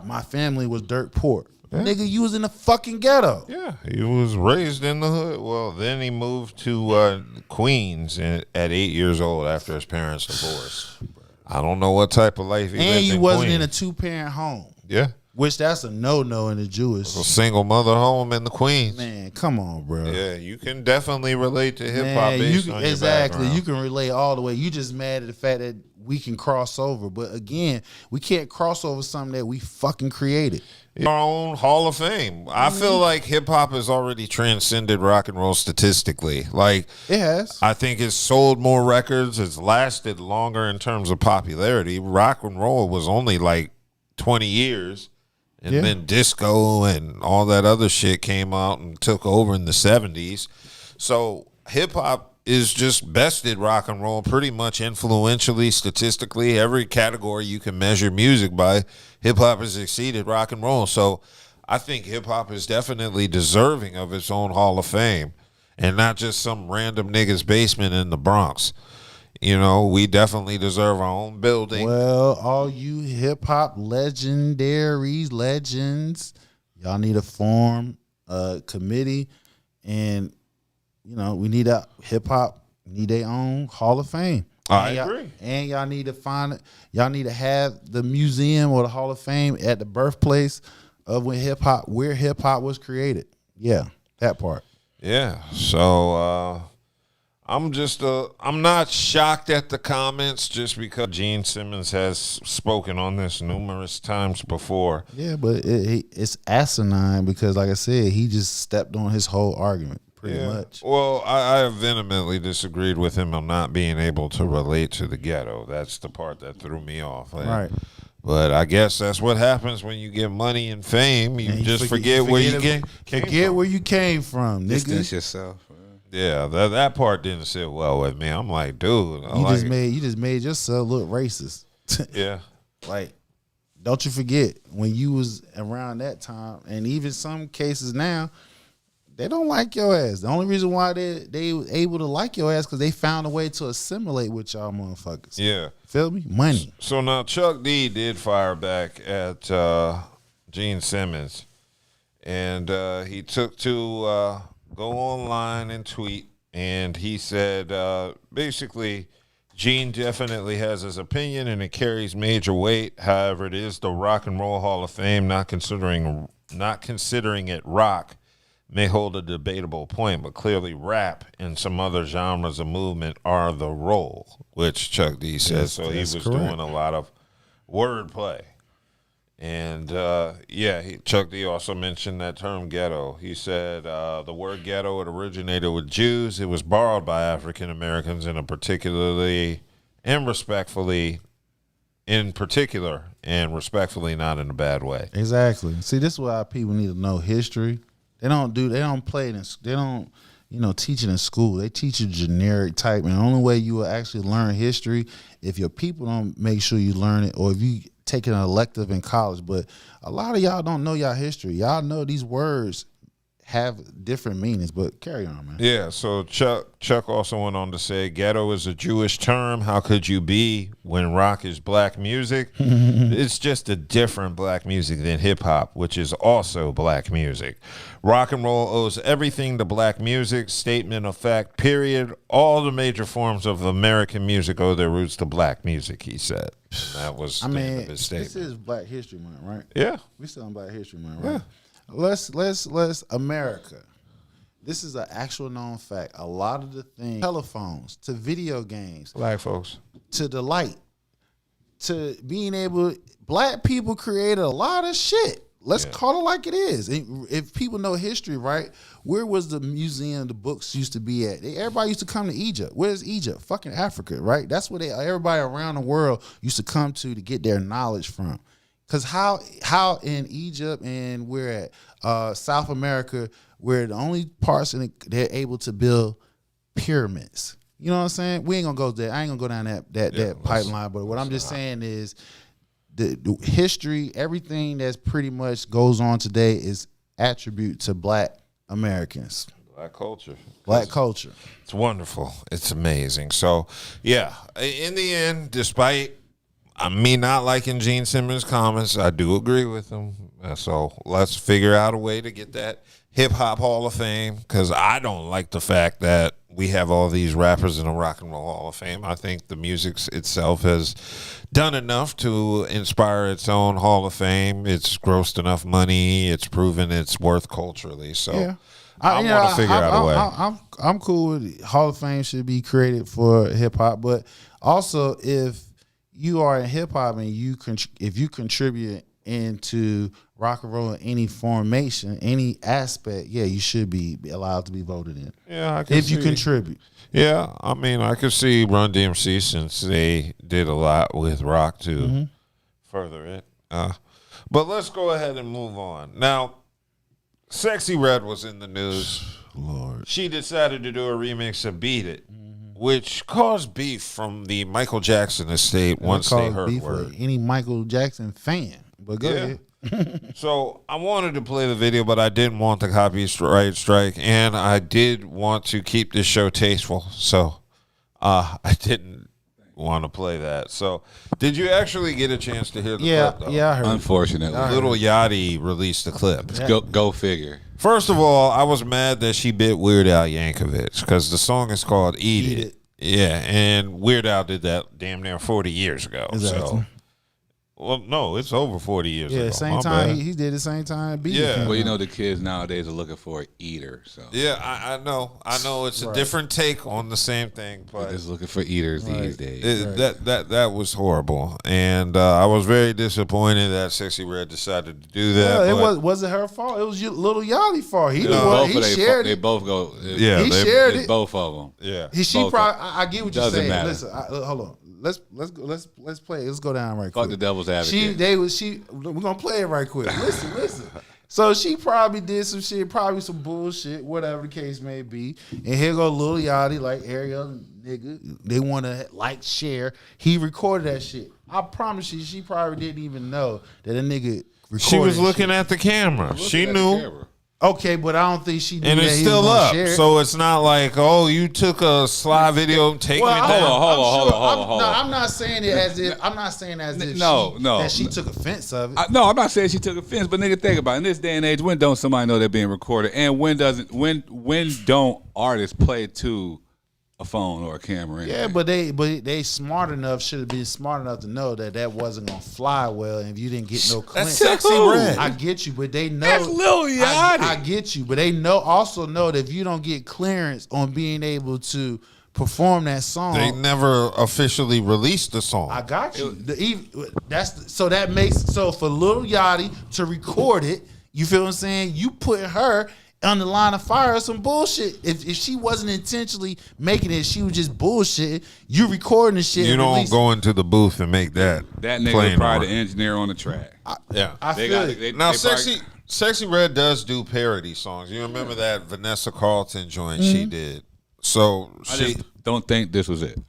my family was dirt poor. Yeah. Nigga, you was in the fucking ghetto. Yeah, he was raised in the hood. Well, then he moved to Queens at 8 years old after his parents divorced. I don't know what type of life he lived in. And you wasn't Queens. in a 2-parent home. Yeah. Which that's a no-no in the Jewish. A single mother home in the Queens. Man, come on, bro. Yeah, you can definitely relate to hip hop Man, based you on exactly. your background. You can relate all the way. You just mad at the fact that we can cross over. But again, we can't cross over something that we fucking created. Our own Hall of Fame. I feel like hip hop has already transcended rock and roll statistically. Like It has. I think it's sold more records. It's lasted longer in terms of popularity. Rock and roll was only like 20 years. And then disco and all that other shit came out and took over in the 70s. So hip hop is just bested rock and roll pretty much influentially, statistically. Every category you can measure music by, hip hop has exceeded rock and roll. So I think hip hop is definitely deserving of its own Hall of Fame and not just some random nigga's basement in the Bronx. You know, we definitely deserve our own building. Well, all you hip hop legendaries, legends, y'all need to form a committee, and we need a hip hop need their own Hall of Fame. I agree. And y'all need to find it. Y'all need to have the museum or the Hall of Fame at the birthplace of where hip hop was created. Yeah, that part. Yeah. So I'm not shocked at the comments just because Gene Simmons has spoken on this numerous times before. Yeah, but it's asinine because, like I said, he just stepped on his whole argument pretty much. Well, I vehemently disagreed with him on not being able to relate to the ghetto. That's the part that threw me off. Right. But I guess that's what happens when you get money and fame. You just forget where you came from. Where you came from, distance nigga. yourself. Yeah, that part didn't sit well with me. I'm like, dude, You just made yourself look racist. Yeah. Like, don't you forget when you was around that time, and even some cases now, they don't like your ass. The only reason why they were able to like your ass because they found a way to assimilate with y'all motherfuckers. Yeah. Feel me? Money. So now Chuck D did fire back at Gene Simmons, and he took to go online and tweet and he said basically, Gene definitely has his opinion, and it carries major weight. However, it is the Rock and Roll Hall of Fame. Not considering it rock may hold a debatable point, but clearly rap and some other genres of movement are the role, which Chuck D says. So he was doing a lot of wordplay. And, Chuck D also mentioned that term ghetto. He said the word ghetto, it originated with Jews. It was borrowed by African Americans in particular, and respectfully, not in a bad way. Exactly. See, this is why people need to know history. They don't play it they don't, teach it in school. They teach you generic type, and the only way you will actually learn history if your people don't make sure you learn it, or if you take an elective in college. But a lot of y'all don't know y'all history. Y'all know these words have different meanings, but carry on, man. Yeah, so Chuck also went on to say, ghetto is a Jewish term. How could you be when rock is black music? It's just a different black music than hip-hop, which is also black music. Rock and roll owes everything to black music, statement of fact, period. All the major forms of American music owe their roots to black music, he said. That was the end of his statement. This is Black History Month, right? Yeah. We still on Black History Month, right? Yeah. Let's America. This is an actual known fact. A lot of the things, telephones, to video games, black folks, to the light, to being able, black people created a lot of shit. Let's call it like it is. If people know history, right? Where was the museum, the books used to be at? Everybody used to come to Egypt. Where's Egypt? Fucking Africa, right? That's where everybody around the world used to come to get their knowledge from. Because how in Egypt and we're at South America, we're the only parts they're able to build pyramids. You know what I'm saying? We ain't gonna go there. I ain't gonna go down that pipeline. But what I'm just saying is the history, everything that's pretty much goes on today is attribute to black Americans. Black culture. Black culture. It's wonderful. It's amazing. So, yeah, in the end, despite me not liking Gene Simmons' comments, I do agree with him. So let's figure out a way to get that hip-hop Hall of Fame, because I don't like the fact that we have all these rappers in the Rock and Roll Hall of Fame. I think the music itself has done enough to inspire its own Hall of Fame. It's grossed enough money. It's proven its worth culturally. So yeah. I want to figure out a way. I'm cool with Hall of Fame should be created for hip-hop, but also if you are in hip hop and if you contribute into rock and roll in any formation, any aspect, you should be allowed to be voted in. Yeah, if you contribute. Yeah, I mean, I could see Run DMC, since they did a lot with rock to further it. But let's go ahead and move on. Now, Sexyy Red was in the news. Lord. She decided to do a remix of Beat It, which caused beef from the Michael Jackson estate once they heard word. Any Michael Jackson fan, but go ahead. So I wanted to play the video, but I didn't want the copyright strike, and I did want to keep this show tasteful, so I didn't want to play that. So did you actually get a chance to hear the clip, though? Yeah, I heard. Unfortunately. Little Yachty released the clip. Go figure. First of all, I was mad that she bit Weird Al Yankovic, because the song is called Eat It. Yeah, and Weird Al did that damn near 40 years ago. Exactly. So, well, no, it's over 40 years ago. Yeah, same time. He did the same time. Yeah. Well, the kids nowadays are looking for an eater. So yeah, I know. It's a different take on the same thing, but they're just looking for eaters these days. That was horrible, and I was very disappointed that Sexyy Red decided to do that. Yeah, it wasn't her fault. It was Little Yachty's fault. He shared it. They both go. Yeah, he shared it. Both of them. Yeah, I get what you're saying. Matter. Listen, hold on. Let's play. Let's go down right quick. Fuck the devil's advocate. We're gonna play it right quick. Listen. So she probably did some shit, probably some bullshit, whatever the case may be. And here go Lil Yachty, like every other nigga. They want to share. He recorded that shit. I promise you, she probably didn't even know that a nigga recorded. She was looking at the camera. She knew. Okay, but I don't think she knew And that it's he was still gonna up. share it. So it's not like, oh, you took a sly video and take me down. Hold on. No, I'm not saying it as if that she took offense of it. No, I'm not saying she took offense, but nigga, think about it. In this day and age, when don't somebody know they're being recorded, and when don't artists play to a phone or a camera? Anyway? Yeah, but they smart enough, should have been smart enough to know that wasn't gonna fly well, and if you didn't get no clearance. That's Sexyy Red. I get you, but they know That's Lil Yachty. I get you, but they also know that if you don't get clearance on being able to perform that song, They never officially released the song. I got you. That makes for Lil Yachty to record it. You feel what I'm saying? You put her on the line of fire or some bullshit. If she wasn't intentionally making it, she was just bullshit. You recording the shit. You don't go into the booth and make that. That nigga plain probably on. the engineer on the track. I feel it. Now, Sexyy Red does do parody songs. You remember that Vanessa Carlton joint she did? So I just don't think this was it.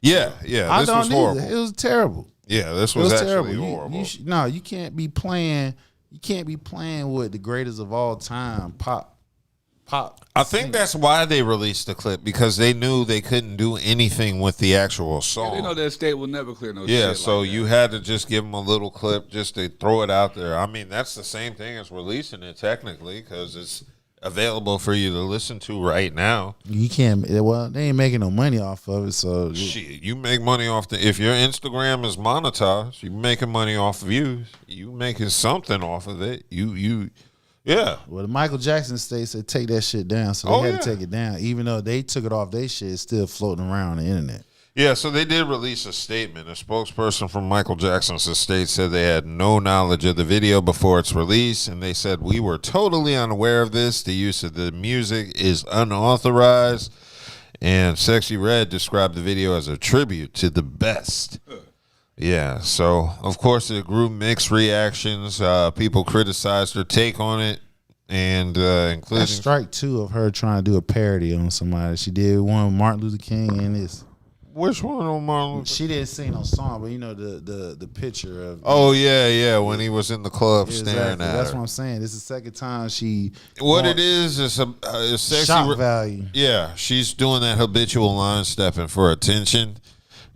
yeah, I this don't was horrible. either. It was terrible. Yeah, this It was was actually terrible. horrible. You can't be playing. You can't be playing with the greatest of all time pop. I think that's why they released the clip, because they knew they couldn't do anything with the actual song. They know that state will never clear no shit. Yeah, like so that. you had to just give them a little clip just to throw it out there. I mean, that's the same thing as releasing it technically, because it's available for you to listen to right now. You can't. Well, they ain't making no money off of it. So Shit, you make money off if your Instagram is monetized, you making money off views. You making something off of it. Yeah. Well, the Michael Jackson state said take that shit down, so they had to take it down. Even though they took it off, they shit is still floating around the internet. Yeah, so they did release a statement. A spokesperson from Michael Jackson's estate said they had no knowledge of the video before its release, and they said, we were totally unaware of this. The use of the music is unauthorized. And Sexyy Red described the video as a tribute to the best. Yeah, so, of course, it grew mixed reactions. People criticized her take on it, and including... That's strike two of her trying to do a parody on somebody. She did one with Martin Luther King and this. Which one on Martin Luther? She didn't sing no song, but you know the picture of. Oh yeah, when he was in the club staring at That's her. what I'm saying. This is the second time she. What it is a sexy shock value. Yeah, she's doing that habitual line stepping for attention,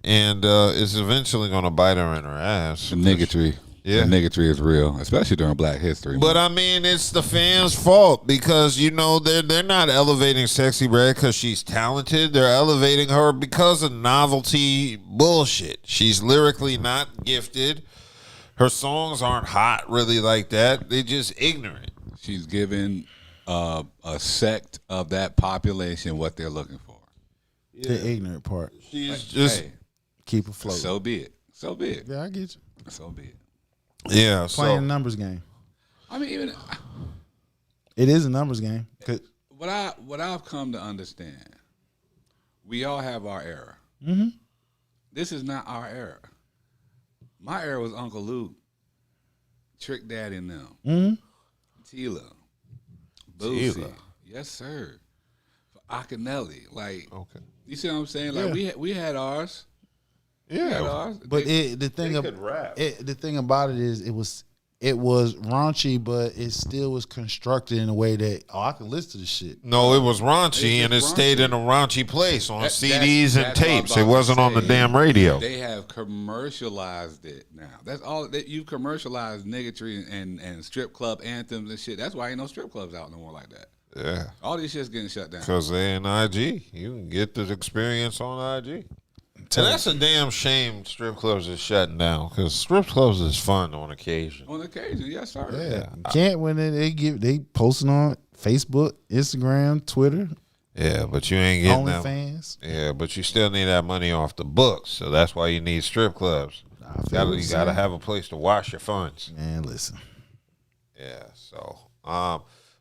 and it's eventually going to bite her in her ass. The niggatry. Yeah. The niggatry is real, especially during Black History Month. But I mean, it's the fans' fault, because they're not elevating Sexyy Red because she's talented. They're elevating her because of novelty bullshit. She's lyrically not gifted. Her songs aren't hot really like that. They're just ignorant. She's giving a sect of that population what they're looking for. The ignorant part. She's just keep it floating. So be it. So be it. Yeah, I get you. So be it. Yeah, Playing a numbers game. I mean, even it is a numbers game. What I've come to understand, we all have our era. Mm-hmm. This is not our era. My era was Uncle Luke, Trick Daddy and them, Tila, Boosie, yes sir, Akinelli. Like, okay, you see what I'm saying? Like we had ours. Yeah, but the thing about it is it was raunchy, but it still was constructed in a way that I can listen to the shit. No, it was raunchy, and it stayed in a raunchy place on CDs and tapes. It wasn't on the damn radio. They have commercialized it now. That's all. You commercialized niggatry and strip club anthems and shit. That's why ain't no strip clubs out no more like that. Yeah, all these shit's getting shut down because they in IG. You can get the experience on IG. And that's a damn shame strip clubs is shutting down, because strip clubs is fun on occasion. On occasion, yes, sir. Yeah. You can't when they posting on Facebook, Instagram, Twitter. Yeah, but you ain't getting that. OnlyFans. Yeah, but you still need that money off the books, so that's why you need strip clubs. You gotta have a place to wash your funds. Man, listen. Yeah, so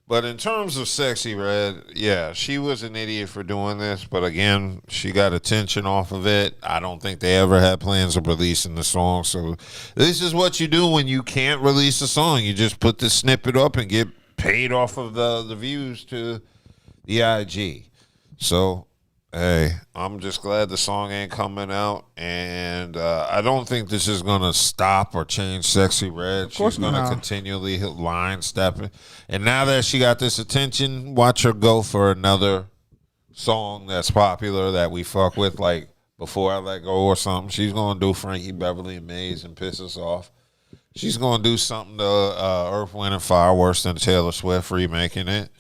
but in terms of Sexyy Red, yeah, she was an idiot for doing this. But again, she got attention off of it. I don't think they ever had plans of releasing the song. So this is what you do when you can't release a song. You just put the snippet up and get paid off of the views to the IG. So Hey, I'm just glad the song ain't coming out, and I don't think this is gonna stop or change Sexyy Red. She's gonna continually hit line stepping, and now that she got this attention, watch her go for another song that's popular that we fuck with, like Before I Let Go or something. She's gonna do Frankie Beverly and Maze and piss us off. She's gonna do something to Earth, Wind and Fire worse than Taylor Swift remaking it.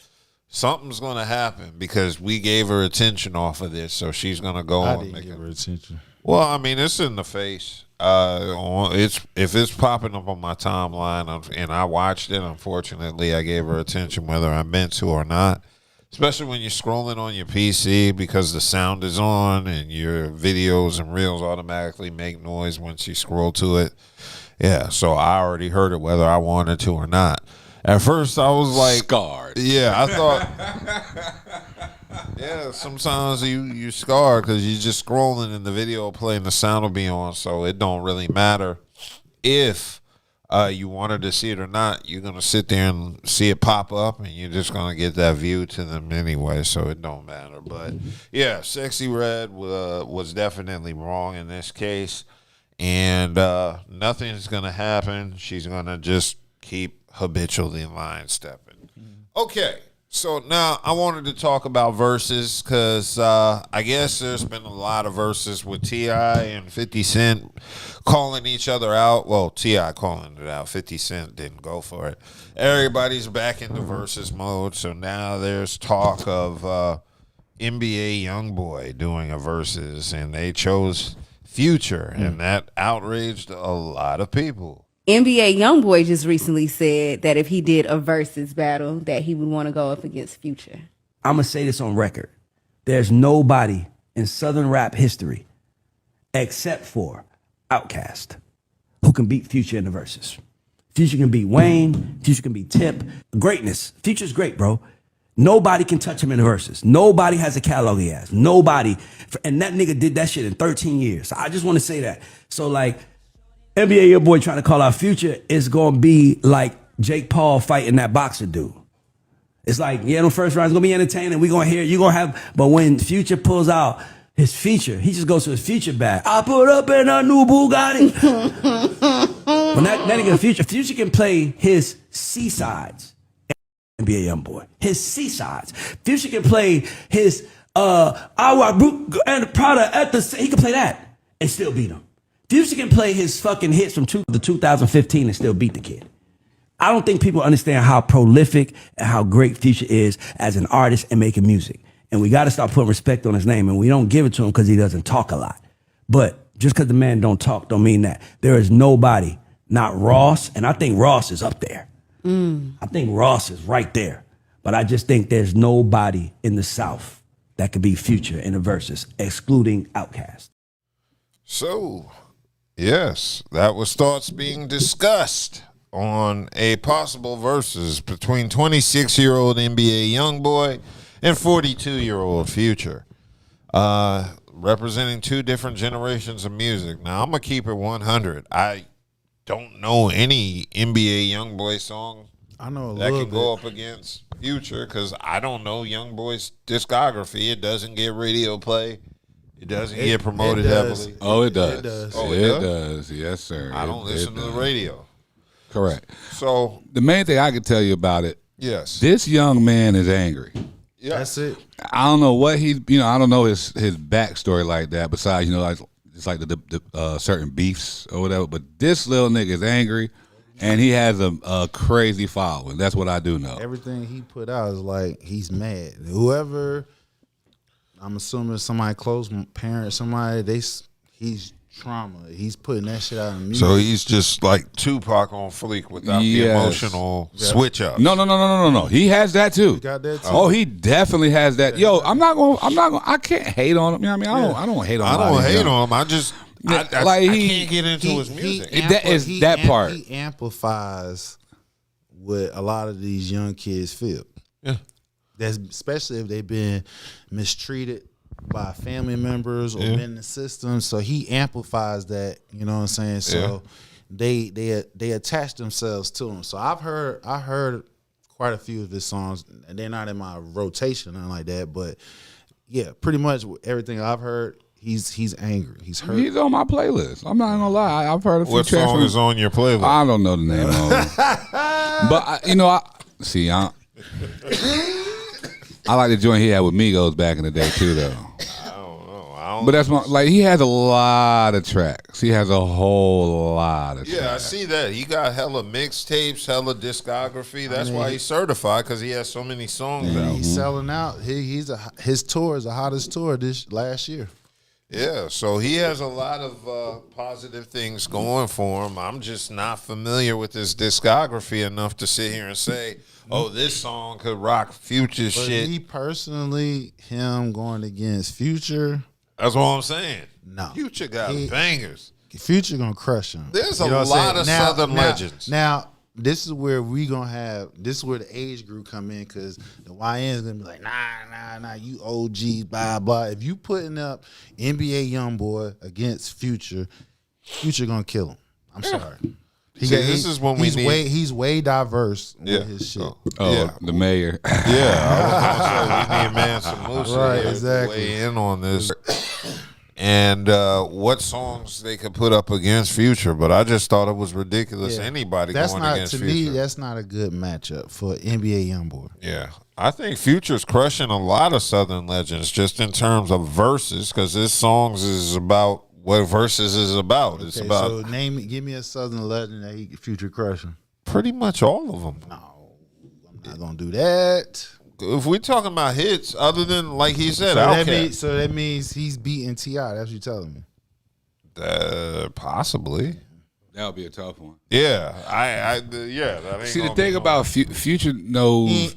Something's gonna happen because we gave her attention off of this, so she's gonna go I and didn't make give it. her attention. Well, I mean, it's in the face. It's if it's popping up on my timeline and I watched it. Unfortunately, I gave her attention whether I meant to or not. Especially when you're scrolling on your PC because the sound is on and your videos and reels automatically make noise once you scroll to it. Yeah, so I already heard it whether I wanted to or not. At first, I was like scarred. Yeah, I thought. Yeah, sometimes you scarred because you're just scrolling and the video playing, the sound will be on, so it don't really matter if you wanted to see it or not. You're gonna sit there and see it pop up, and you're just gonna get that view to them anyway, so it don't matter. But yeah, Sexyy Red was definitely wrong in this case, and nothing's gonna happen. She's gonna just keep habitually line stepping. Okay, so now I wanted to talk about Verzuz because I guess there's been a lot of Verzuz with T.I. and 50 Cent calling each other out. Well, T.I. calling it out. 50 Cent didn't go for it. Everybody's back into Verzuz mode, so now there's talk of NBA Youngboy doing a Verzuz, and they chose Future, and that outraged a lot of people. NBA Youngboy just recently said that if he did a versus battle, that he would want to go up against Future. I'm going to say this on record. There's nobody in Southern rap history except for Outkast who can beat Future in the verses. Future can beat Wayne. Future can beat Tip. Greatness. Future's great, bro. Nobody can touch him in the verses. Nobody has a catalog he has. Nobody. And that nigga did that shit in 13 years. So I just want to say that. So, like, NBA your boy trying to call out Future is going to be like Jake Paul fighting that boxer dude. It's like, yeah, the first round's going to be entertaining. We're going to hear, you're going to have, but when Future pulls out his feature, he just goes to his feature bag. I put up in a new Bugatti. When that nigga Future can play his C-sides. NBA Youngboy. His C-sides. Future can play his, and Prada at the, he can play that and still beat him. Future can play his fucking hits from 2015 and still beat the kid. I don't think people understand how prolific and how great Future is as an artist and making music. And we got to start putting respect on his name. And we don't give it to him because he doesn't talk a lot. But just because the man don't talk don't mean that. There is nobody, not Ross, and I think Ross is up there. I think Ross is right there. But I just think there's nobody in the South that could be Future in the verses, excluding Outkast. So, yes, that was thoughts being discussed on a possible versus between 26-year-old NBA Youngboy and 42-year-old Future, representing two different generations of music. Now, I'm going to keep it 100. I don't know any NBA Youngboy song I know that can go up against Future because I don't know Youngboy's discography. It doesn't get radio play. It doesn't get promoted heavily. Oh, it does. It does. Oh, it it does. Yes, sir. I don't listen to the radio. Correct. So, The main thing I can tell you about it, yes. this young man is angry. Yeah. That's it. I don't know what he, I don't know his backstory like that. Besides, like it's like the certain beefs or whatever. But this little nigga is angry, and he has a crazy following. That's what I do know. Everything he put out is like he's mad. Whoever, I'm assuming somebody close, parent, somebody, he's trauma. He's putting that shit out in music. So he's just like Tupac on fleek without the emotional switch up. No. He has that too. He got that too. Oh, he definitely has that. Yo, I can't hate on him. You know what I mean? I don't hate on him. I don't hate on him. I just I can't get into his music. That part. He amplifies what a lot of these young kids feel. Yeah. That's especially if they've been mistreated by family members or been in the system. So he amplifies that, you know what I'm saying? So they attach themselves to him. So I heard quite a few of his songs, and they're not in my rotation or nothing like that, but Yeah, pretty much everything I've heard. He's angry. He's hurt. He's on my playlist. I'm not gonna lie. I've heard a few What tracks. song is on your playlist? I don't know the name of it. But I like the joint he had with Migos back in the day too, though. But that's he has a lot of tracks. He has a whole lot of tracks. Yeah, I see that. He got hella mixtapes, hella discography. That's why he's certified, because he has so many songs out. He's selling out. His tour is the hottest tour this last year. Yeah, so he has a lot of positive things going for him. I'm just not familiar with his discography enough to sit here and say, oh, this song could rock Future shit. Me personally, him going against Future. That's what I'm saying. No. Future got bangers. Future gonna crush him. There's a lot of Southern legends. Now, this is where this is where the age group come in, because the YN is gonna be like, nah, you OGs, blah, blah. If you putting up NBA Youngboy against Future gonna kill him. I'm sorry. He's way diverse with his shit. The mayor. Yeah, I was gonna say we need Mansa Musa right, to exactly. weigh in on this. And what songs they could put up against Future, but I just thought it was ridiculous. Anybody going against Future. To me, that's not a good matchup for NBA Youngboy. Yeah, I think Future's crushing a lot of Southern legends just in terms of verses, because his songs is about what Verzuz is about. It's about. So give me a Southern legend that Future crushing. Pretty much all of them. No, I'm not gonna do that. If we're talking about hits, other than like he said, so that means he's beating T.I. That's what you're telling me. Possibly. That would be a tough one. Yeah, that ain't. See, the thing about Future knows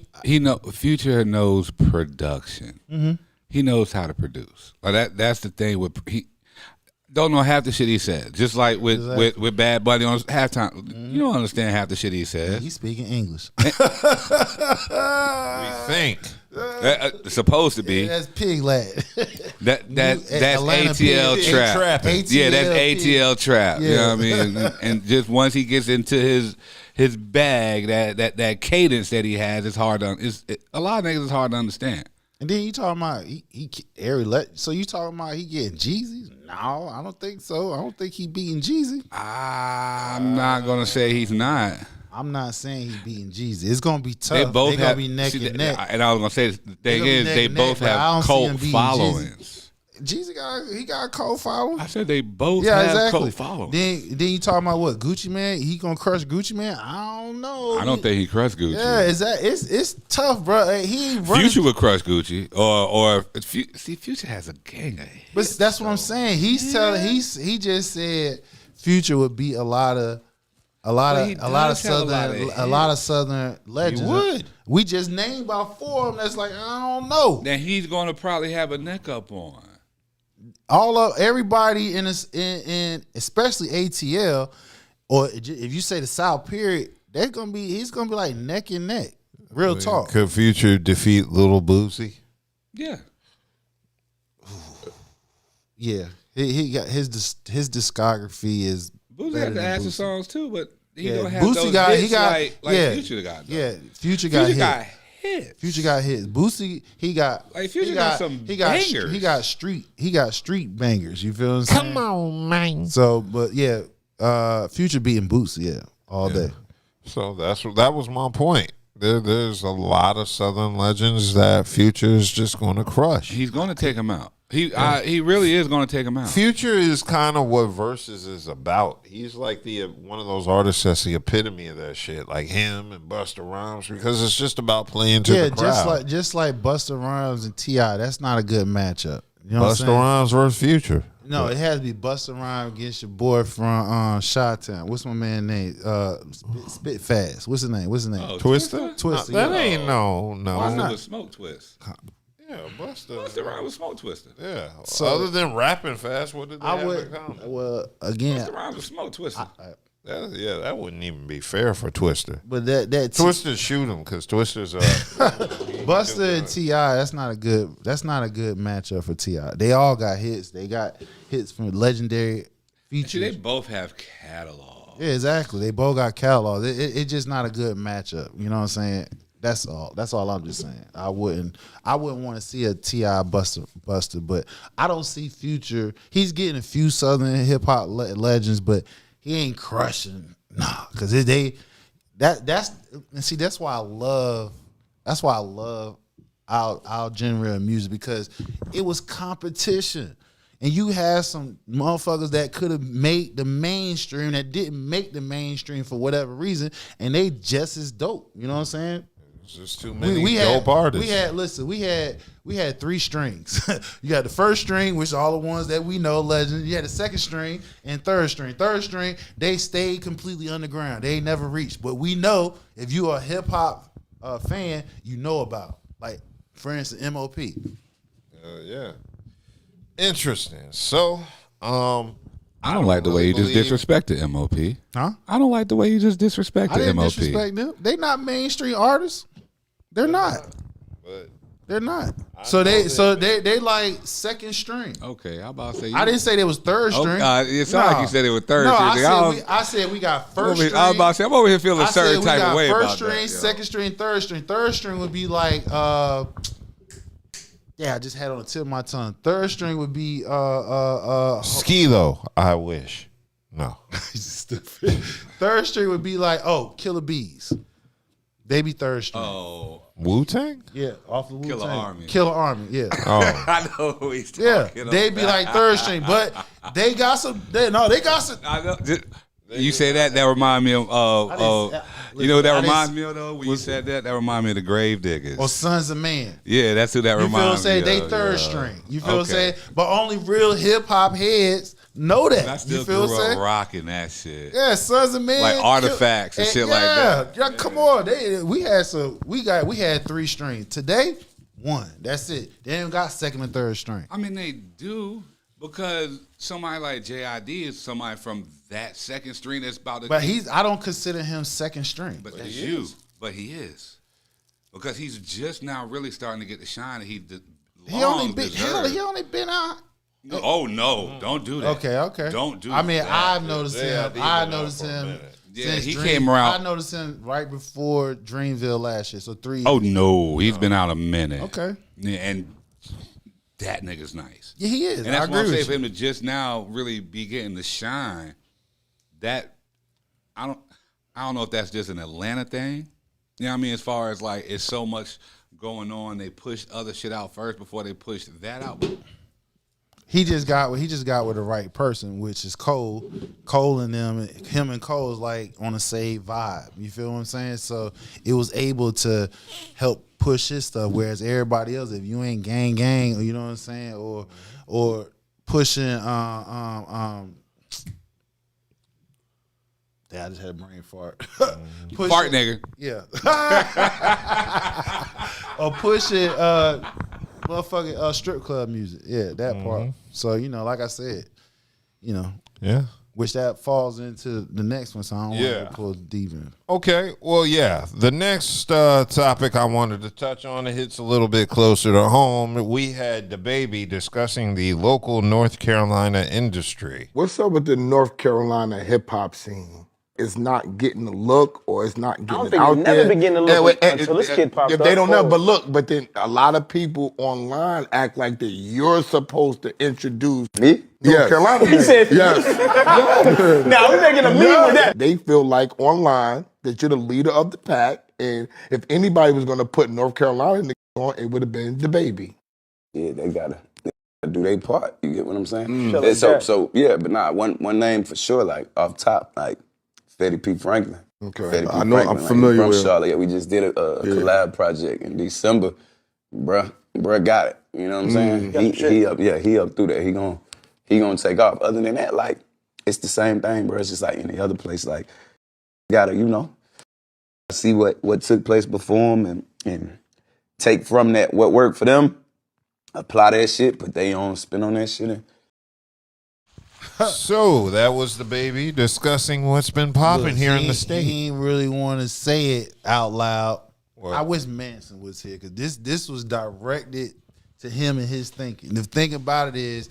Future knows production. Mm-hmm. He knows how to produce. Like that's the thing with he. Don't know half the shit he said. Just like with Bad Bunny on halftime, you don't understand half the shit he says. He's speaking English. We think supposed to be. That's pig lad. That's ATL trap. Yeah, that's ATL trap. Yeah. You know what I mean? And just once he gets into his bag, that cadence that he has, it's hard to. A lot of niggas is hard to understand. And then you talking about so you talking about he getting Jeezy? No, I don't think so. I don't think he beating Jeezy. I'm not gonna say he's not. I'm not saying he's beating Jeezy. It's gonna be tough. They both gonna be neck and neck. And I was gonna say the thing is they both have cult followings. Jeezy got a cult following. I said they both have cult followings. Then you talking about what, Gucci Mane? He gonna crush Gucci Mane? I don't know. I don't think he crushed Gucci. Yeah, it's tough, bro. He ain't running. Future would crush Gucci, or Future has a gang of hits. But that's what I'm saying. He just said Future would beat a lot of Southern legends. He would. We just named about 4 of them. That's like, I don't know. Then he's gonna probably have a neck up on. Everybody in especially ATL, or if you say the South period, he's gonna be like neck and neck. Real talk. Could Future defeat Little Boosie? Yeah. Yeah. He got his discography is. Boosie had the acid songs too, but he don't have Boosie those got hits like Future got. Though. Yeah, Future got hits. Future got hits. Boosie, he got Future got some bangers. He got street bangers. You feel what I'm saying? Come on, man. So, but yeah, Future beating Boosie, all day. So that was my point. There's a lot of Southern legends that Future is just going to crush. He's going to take him out. He really is going to take him out. Future is kind of what Verzuz is about. He's like one of those artists that's the epitome of that shit, like him and Busta Rhymes, because it's just about playing to the crowd. just like Busta Rhymes and T.I. That's not a good matchup. You know Busta Rhymes versus Future. No, it has to be Busta Rhymes against your boy from Chi-Town. What's my man's name? Spit Fast. What's his name? Oh, Twister? Twister. That ain't no. Why not Smoke Twist? Yeah, Busta Rhymes with Smoke Twister. Yeah. So, other than rapping fast, what did they have in common? Well, again, Busta Rhymes with Smoke Twister. That wouldn't even be fair for Twister. But that Twister shoot him because Twister's Busta and T.I. That's not a good matchup for T.I. They all got hits. They got hits from legendary features. Actually, they both have catalog. Yeah, exactly. They both got catalog. It's just not a good matchup. You know what I'm saying? That's all. That's all I'm just saying. I wouldn't want to see a T.I. buster, but I don't see Future. He's getting a few Southern hip hop legends, but he ain't crushing. Nah, because that's why I love our genre of music, because it was competition. And you had some motherfuckers that could have made the mainstream that didn't make the mainstream for whatever reason, and they just as dope. You know what I'm saying? There's just too many dope artists. We had 3 strings. You got the first string, which are all the ones that we know, legends. You had the second string and third string. Third string, they stayed completely underground. They ain't never reached. But we know, if you are a hip hop fan, you know about. Like, for instance, MOP. Yeah. Interesting. So, I don't like the way you just disrespected MOP. Huh? I don't like the way you just disrespected I didn't MOP. disrespect them. They not mainstream artists. They're not. But They're not. So they like second string. Okay, I'm about to say. I didn't say they was third string. It sounded like you said they were third string. I said we got first string. I was about to say, I'm over here feeling a certain type of way about that. First string, second string, third string. Third string would be like I just had it on the tip of my tongue. Third string would be Skilo, I wish. No. Stupid. Third string would be like, Killer Bees. They be third string. Oh. Wu-Tang? Yeah, off the Wu-Tang. Killer Army. Killer Army, yeah. Oh. I know who he's talking Yeah, they be like third string, but they got some. They got some. I know. You say that remind me of you know what that reminds me of though? When you said that remind me of the Grave Diggers. Or Sons of Man. Yeah, that's who that reminds me of. You feel what I'm saying? They third string. You feel what I'm saying? But only real hip hop heads know that. I still you feel what I'm saying? rocking that shit. Yeah, Sons of Man. Like Artifacts and shit like that. Yeah, come on. We had 3 strings. Today, 1. That's it. They ain't got second and third string. I mean, they do, because somebody like JID is somebody from that second string that's about to. But I don't consider him second string. But that's you. But he is, because he's just now really starting to get the shine that he only been out. Oh no! Don't do that. Okay. Don't do. I mean, that. I've noticed him. I noticed him. Yeah, he came around. I noticed him right before Dreamville last year. So 3 years. Oh no, he's been out a minute. Okay. Yeah, and that nigga's nice. Yeah, he is. And that's why I'm saying for him to just now really be getting the shine. That I don't know if that's just an Atlanta thing. You know what I mean? As far as like, it's so much going on, they push other shit out first before they push that out. He just got with the right person, which is Cole. Cole and him and Cole is like on the same vibe. You feel what I'm saying? So it was able to help push his stuff. Whereas everybody else, if you ain't gang, or you know what I'm saying, or pushing I just had a brain fart. Fart nigga. Yeah. Or pushing motherfucking strip club music. Yeah, that part. So, like I said, Yeah. Which that falls into the next one, so I don't want to pull deep in. Okay, well, yeah. The next topic I wanted to touch on, it hits a little bit closer to home. We had the baby discussing the local North Carolina industry. What's up with the North Carolina hip-hop scene? It's not getting the look, or it's not getting it out there. Never been getting the look until this kid popped up. They don't know, but then a lot of people online act like that you're supposed to introduce me. North Carolina. He said, yes. Now we're making a meme with that. They feel like online that you're the leader of the pack, and if anybody was going to put North Carolina on, it would have been the baby. Yeah, they gotta do their part. You get what I'm saying? Mm. So yeah, but one name for sure, like off top, like Fetty P. Franklin. Okay, I know. I'm familiar from with Charlotte. Yeah, we just did a collab project in December. Bruh got it. You know what I'm saying? He up through there. He gonna take off. Other than that, like, it's the same thing, bro. It's just like any other place. Like, gotta, see what took place before them and take from that what worked for them, apply that shit, put their own spin on that shit. So that was the baby discussing what's been popping here in the state. He didn't really want to say it out loud. I wish Manson was here, because this was directed to him and his thinking. And the thing about it is,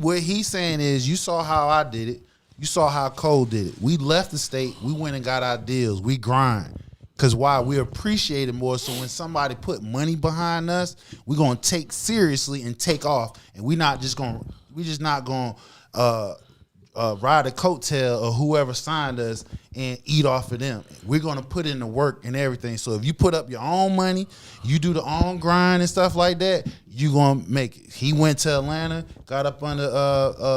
what he's saying is, you saw how I did it. You saw how Cole did it. We left the state. We went and got our deals. We grind. Because why? We appreciate it more. So when somebody put money behind us, we're gonna take seriously and take off. And we just not gonna ride a coattail of whoever signed us and eat off of them. We're gonna put in the work and everything. So if you put up your own money, you do the own grind and stuff like that, you gonna make it. He went to Atlanta, got up under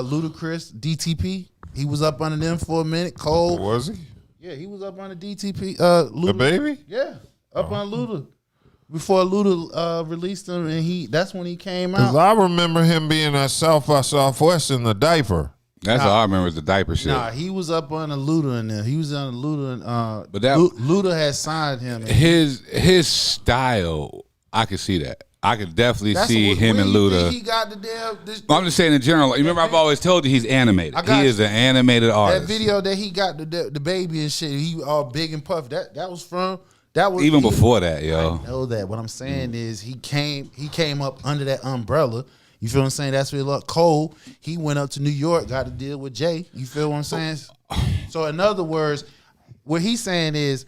Ludacris, DTP. He was up under them for a minute. Cole. Was he? Yeah, he was up on the DTP. Luda, the baby? Yeah, up on Luda. Before Luda released him, and that's when he came Because out. I remember him being at South by Southwest in the diaper. That's all I remember is the diaper shit. Nah, he was up on the Luda in there. He was on the Luda, and But that- Luda had signed him. His style, I could see that. I could definitely see him and Luda. He got the damn. I'm just saying in general. You remember, I've always told you he's animated. He is an animated That artist. video that he got the baby and shit. He all big and puffy. That was from. That was Even before that, yo. I know that. What I'm saying is he came up under that umbrella. You feel what I'm saying? That's where he looked. Cole, he went up to New York, got to deal with Jay. You feel what I'm saying? So in other words, what he's saying is,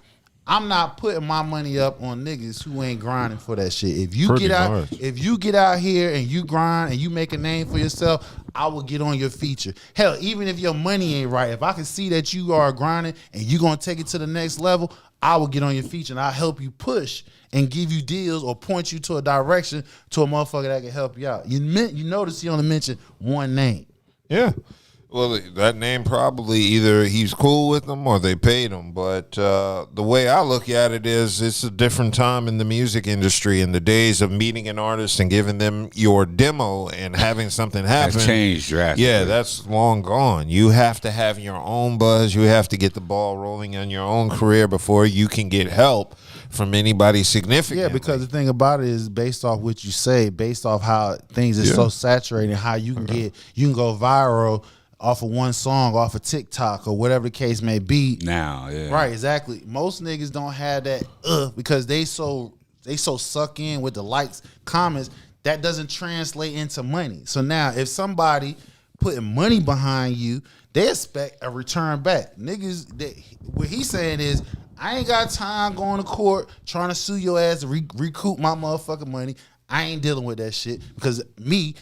I'm not putting my money up on niggas who ain't grinding for that shit. If you Pretty get much. if you get out here and you grind and you make a name for yourself, I will get on your feature. Hell, even if your money ain't right, if I can see that you are grinding and you gonna take it to the next level, I will get on your feature and I'll help you push and give you deals or point you to a direction to a motherfucker that can help you out. You notice he only mentioned one name. Yeah. Well, that name probably either he's cool with them or they paid him. But the way I look at it is it's a different time in the music industry. In the days of meeting an artist and giving them your demo and having something happen. That's changed drastically. Yeah, that's long gone. You have to have your own buzz. You have to get the ball rolling on your own career before you can get help from anybody significant. Yeah, because the thing about it is based off what you say, based off how things is so saturated, how you can you can go viral off of one song, off of TikTok or whatever the case may be. Now, yeah. Right, exactly. Most niggas don't have that because they so suck in with the likes, comments, that doesn't translate into money. So now if somebody putting money behind you, they expect a return back. Niggas, what he's saying is, I ain't got time going to court trying to sue your ass to recoup my motherfucking money. I ain't dealing with that shit because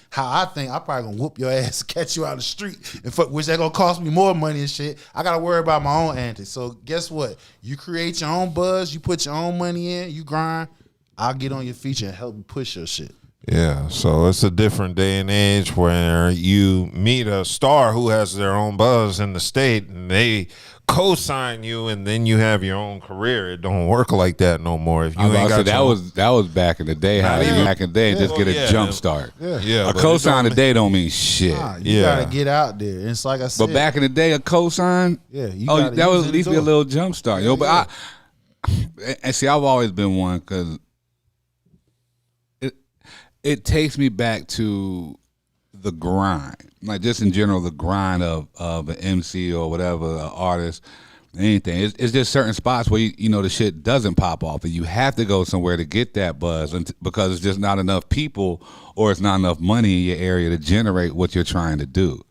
how I think, I probably gonna whoop your ass, catch you out the street, and which that gonna cost me more money and shit. I gotta worry about my own antics. So guess what? You create your own buzz, you put your own money in, you grind. I'll get on your feature and help you push your shit. Yeah, so it's a different day and age where you meet a star who has their own buzz in the state and they co-sign you and then you have your own career. It don't work like that no more. If you ain't got that was back in the day. How you back in the day just get a jump start. Yeah, a cosign today don't mean shit. You gotta get out there. And it's like I said. But back in the day, a cosign, that would at least be a little jump start. But and see, I've always been one because it takes me back to the grind, like just in general, the grind of an MC or whatever, an artist, anything. It's just certain spots where you know the shit doesn't pop off, and you have to go somewhere to get that buzz, because it's just not enough people or it's not enough money in your area to generate what you're trying to do.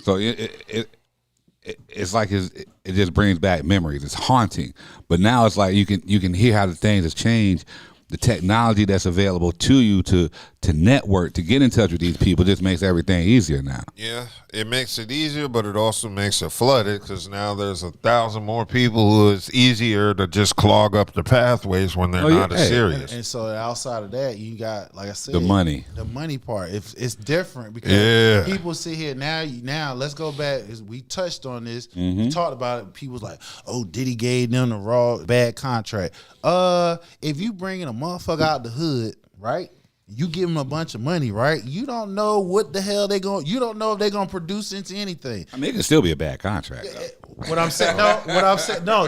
So it's like it just brings back memories. It's haunting, but now it's like you can hear how the things have changed. The technology that's available to you to network, to get in touch with these people, just makes everything easier now. Yeah, it makes it easier, but it also makes it flooded because now there's 1,000 more people who it's easier to just clog up the pathways when they're not as serious. And so outside of that, you got, like I said, the money part. It's different because people sit here now. Let's go back. We touched on this. We talked about it. People's like, oh, Diddy gave them the raw bad contract. If you bringing a motherfucker out the hood, right? You give them a bunch of money, right? You don't know what the hell you don't know if they're gonna produce into anything. I mean, it could still be a bad contract. What I'm saying,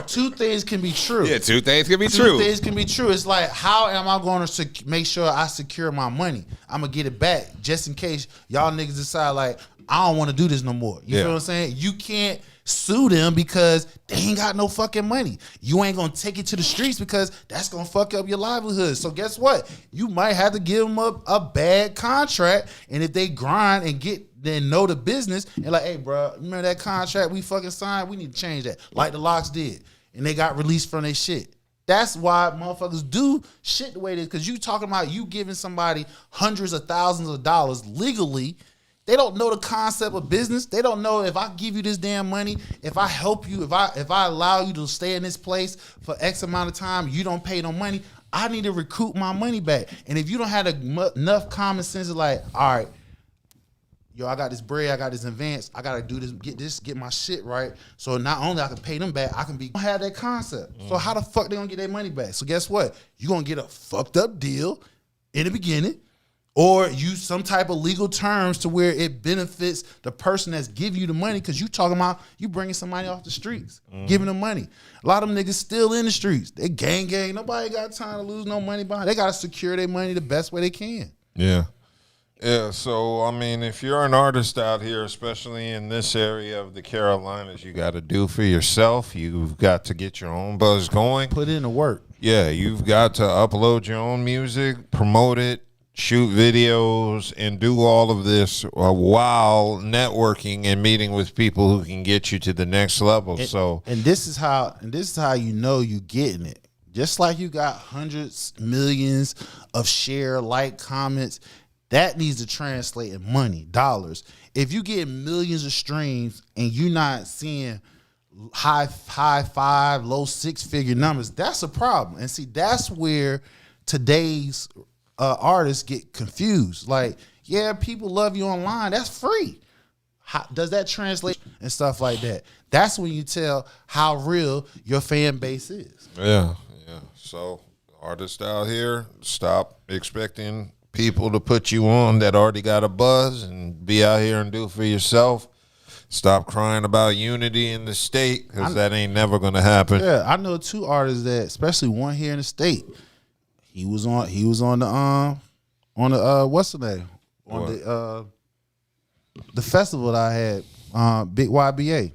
two things can be true. Yeah, two things can be true. Two things can be true. It's like, how am I going to make sure I secure my money? I'm gonna get it back just in case y'all niggas decide like, I don't want to do this no more. You feel what I'm saying? You can't sue them because they ain't got no fucking money. You ain't gonna take it to the streets because that's gonna fuck up your livelihood. So guess what? You might have to give them a bad contract, and if they grind and then know the business and like, hey, bro, remember that contract we fucking signed? We need to change that, like the Locks did, and they got released from their shit. That's why motherfuckers do shit the way it is. Because you talking about you giving somebody hundreds of thousands of dollars legally. They don't know the concept of business. They don't know if I give you this damn money, if I help you, if I allow you to stay in this place for X amount of time, you don't pay no money. I need to recoup my money back. And if you don't have enough common sense, of like, all right, yo, I got this bread, I got this advance, I gotta do this, get my shit right. So not only I can pay them back, I can have that concept. So how the fuck they gonna get their money back? So guess what? You gonna get a fucked up deal in the beginning, or use some type of legal terms to where it benefits the person that's giving you the money, because you talking about you bringing somebody off the streets, giving them money. A lot of them niggas still in the streets. They gang. Nobody got time to lose no money behind. They gotta secure their money the best way they can. Yeah. Yeah, so, I mean, if you're an artist out here, especially in this area of the Carolinas, you got to do for yourself. You've got to get your own buzz going. Put in the work. Yeah, you've got to upload your own music, promote it, shoot videos, and do all of this while networking and meeting with people who can get you to the next level. And this is how you know you getting it. Just like you got hundreds, millions of share, like, comments, that needs to translate in money, dollars. If you get millions of streams and you're not seeing high 5, low 6-figure numbers, that's a problem. And see, that's where today's artists get confused. Like, yeah, people love you online. That's free. How does that translate and stuff like that? That's when you tell how real your fan base is. Yeah. So, artists out here, stop expecting people to put you on that already got a buzz and be out here and do it for yourself. Stop crying about unity in the state, because that ain't never going to happen. Yeah, I know 2 artists that, especially one here in the state. He was on the what's the name? On the festival that I had, Big YBA.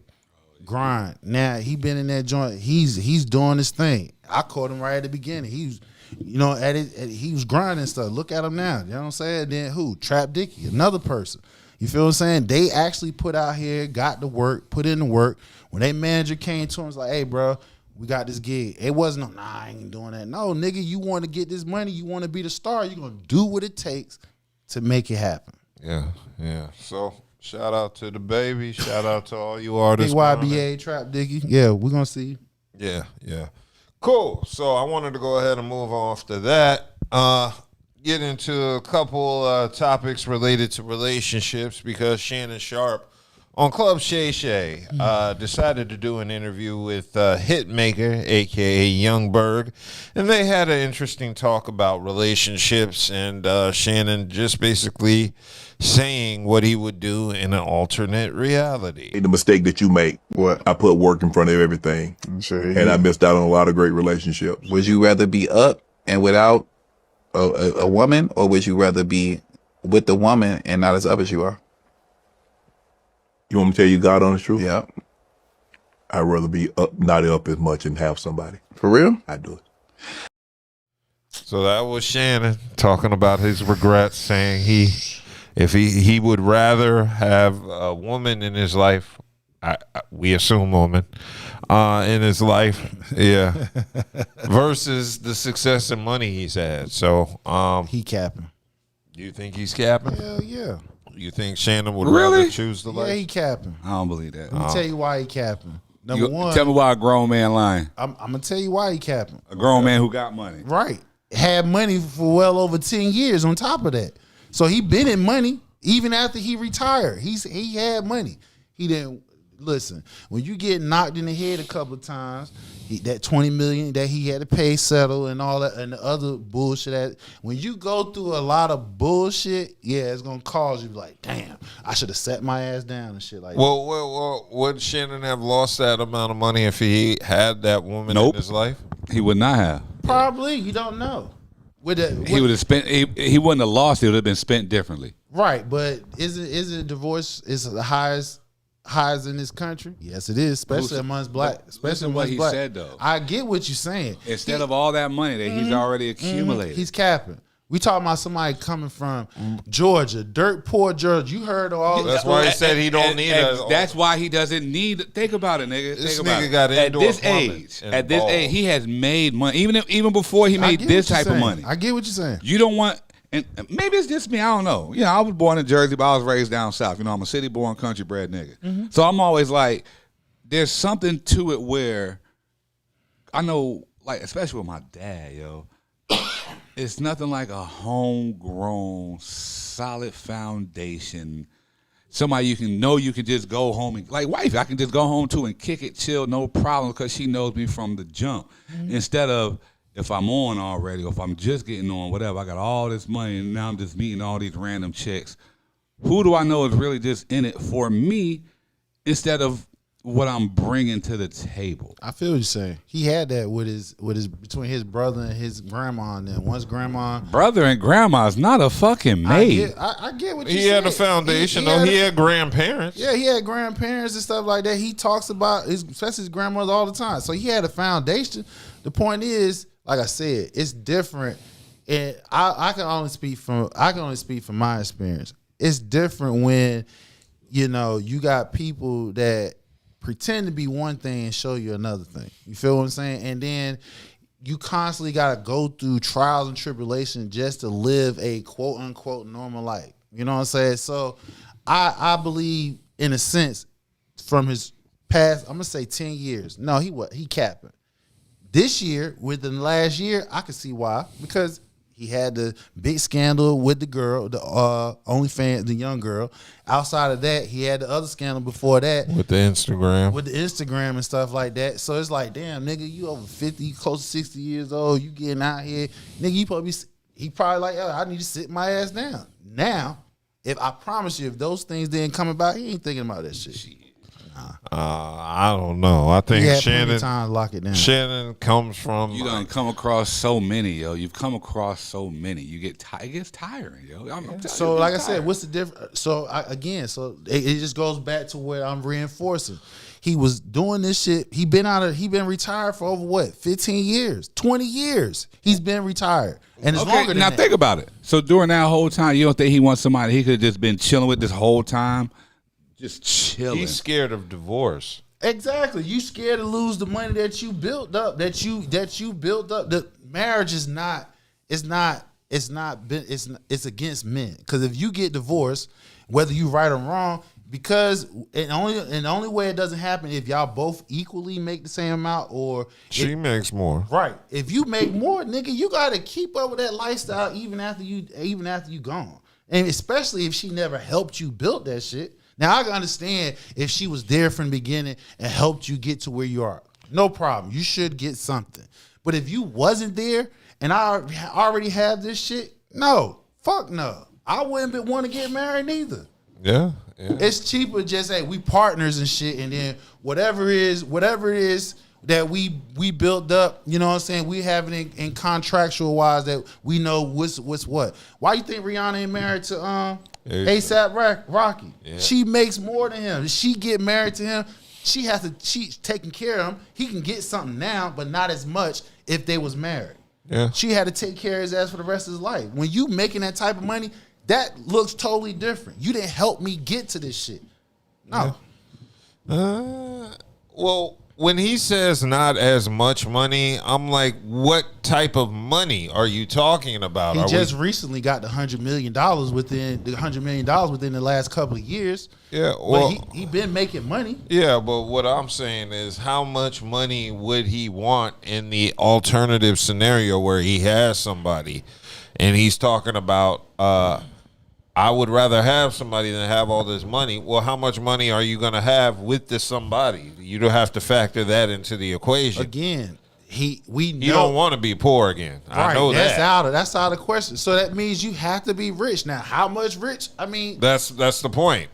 Grind. Now he been in that joint. He's doing his thing. I caught him right at the beginning. He was, he was grinding stuff. Look at him now. You know what I'm saying? Then who? Trap Dickie, another person. You feel what I'm saying? They actually put out here, got to work, put in the work. When their manager came to him, was like, "Hey, bro, we got this gig." It wasn't, "Nah, I ain't doing that." No, nigga, you want to get this money. You want to be the star. You're gonna do what it takes to make it happen. Yeah. So, shout out to the baby. Shout out to all you artists. Big YBA, Trap Dickie. Yeah, we're gonna see. Yeah. Cool. So I wanted to go ahead and move off to that. Get into a couple topics related to relationships, because Shannon Sharpe on Club Shay Shay decided to do an interview with Hitmaka, a.k.a. Youngboy, and they had an interesting talk about relationships, and Shannon just basically saying what he would do in an alternate reality. The mistake that you make, what I put work in front of everything, and I missed out on a lot of great relationships. Would you rather be up and without a woman, or would you rather be with the woman and not as up as you are? You want me to tell you God honest truth? Yeah. I'd rather be up, not up as much, and have somebody. For real? I do it. So that was Shannon talking about his regrets, saying he would rather have a woman in his life. We assume woman in his life, yeah, versus the success and money he's had. So he capping. You think he's capping? Hell yeah. You think Shannon would rather choose the life? Yeah, he capping. I don't believe that. Let me tell you why he capping. Number one, tell me why a grown man lying. I'm gonna tell you why he capping. A grown man who got money, right? Had money for well over 10 years. On top of that, so he been in money even after he retired. He had money. He didn't listen. When you get knocked in the head a couple of times, that $20 million that he had to pay, settle, and all that, and the other bullshit. When you go through a lot of bullshit, yeah, it's gonna cause you like, damn, I should have set my ass down and shit like that. Well, would Shannon have lost that amount of money if he had that woman in his life? He would not have. Probably. You don't know. He would have spent. He wouldn't have lost. It would have been spent differently. Right, but is it divorce is the highest in this country? Yes, it is, especially amongst black. Especially what he black. said though. I get what you're saying. Instead of all that money that he's already accumulated, he's capping. We talking about somebody coming from Georgia, dirt poor Georgia. You heard all That's why he said he don't need a. That's why he doesn't need. Think about it, nigga. This Think about nigga it. got at indoor this plumbing age. and At this balls. age, he has made money. Even before he made this type of money. I get what you're saying. You don't want. And maybe it's just me. I don't know. You know, I was born in Jersey, but I was raised down south. You know, I'm a city-born, country-bred nigga. Mm-hmm. So I'm always like, there's something to it where I know, like, especially with my dad, yo. It's nothing like a homegrown, solid foundation. Somebody you can just go home and, like wife, I can just go home to and kick it, chill, no problem, because she knows me from the jump. Instead of if I'm on already or if I'm just getting on, whatever, I got all this money and now I'm just meeting all these random chicks. Who do I know is really just in it for me instead of what I'm bringing to the table? I feel what you're saying. He had that with his between his brother and his grandma, and then once grandma, Brother and grandma is not a fucking maid. I get what you He said. had a foundation, though. He had grandparents. Yeah, he had grandparents and stuff like that. He talks about especially his grandmother all the time. So he had a foundation. The point is, like I said, it's different, and I can only speak from my experience. It's different when you got people that pretend to be one thing and show you another thing. You feel what I'm saying? And then you constantly got to go through trials and tribulations just to live a quote unquote normal life. You know what I'm saying? So I believe, in a sense, from his past, I'm gonna say 10 years. No, he capping. This year, within the last year, I can see why. Because he had the big scandal with the girl, the OnlyFans, the young girl. Outside of that, he had the other scandal before that. With the Instagram. With the Instagram and stuff like that. So it's like, damn, nigga, you over 50, close to 60 years old. You getting out here. Nigga, he probably like, I need to sit my ass down. Now, if I promise you, if those things didn't come about, he ain't thinking about that shit. I don't know. I think He had plenty Shannon of time to lock it down. Shannon comes from. You done come across so many, yo. You've come across so many. You get it gets tiring, yo. I'm telling So, you, it like I gets said, tiring. what's the difference? So, it just goes back to what I'm reinforcing. He was doing this shit. He been retired for over what, 15 years, 20 years. He's been retired, and it's longer than now that. think about it. So during that whole time, you don't think he wants somebody he could have just been chilling with this whole time, just chilling? He's scared of divorce. Exactly. You scared to lose the money that you built up. That you built up. The marriage is not. It's against men. Because if you get divorced, whether you right or wrong, because the only way it doesn't happen if y'all both equally make the same amount, or She makes more. right. If you make more, nigga, you gotta keep up with that lifestyle even after you gone, and especially if she never helped you build that shit. Now I can understand if she was there from the beginning and helped you get to where you are. No problem. You should get something. But if you wasn't there and I already have this shit, no, fuck no. I wouldn't want to get married neither. Yeah. It's cheaper just, hey, we partners and shit, and then whatever it is that we built up, you know what I'm saying, we have it in contractual wise that we know what's what. Why you think Rihanna ain't married to ASAP Rocky? Yeah. She makes more than him. She get married to him. She's taking care of him. He can get something now, but not as much if they was married. Yeah. She had to take care of his ass for the rest of his life. When you making that type of money, that looks totally different. You didn't help me get to this shit. No. Well, when he says not as much money, I'm like, what type of money are you talking about? He just recently got the $100 million within the last couple of years. Yeah, well, but he been making money. Yeah, but what I'm saying is, how much money would he want in the alternative scenario where he has somebody, and he's talking about, I would rather have somebody than have all this money. Well, how much money are you going to have with this somebody? You don't have to factor that into the equation. Again, you don't want to be poor again. Right, I know that's that. that's out of the question. So that means you have to be rich. Now, how much rich? I mean, That's the point.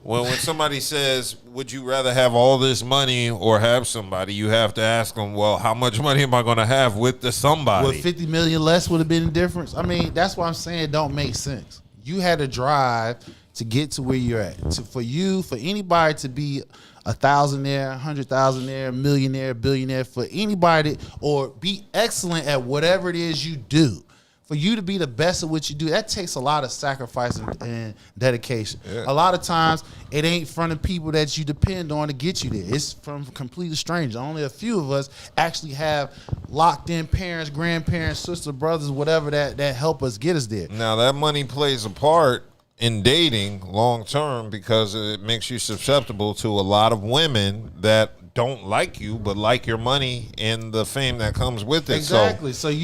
When somebody says, would you rather have all this money or have somebody, you have to ask them, well, how much money am I going to have with the somebody? What, 50 million less would have been the difference? I mean, that's why I'm saying it don't make sense. You had to drive to get to where you're at. For anybody to be a thousandaire, 100,000aire, millionaire, billionaire, for anybody, or be excellent at whatever it is you do, for you to be the best at what you do, that takes a lot of sacrifice and dedication. Yeah. A lot of times, it ain't from the people that you depend on to get you there. It's from completely strangers. Only a few of us actually have locked-in parents, grandparents, sisters, brothers, whatever that help us get us there. Now, that money plays a part in dating long-term because it makes you susceptible to a lot of women that don't like you, but like your money and the fame that comes with it. Exactly. So if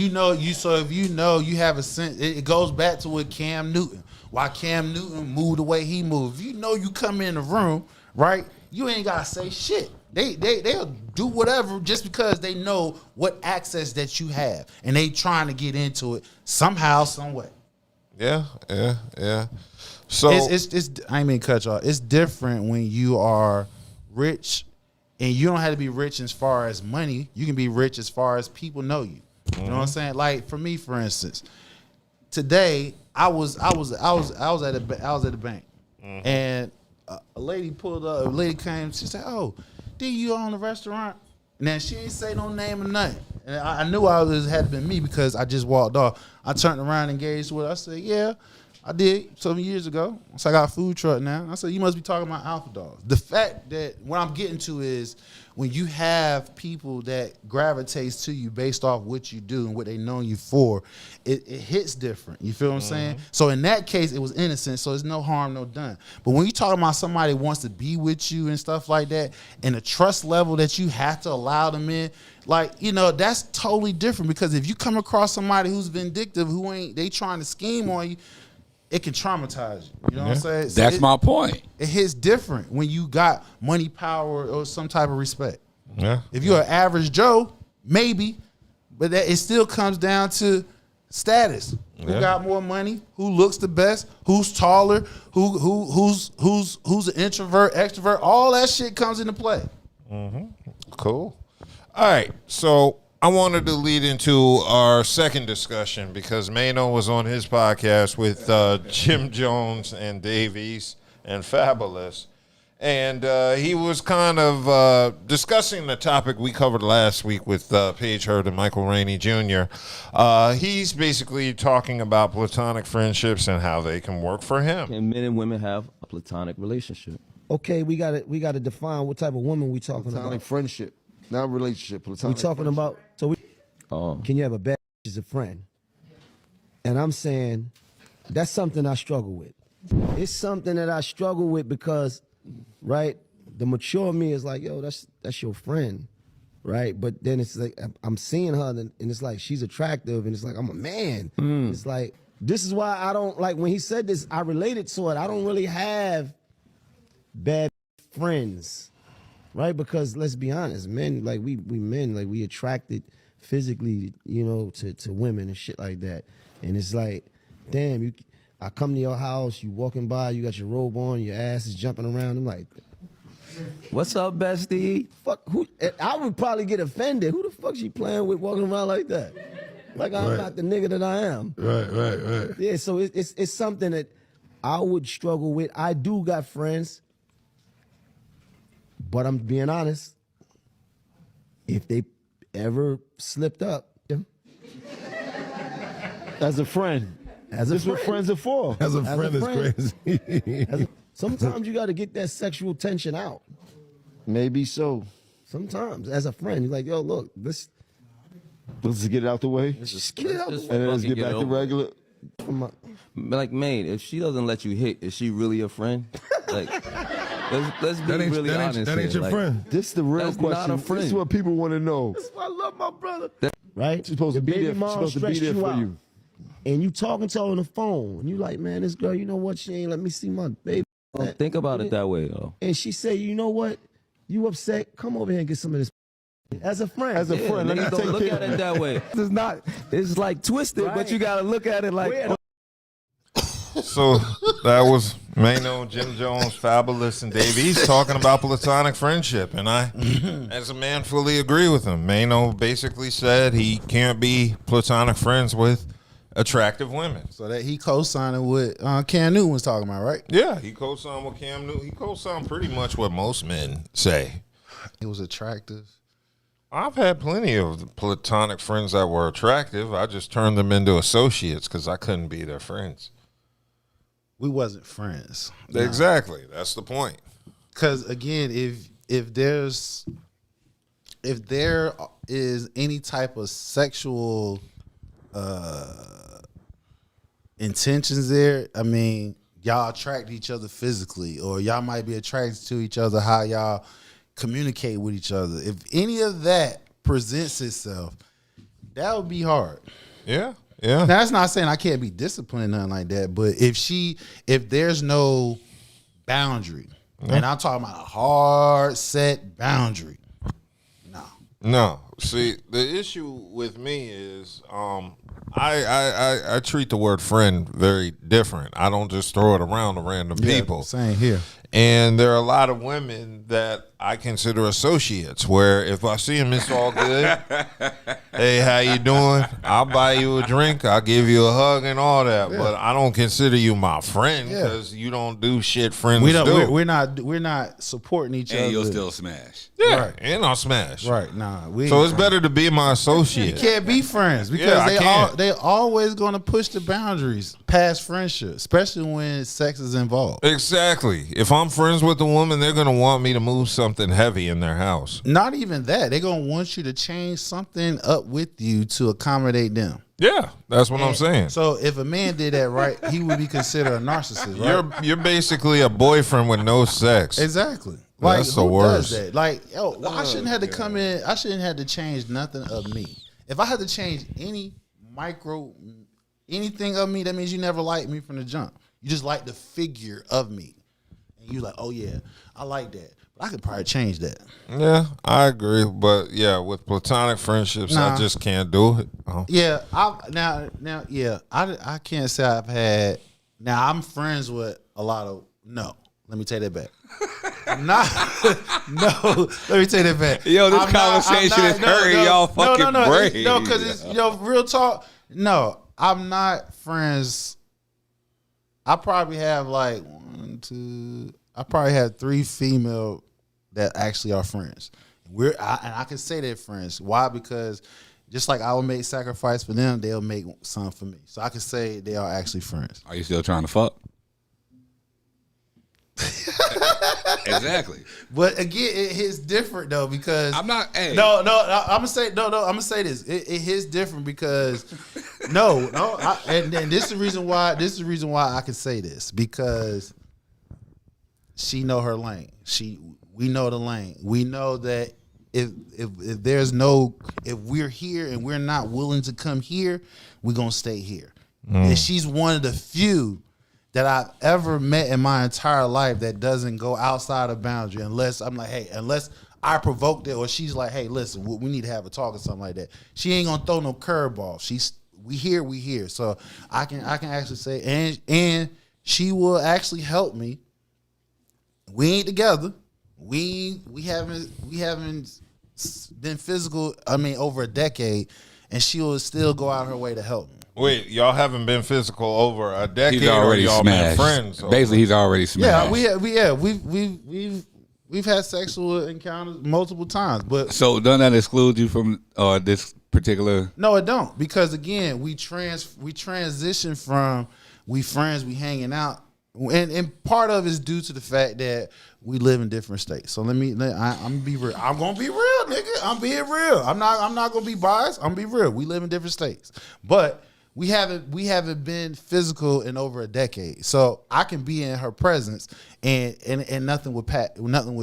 you have a sense, it goes back to what Cam Newton. Why Cam Newton moved the way he moved. If you know you come in the room, right, you ain't gotta say shit. They'll do whatever just because they know what access that you have, and they trying to get into it somehow, some way. Yeah. So it's I ain't mean to cut you off. It's different when you are rich. And you don't have to be rich as far as money. You can be rich as far as people know you. You know what I'm saying? Like for me, for instance, today I was at the bank, and a lady pulled up. A lady came. She said, "Oh, did you own the restaurant?" Now she ain't say no name or nothing. And I knew it had been me because I just walked off. I turned around and engaged with her. I said, "Yeah, I did some years ago. So I got a food truck now." I said, "You must be talking about Alpha Dogs." The fact that what I'm getting to is when you have people that gravitates to you based off what you do and what they know you for, it hits different. You feel what I'm saying? So in that case, it was innocent, so there's no harm, no done. But when you talking about somebody who wants to be with you and stuff like that, and the trust level that you have to allow them in, like, you know, that's totally different. Because if you come across somebody who's vindictive, they trying to scheme on you, it can traumatize you. You know what I'm saying? So That's my point. It hits different when you got money, power, or some type of respect. Yeah. If you're an average Joe, maybe, but it still comes down to status. Who got more money? Who looks the best? Who's taller? Who's an introvert, extrovert? All that shit comes into play. Cool. All right, so I wanted to lead into our second discussion because Mano was on his podcast with Jim Jones and Dave East and Fabulous. And he was kind of discussing the topic we covered last week with Paige Hurd and Michael Rainey Jr. He's basically talking about platonic friendships and how they can work for him. Can men and women have a platonic relationship? Okay, we got to define what type of woman we talking about. Platonic friendship, not relationship. Platonic We talking about, so we, can you have a bad as a friend? And I'm saying that's something I struggle with. It's something that I struggle with because, right, the mature me is like, yo, that's your friend, right? But then it's like I'm seeing her and it's like she's attractive and it's like I'm a man. It's like, this is why I don't, like when he said this, I related to it. I don't really have bad friends, right? Because let's be honest, men, like we men, like we attracted physically, you know, to women and shit like that. And it's like, damn, I come to your house, you walking by, you got your robe on, your ass is jumping around. I'm like, what's up, bestie? Fuck, who? I would probably get offended. Who the fuck she playing with walking around like that? Like I'm not the nigga that I am. Right. Yeah, so it's something that I would struggle with. I do got friends, but I'm being honest. If they ever slipped up, As a friend. As a This is what friends are for. As a friend is crazy. Sometimes you got to get that sexual tension out. Maybe so. Sometimes, as a friend, you're like, yo, look, let's get it out the way. Just get it out the way. And then let's get back to regular. Like, Maid, if she doesn't let you hit, is she really a friend? Like, let's be really honest. That ain't here. your Like, friend. This is the real that's question. not a friend. This is what people want to know. That's why I love my brother. Right? She's supposed to be there. She's supposed to be there for you. And you talking to her on the phone, and you like, man, this girl, you know what? She ain't let me see my baby. Don't think about it that way, though. And she say, you know what? You upset? Come over here and get some of this. As a friend. As a friend, let me Don't take look care. at it that way. It's like twisted, but you got to look at it like. So that was Mano, Jim Jones, Fabulous, and Dave East talking about platonic friendship. And I, as a man, fully agree with him. Mano basically said he can't be platonic friends with attractive women. So that he co-signing what Cam Newton was talking about, right? Yeah, he co-signed with Cam Newton. He co-signed pretty much what most men say. It was attractive. I've had plenty of platonic friends that were attractive. I just turned them into associates because I couldn't be their friends. We wasn't friends. Exactly. That's the point. Because again, if there is any type of sexual intentions there, I mean, y'all attract each other physically, or y'all might be attracted to each other, how y'all communicate with each other. If any of that presents itself, that would be hard. Yeah. Yeah. Now, that's not saying I can't be disciplined, nothing like that. But if there's no boundary, and I'm talking about a hard set boundary, no. See, the issue with me is I treat the word friend very different. I don't just throw it around to random people. Same here. And there are a lot of women that I consider associates, where if I see them, it's all good. Hey, how you doing? I'll buy you a drink. I'll give you a hug and all that. Yeah. But I don't consider you my friend because you don't do shit friends do. We're not supporting each other. And you'll still smash. Yeah, Right. and I'll smash. Right. Nah. So it's better to be my associate. You can't be friends because they always going to push the boundaries past friendship, especially when sex is involved. Exactly. If I'm friends with a woman, they're going to want me to move something heavy in their house. Not even that. They're going to want you to change something up with you to accommodate them. Yeah, that's what I'm saying. So if a man did that right, he would be considered a narcissist, right? You're basically a boyfriend with no sex. Exactly. Like, that's the who worst. does that? Like, I shouldn't have to come in. I shouldn't have to change nothing of me. If I had to change anything of me, that means you never liked me from the jump. You just like the figure of me. And you like, oh yeah, I like that. But I could probably change that. Yeah, I agree. But yeah, with platonic friendships, I just can't do it. Yeah, I can't say I've had. Now I'm friends with a lot of. No, let me take that back. No, let me take that back. Yo, this conversation is hurting y'all fucking brain. No, because it's real talk. No, I'm not friends. I probably have like I probably have 3 female that actually are friends. And I can say they're friends. Why? Because just like I will make sacrifice for them, they'll make some for me. So I can say they are actually friends. Are you still trying to fuck? Exactly. But again, it hits different though because I'm not. Hey. No. I'm gonna say no. I'm gonna say this. It hits different because and this is the reason why. This is the reason why I can say this because she know her lane. We know the lane. We know that if we're here and we're not willing to come here, we're gonna stay here. And she's one of the few that I've ever met in my entire life that doesn't go outside of boundary unless I'm like, hey, unless I provoked it or she's like, hey, listen, we need to have a talk or something like that. She ain't gonna throw no curveball. We here. So I can actually say, and she will actually help me. We ain't together. We haven't been physical. I mean, over a decade, and she will still go out her way to help me. Wait, y'all haven't been physical over a decade? He's already or y'all smashed. been friends? Basically, he's already smashed. We've had sexual encounters multiple times, but So doesn't that exclude you from this particular? no, it don't, because again, we transition from we friends, we hanging out, and part of it is due to the fact that we live in different states. So I'm gonna be real. I'm gonna be real, nigga. I'm being real. I'm not gonna be biased. I'm gonna be real. We live in different states, but we haven't been physical in over a decade. So I can be in her presence and nothing would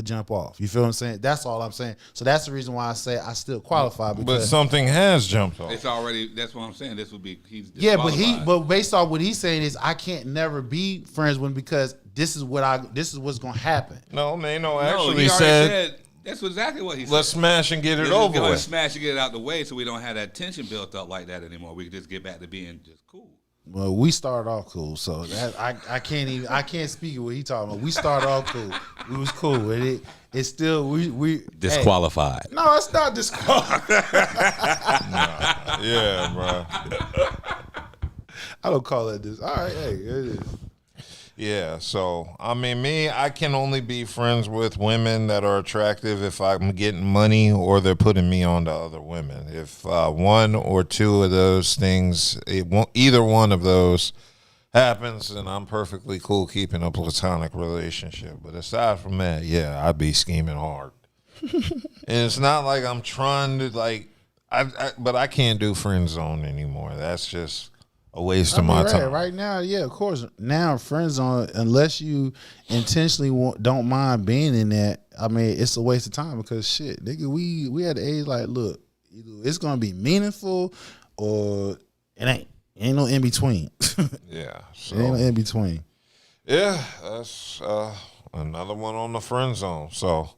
jump off. You feel what I'm saying? That's all I'm saying. So that's the reason why I say I still qualify. Because, but something has jumped off. It's already. That's what I'm saying. This would be. He's but based off what he's saying is I can't never be friends with him because this is what's gonna happen. No, man, he actually already said that's exactly what he said. Let's smash and get it over with. Let's smash and get it out the way so we don't have that tension built up like that anymore. We can just get back to being just cool. Well, we started off cool, so that I can't speak of what he talking about. We started off cool. We was cool, and it's still we disqualified. Hey. No, it's not disqualified. Yeah, bro. I don't call it this. All right, hey, it is. Yeah, so I mean, I can only be friends with women that are attractive if I'm getting money or they're putting me on to other women. If one or two of those things, either one of those happens, then I'm perfectly cool keeping a platonic relationship. But aside from that, yeah, I'd be scheming hard. And it's not like I'm trying to but I can't do friend zone anymore. That's just a waste of my time. Right now, yeah, of course. Now, friend zone, unless you intentionally don't mind being in that, I mean, it's a waste of time because shit, nigga, we at the age like, look, either it's gonna be meaningful or it ain't. Ain't no in between. Yeah, so, ain't no in between. Yeah, that's another one on the friend zone. So.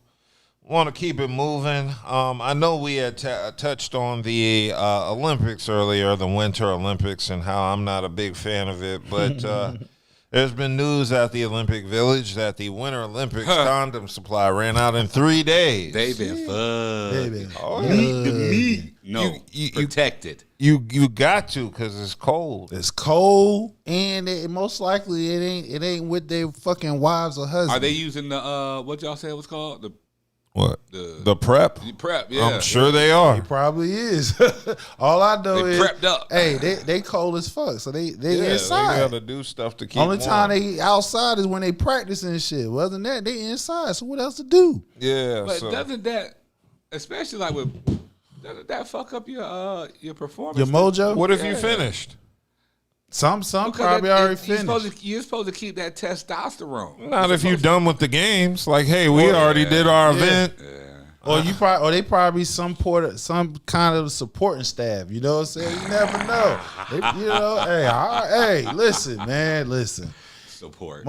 Want to keep it moving. I know we had touched on the Olympics earlier, the Winter Olympics, and how I'm not a big fan of it. But there's been news at the Olympic Village that the Winter Olympics condom supply ran out in 3 days. They been fucked. Oh, The meat. No, protected. You got to because it's cold. It's cold, and most likely it ain't with their fucking wives or husbands. Are they using the what y'all say it was called? The What? The prep? The prep, yeah. I'm sure they are. He probably is. All I know They is prepped up. Hey, they cold as fuck, so they inside. They gotta do stuff to keep Only warm. time they outside is when they practice and shit. Other than that, they inside. So what else to do? Yeah. But doesn't that, especially like doesn't that fuck up your performance? Your mojo? What if you finished? Some Because probably already finished. You're supposed to keep that testosterone. Not if you're done with the games. Like, hey, we already did our event. Or they probably some kind of supporting staff. You know what I'm saying? You never know. Hey, listen, man, listen. Support.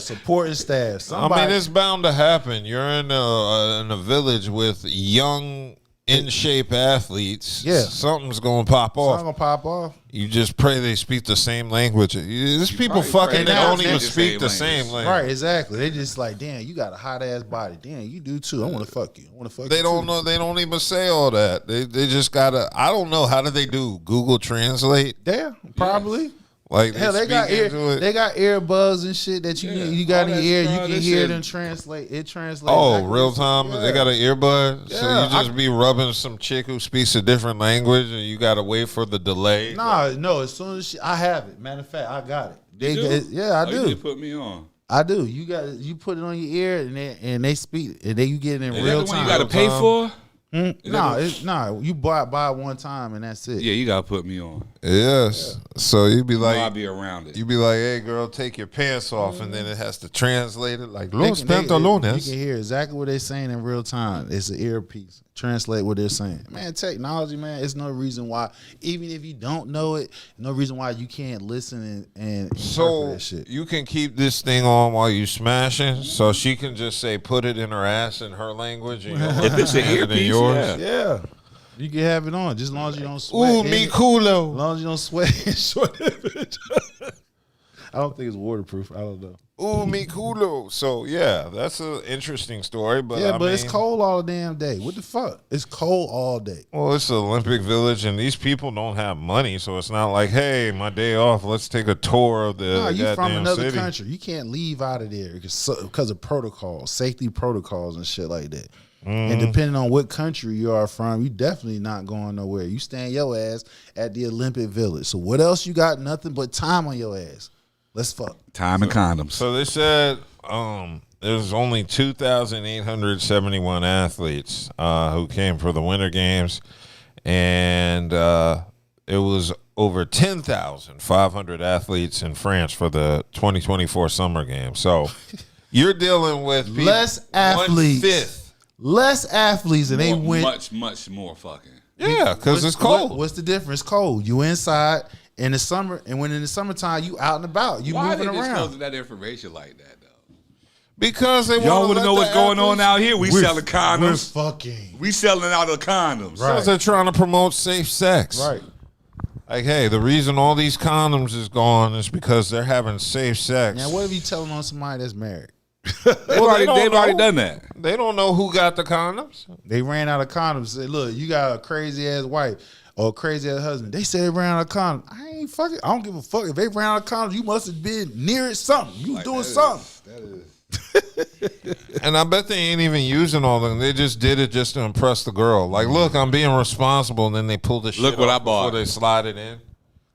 Supporting staff. I mean, it's bound to happen. You're in a village with young, in shape athletes. Yeah, something's gonna pop off. Something gonna pop off. You just pray they speak the same language. There's people fucking that don't even speak the same language. Right, exactly. They just like, damn, you got a hot ass body. Damn, you do too. I want to fuck you. They don't know. They don't even say all that. They just gotta. I don't know. How do they do Google Translate? Yeah, probably. Like hell, they got earbuds and shit that you got in your ear. You can hear it and translate. It translates. Oh, real time. Yeah. They got an earbud, so you just be rubbing some chick who speaks a different language, and you got to wait for the delay. No. As soon as I have it. Matter of fact, I got it. I do. You put me on. I do. You put it on your ear, and they speak, and then you get it in real time. You got to pay for. No, you buy it one time and that's it. Yeah, you gotta put me on. Yes. Yeah. So you be like, I'll be around it. You be like, hey girl, take your pants off, and then it has to translate it like los pantalones. You can hear exactly what they're saying in real time. It's an earpiece. Translate what they're saying. Man, technology, man, it's no reason why, even if you don't know it, no reason why you can't listen and so that shit. You can keep this thing on while you smashing, so she can just say, put it in her ass in her language, and if it's an earpiece, yeah. You can have it on, just as long as you don't sweat. Ooh, me culo. As long as you don't sweat and short image. I don't think it's waterproof. I don't know. Ooh, me culo. So yeah, that's an interesting story. But I mean, it's cold all the damn day. What the fuck? It's cold all day. Well, it's the Olympic Village, and these people don't have money, so it's not like, hey, my day off, let's take a tour of the you from another city. Country. You can't leave out of there because of protocols, safety protocols, and shit like that. And depending on what country you are from, you definitely not going nowhere. You stand your ass at the Olympic Village. So what else you got? Nothing but time on your ass. Let's fuck. Time and condoms. So they said there's only 2,871 athletes who came for the Winter Games, and it was over 10,500 athletes in France for the 2024 Summer Games. So you're dealing with less athletes. 1/5. Less athletes, and they went much more fucking. Yeah, because it's cold. What's the difference? Cold. You inside in the summer, and when in the summertime, you out and about. You Why moving they around. disclosing that information like that though? Because they y'all want to know what's going on out here. We selling We're condoms. fucking. We selling out of condoms. Because they're trying to promote safe sex. Right. Like, hey, the reason all these condoms is gone is because they're having safe sex. Now, what if you telling on somebody that's married? They've already done that. They don't know who got the condoms. They ran out of condoms. Said, look, you got a crazy ass wife. Or crazy ass husband. They said they ran out of condoms. I ain't fucking. I don't give a fuck if they ran out of condoms. You must have been near it something. You was doing something. And I bet they ain't even using all of them. They just did it just to impress the girl. Like, look, I'm being responsible, and then they pull the shit Look what off I bought. before they slide it in.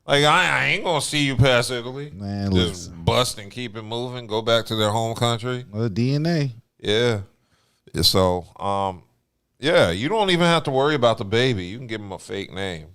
Like, I ain't gonna see you past Italy. Man, just bust and keep it moving. Go back to their home country. Well, DNA. Yeah. So, yeah, you don't even have to worry about the baby. You can give them a fake name.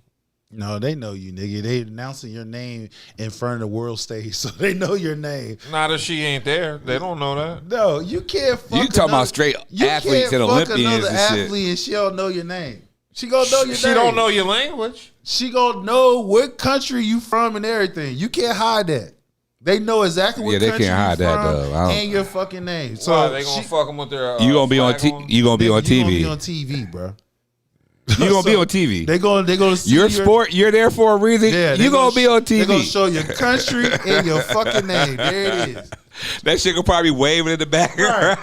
No, they know you, nigga. They announcing your name in front of the world stage, so they know your name. Not if she ain't there. They don't know that. No, you can't fuck You talking about straight athletes and Olympians and shit. athlete and she don't know your name. She gonna know your name. She don't know your language. She gonna know what country you from and everything. You can't hide that. They know exactly what Yeah, they country can't hide you that, from though. and your fucking name. So Why, they gonna fuck them with their You gonna be on flag you gonna be on You gonna be TV. on TV, bro. You gonna be on TV. They gonna see your sport. You're there for a reason. Yeah, you gonna be on TV. They gonna show your country and your fucking name. There it is. That shit could probably wave it in the background.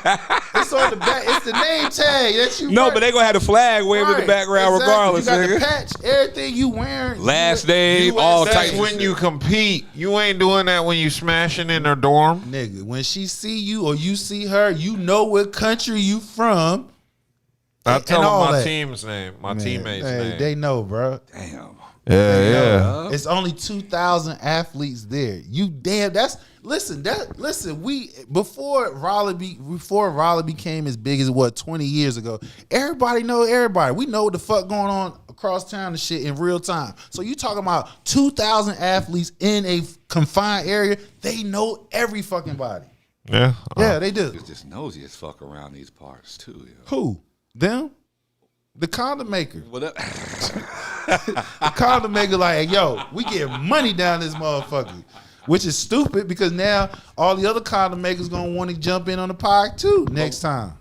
It's on the back. It's the name tag that you. No, wear. but they gonna have the flag waving in the background Exactly. regardless. You got Nigga. the patch. Everything you wearing. Last name, all That's types. when you compete. You ain't doing that when you smashing in their dorm. Nigga, when she see you or you see her, you know what country you from. I tell all them my that. team's name, my Man, teammates' hey, name. they know, bro. Damn. Yeah. It's only 2,000 athletes there. You damn. Listen. We before Raleigh became as big as 20 years ago. Everybody know everybody. We know what the fuck going on across town and shit in real time. So you talking about 2,000 athletes in a confined area? They know every fucking body. Yeah. Yeah, they do. It's just nosy as fuck around these parts too. Yo. Who? Them? The condom maker. What up? The condom maker like, yo, we get money down this motherfucker. Which is stupid because now all the other condom makers gonna want to jump in on the pod too next time.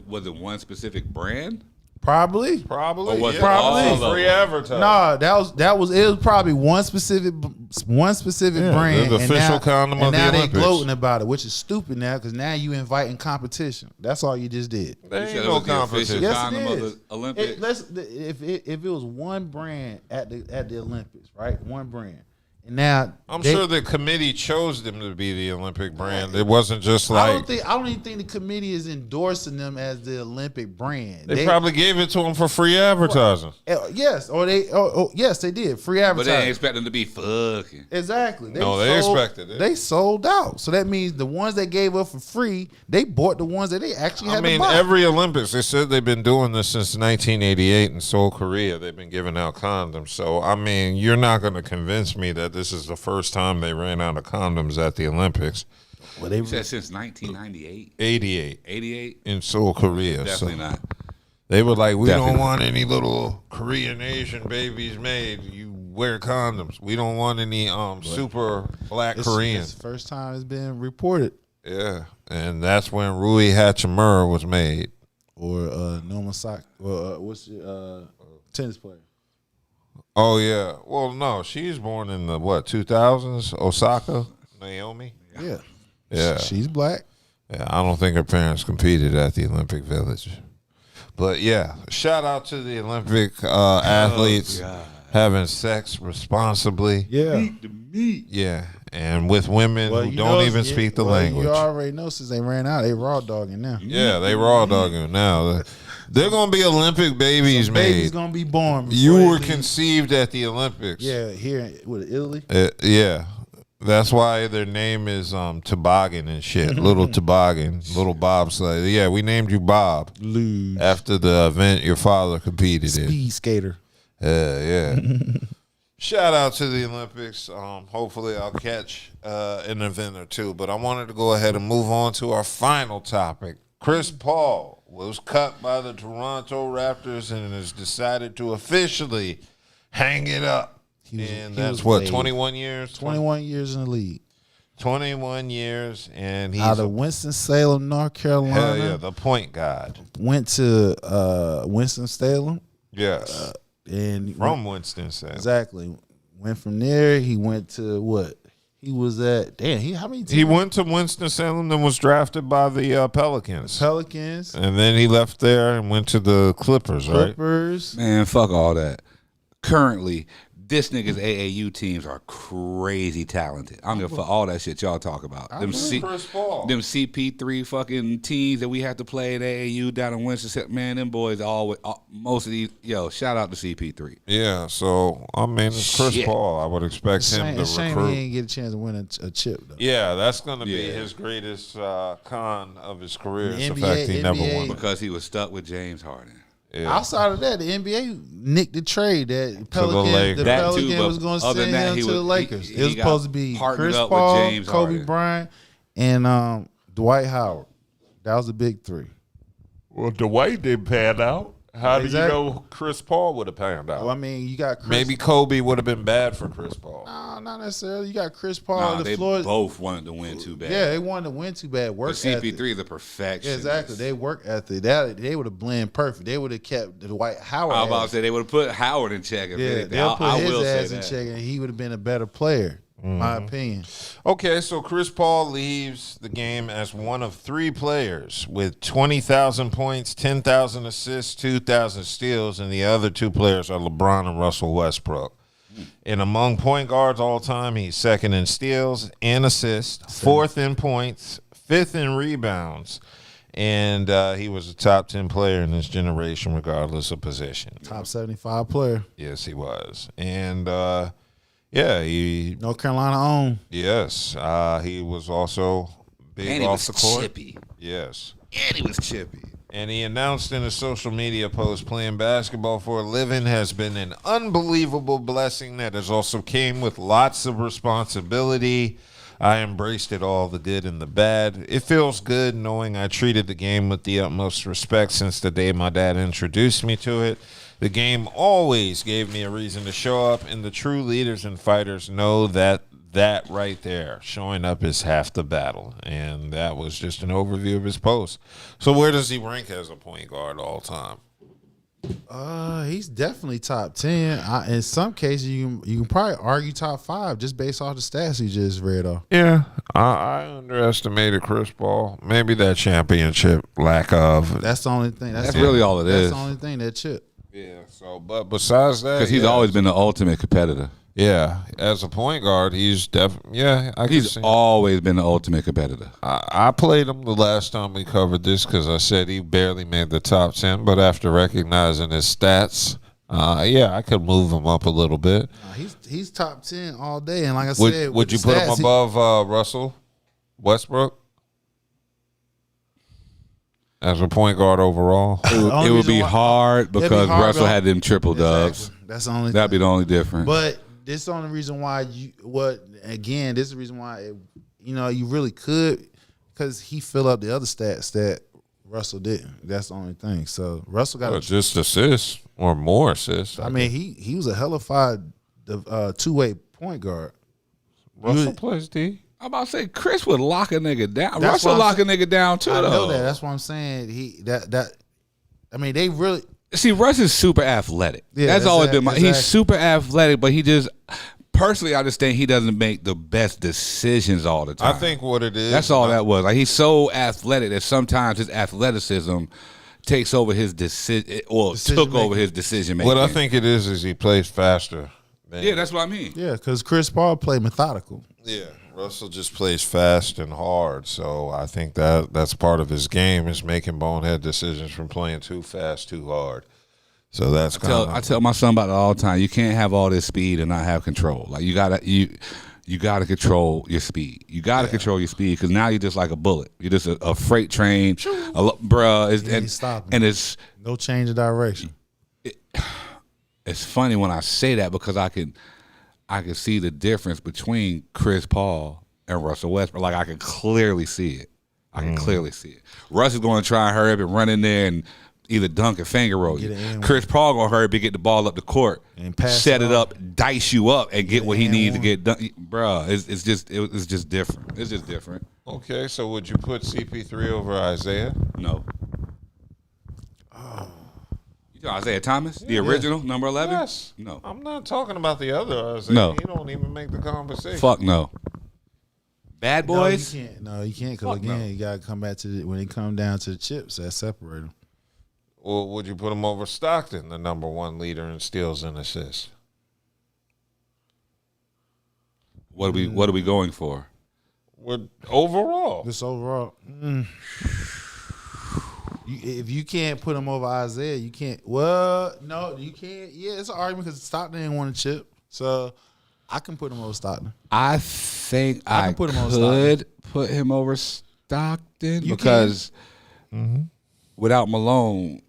Was it one specific brand? Probably. Or was it Probably. all of them? Free advertising. Nah, it was probably one specific brand. the official condom and of the now they Olympics. gloating about it, which is stupid now because now you inviting competition. That's all you just did. There You said ain't it no was the official competition. Yes, condom it of is. the Olympics. If it was one brand at the Olympics, right? One brand. And now I'm sure the committee chose them to be the Olympic brand. It wasn't just like I don't even think the committee is endorsing them as the Olympic brand. they probably gave it to them for free advertising. Yes, yes, they did free But advertising. they ain't expect them to be fucking. Exactly. They expected it. They sold out. So that means the ones that gave up for free, they bought the ones that they actually had I mean, to buy. every Olympics, they said they've been doing this since 1988 in Seoul, Korea. They've been giving out condoms. So, I mean, you're not going to convince me that this is the first time they ran out of condoms at the Olympics. Well, You said since 1998. 88 88? in Seoul, Korea. Definitely So not. they were like, we Definitely don't not. want any little Korean Asian babies made. You wear condoms. We don't want any super black Koreans. It's the first time it's been reported. Yeah, and that's when Rui Hachimura was made. Or Noma Sak. What's your tennis player? Oh yeah. Well, no, she's born in the 2000s. Osaka, Naomi. Yeah. Yeah. She's black. Yeah, I don't think her parents competed at the Olympic Village. But yeah, shout out to the Olympic athletes having sex responsibly. Yeah. Yeah, and with women who don't even speak the language. You already know since they ran out, they raw dogging now. Yeah, they raw dogging now. They're gonna be Olympic babies made. Baby's gonna be born. You before were they leave. conceived at the Olympics. Yeah, here with Italy. Yeah. That's why their name is Toboggan and shit. Little Toboggan, little bobsleigh. Yeah, we named you Bob after the event your father competed in. Speed skater. Yeah. Shout out to the Olympics. Hopefully I'll catch an event or two. But I wanted to go ahead and move on to our final topic. Chris Paul was cut by the Toronto Raptors and has decided to officially hang it up. And that's what, 21 years? 21 years in the league. 21 years, and he's out of Winston-Salem, North Carolina. Hell yeah, the point guard. Went to Winston-Salem. Yes. And from Winston-Salem. Exactly. Went from there. He went to what? He was at how many teams? He went to Winston-Salem and was drafted by the Pelicans. Pelicans. And then he left there and went to the Clippers, right? Clippers. Man, fuck all that. currently, this nigga's AAU teams are crazy talented. I don't give a fuck all that shit y'all talk about. Them CP3 fucking teams that we have to play at AAU down in Winston, man, them boys always, most of these, shout out to CP3. Yeah, so, I mean, it's Chris Paul. I would expect him to Shame recruit. he didn't get a chance to win a chip, though. Yeah, that's going to be his greatest con of his career. Is the fact he never won. Because he was stuck with James Harden. Yeah. Outside of that, the NBA nicked the trade that the Pelican Lakers. was going to other send than that, him he to was- the Lakers. he It was got supposed to be partnered Chris up with Paul, James Kobe Harden. Bryant, and Dwight Howard. That was the big three. Well, Dwight didn't pan out. How Exactly. do you know Chris Paul would have panned out? Well, I mean, you got Chris. Maybe Kobe would have been bad for Chris Paul. No, not necessarily. You got Chris Paul. Nah, the they floor. both wanted to win too bad. Yeah, they wanted to win too bad. But Work ethic. CP3 is a perfection. Yeah, exactly. They work ethic. They would have blended perfect. They would have kept the Dwight Howard. I was about to ass. say they would have put Howard in check. If Yeah, anything. they'll put I his will ass say in that. check, and he would have been a better player. My opinion. Okay, so Chris Paul leaves the game as one of 3 players with 20,000 points, 10,000 assists, 2,000 steals, and the other 2 players are LeBron and Russell Westbrook. And among point guards all time, he's second in steals and assists, 4th in points, 5th in rebounds, and he was a top 10 player in this generation regardless of position. Top 75 player. Yes, he was. And yeah, he North Carolina own. Yes, he was also big And he off was the court. chippy. Yes, And he was chippy. and he announced in a social media post, "Playing basketball for a living has been an unbelievable blessing that has also came with lots of responsibility. I embraced it all, the good and the bad. It feels good knowing I treated the game with the utmost respect since the day my dad introduced me to it. The game always gave me a reason to show up, and the true leaders and fighters know that right there, showing up is half the battle." And that was just an overview of his post. So where does he rank as a point guard all time? He's definitely top 10. In some cases, you can probably argue top 5 just based off the stats you just read off. Yeah, I underestimated Chris Paul. Maybe that championship lack of. That's the only thing. That's really all it That's is. the only thing that chip. Yeah. So, but besides that, Because he's always been the ultimate competitor. Yeah, as a point guard, he's definitely He's always been the ultimate competitor. I played him the last time we covered this because I said he barely made the top 10, but after recognizing his stats, I could move him up a little bit. He's top 10 all day, and like I said, Would you put him above Russell Westbrook as a point guard overall? It would be hard because Russell had them triple dubs. Exactly. That's the only. That'd be the only difference. But this is the only reason why this is the reason why you really could, because he fill up the other stats that Russell didn't. That's the only thing. So Russell got just assists or more assists. I mean, he was a hellified two-way point guard. Russell plays D. I'm about to say Chris would lock a nigga down. That's Russell why lock a nigga down too. I know though. that. That's what I'm saying. I mean, they really. See, Russ is super athletic. Yeah, that's always been exactly. He's super athletic, but he just personally, I just think he doesn't make the best decisions all the time. I think what it is. That's all that was. Like, he's so athletic that sometimes his athleticism takes over his took over his decision making. What I think it is he plays faster. Yeah, that's what I mean. Yeah, because Chris Paul played methodical. Yeah, Russell just plays fast and hard. So I think that's part of his game is making bonehead decisions from playing too fast, too hard. So that's I tell my son about it all the time. You can't have all this speed and not have control. Like you gotta control your speed. You gotta control your speed because now you're just like a bullet. You're just a freight train, bruh. And it's no change of direction. It's funny when I say that because I can see the difference between Chris Paul and Russell Westbrook. Like I can clearly see it. I can clearly see it. Russ is going to try and hurry up and run in there and either dunk or finger roll you. Chris Paul going to hurry up and get the ball up the court, and set it up, dice you up, and get what he needs to get done. Bruh, it's just different. It's just different. Okay, so would you put CP3 over Isaiah? No. Isaiah Thomas, the original, number 11? Yes. No. I'm not talking about the other Isaiah. No. He don't even make the conversation. Fuck no. Bad Boys? No, you can't. Because again, you got to come back to when it come down to the chips that separate them. Or would you put him over Stockton, the number one leader in steals and assists? What are we going for? What overall? This overall. If you can't put him over Isaiah, you can't. Well, no, you can't. Yeah, it's an argument because Stockton didn't want a chip, so I can put him over Stockton. I think I can put him over could put him over Stockton You because without Malone,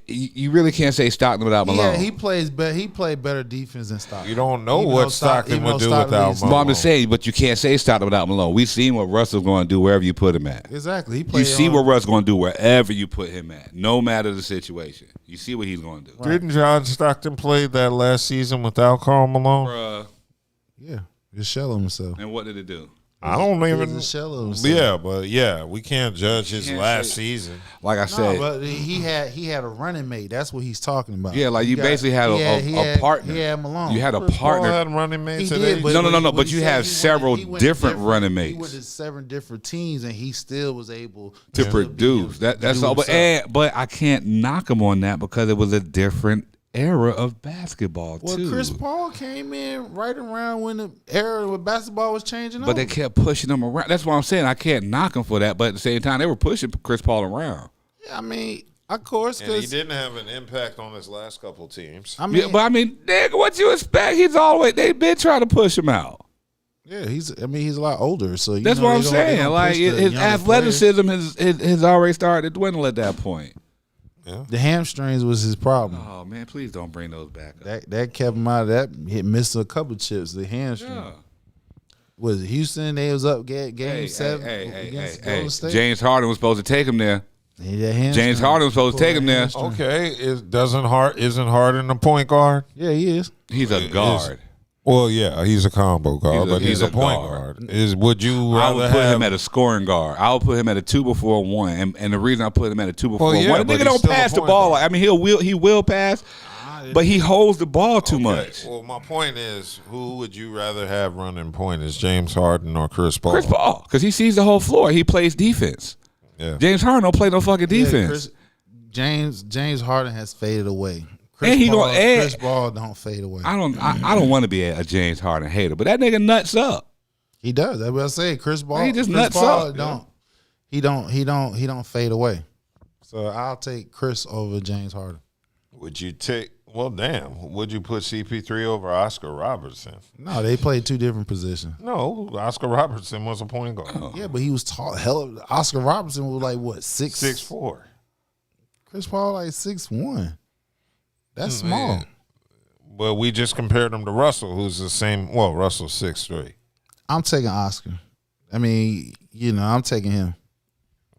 you really can't say Stockton without Malone. Yeah, he plays better. He played better defense than Stockton. You don't know what Stockton would do without Malone. Well, I'm just saying, but you can't say Stockton without Malone. We've seen what Russell's going to do wherever you put him at. Exactly. You see what Russell's going to do wherever you put him at, no matter the situation. You see what he's going to do. Didn't John Stockton play that last season without Karl Malone? Bruh. Yeah, just shelling himself. And what did it do? I don't even. He was a shell of himself. Yeah, but yeah, we can't judge his last season. Like I said, No, but he had a running mate. That's what he's talking about. Yeah, like you basically had a partner. He had Malone. You had a Chris partner. Paul had running mates. He did, No. But you have several different running He mates went to 7 different teams, and he still was able to produce. That's all. But I can't knock him on that because it was a different era of basketball Well, too. Chris Paul came in right around when the era of basketball was changing. But they kept pushing him around. That's what I'm saying. I can't knock him for that. But at the same time, they were pushing Chris Paul around. Yeah, I mean, of course, And he because didn't have an impact on his last couple teams. I But nigga, what you expect? He's all the way. They've been trying to push him out. yeah, he's a lot older. So That's what I'm saying. Like his athleticism has already started to dwindle at that point. Yeah. The hamstrings was his problem. Oh man, please don't bring those back up. That kept him out of that. He missed a couple chips. The hamstring. Yeah. Was it Houston? They was up game Hey, 7 hey, against Golden State. James Harden was supposed to take him there. Yeah, that hamstring. James Harden was supposed to take him there. Okay, isn't Harden a point guard? Yeah, he is. He's a guard. Well, yeah, he's a combo guard, but he's a point guard. Would you I rather would put have him at a scoring guard. I would put him at a 2 before 1, and the reason I put him at a 2 before Well, yeah, 1, the but nigga he's don't still a pass the point ball. guard. I mean, he will pass, but he holds the ball too much. Well, my point is, who would you rather have running point? Is James Harden or Chris Paul? Chris Paul, because he sees the whole floor. He plays defense. Yeah. James Harden don't play no fucking defense. James Harden has faded away. And Chris Paul don't fade away. I don't want to be a James Harden hater, but that nigga nuts up. He does. That's what I say. Chris Paul. He just Chris nuts Paul up. He don't fade away. So I'll take Chris over James Harden. Would you take? Well, damn. Would you put CP3 over Oscar Robertson? No, they played 2 different positions. No, Oscar Robertson was a point guard. Yeah, but he was tall. Hell, Oscar Robertson was like what 6'4". Chris Paul like 6'1". That's small. But we just compared him to Russell, who's the same. Well, Russell's 6'3". I'm taking Oscar. I mean, I'm taking him.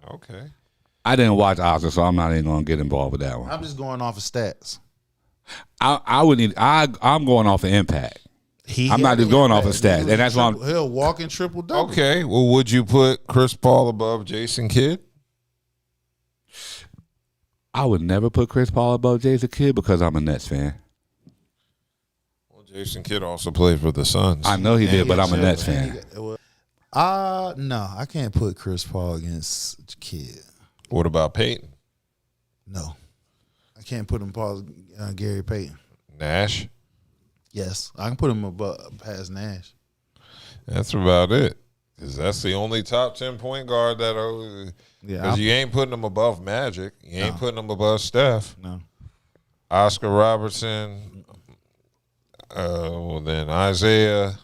Okay. I didn't watch Oscar, so I'm not even gonna get involved with that one. I'm just going off of stats. I'm going off of impact. I'm not just going off of stats, and that's why I'm. He'll walk in triple double. Okay. Well, would you put Chris Paul above Jason Kidd? I would never put Chris Paul above Jason Kidd because I'm a Nets fan. Well, Jason Kidd also played for the Suns. I know he did, but I'm a Nets fan. No, I can't put Chris Paul against Kidd. What about Peyton? No, I can't put him Gary Payton. Nash? Yes, I can put him past Nash. That's about it. Because that's the only top 10 point guard that because you ain't putting him above Magic. You ain't putting him above Steph. No. Oscar Robertson. Well, then Isaiah.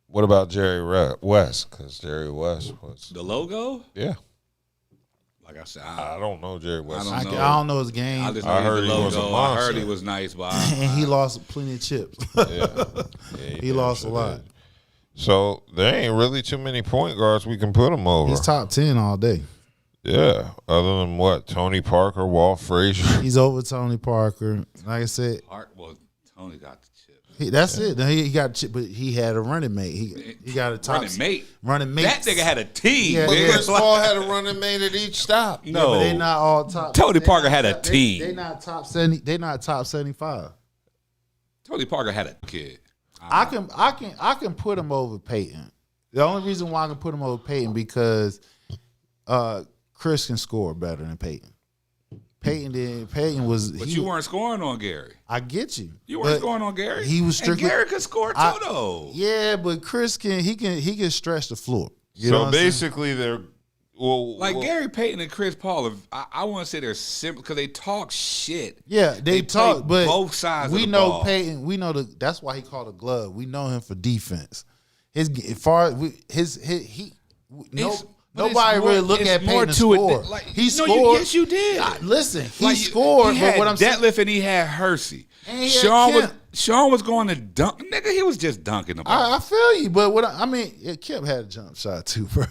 What about Jerry West? Because Jerry West was The logo? Yeah. Like I said, I don't know Jerry West. I don't know his game. I just know heard the he was a logo. I monster. heard he was nice, but And he lost plenty of chips. He lost a lot. So there ain't really too many point guards we can put him over. He's top 10 all day. Yeah. Other than what? Tony Parker, Walt Frazier. He's over Tony Parker. Like I said, Tony got the chip. That's it. He got chip, but he had a running mate. He got a top Running mate. Running mate. That nigga had a team. Yeah, But yeah. Chris Paul had a running mate at each stop. Yeah, but they not all top. Tony they Parker not had a top- team. They not top 70. They not top 75. Tony Parker had a kid. I can put him over Peyton. The only reason why I can put him over Peyton because Chris can score better than Peyton. Peyton was. But you weren't scoring on Gary. I get you. You weren't but scoring on Gary. He was strictly. And Gary could score too, though. Yeah, but Chris can stretch the floor. You So know what I'm saying? basically, they're Gary Payton and Chris Paul. I want to say they're simple because they talk shit. Yeah, they talk, play but both sides. We of the know ball. Peyton. We know that's why he called a glove. We know him for defense. Nobody really look at Peyton score. He scored. Yes, you did. Listen, he scored. He had but what I'm Detlef saying, and he had Hersey. And he had Sean was going to dunk. Nigga, he was just dunking the ball. I feel you, but Kip had a jump shot too, bro.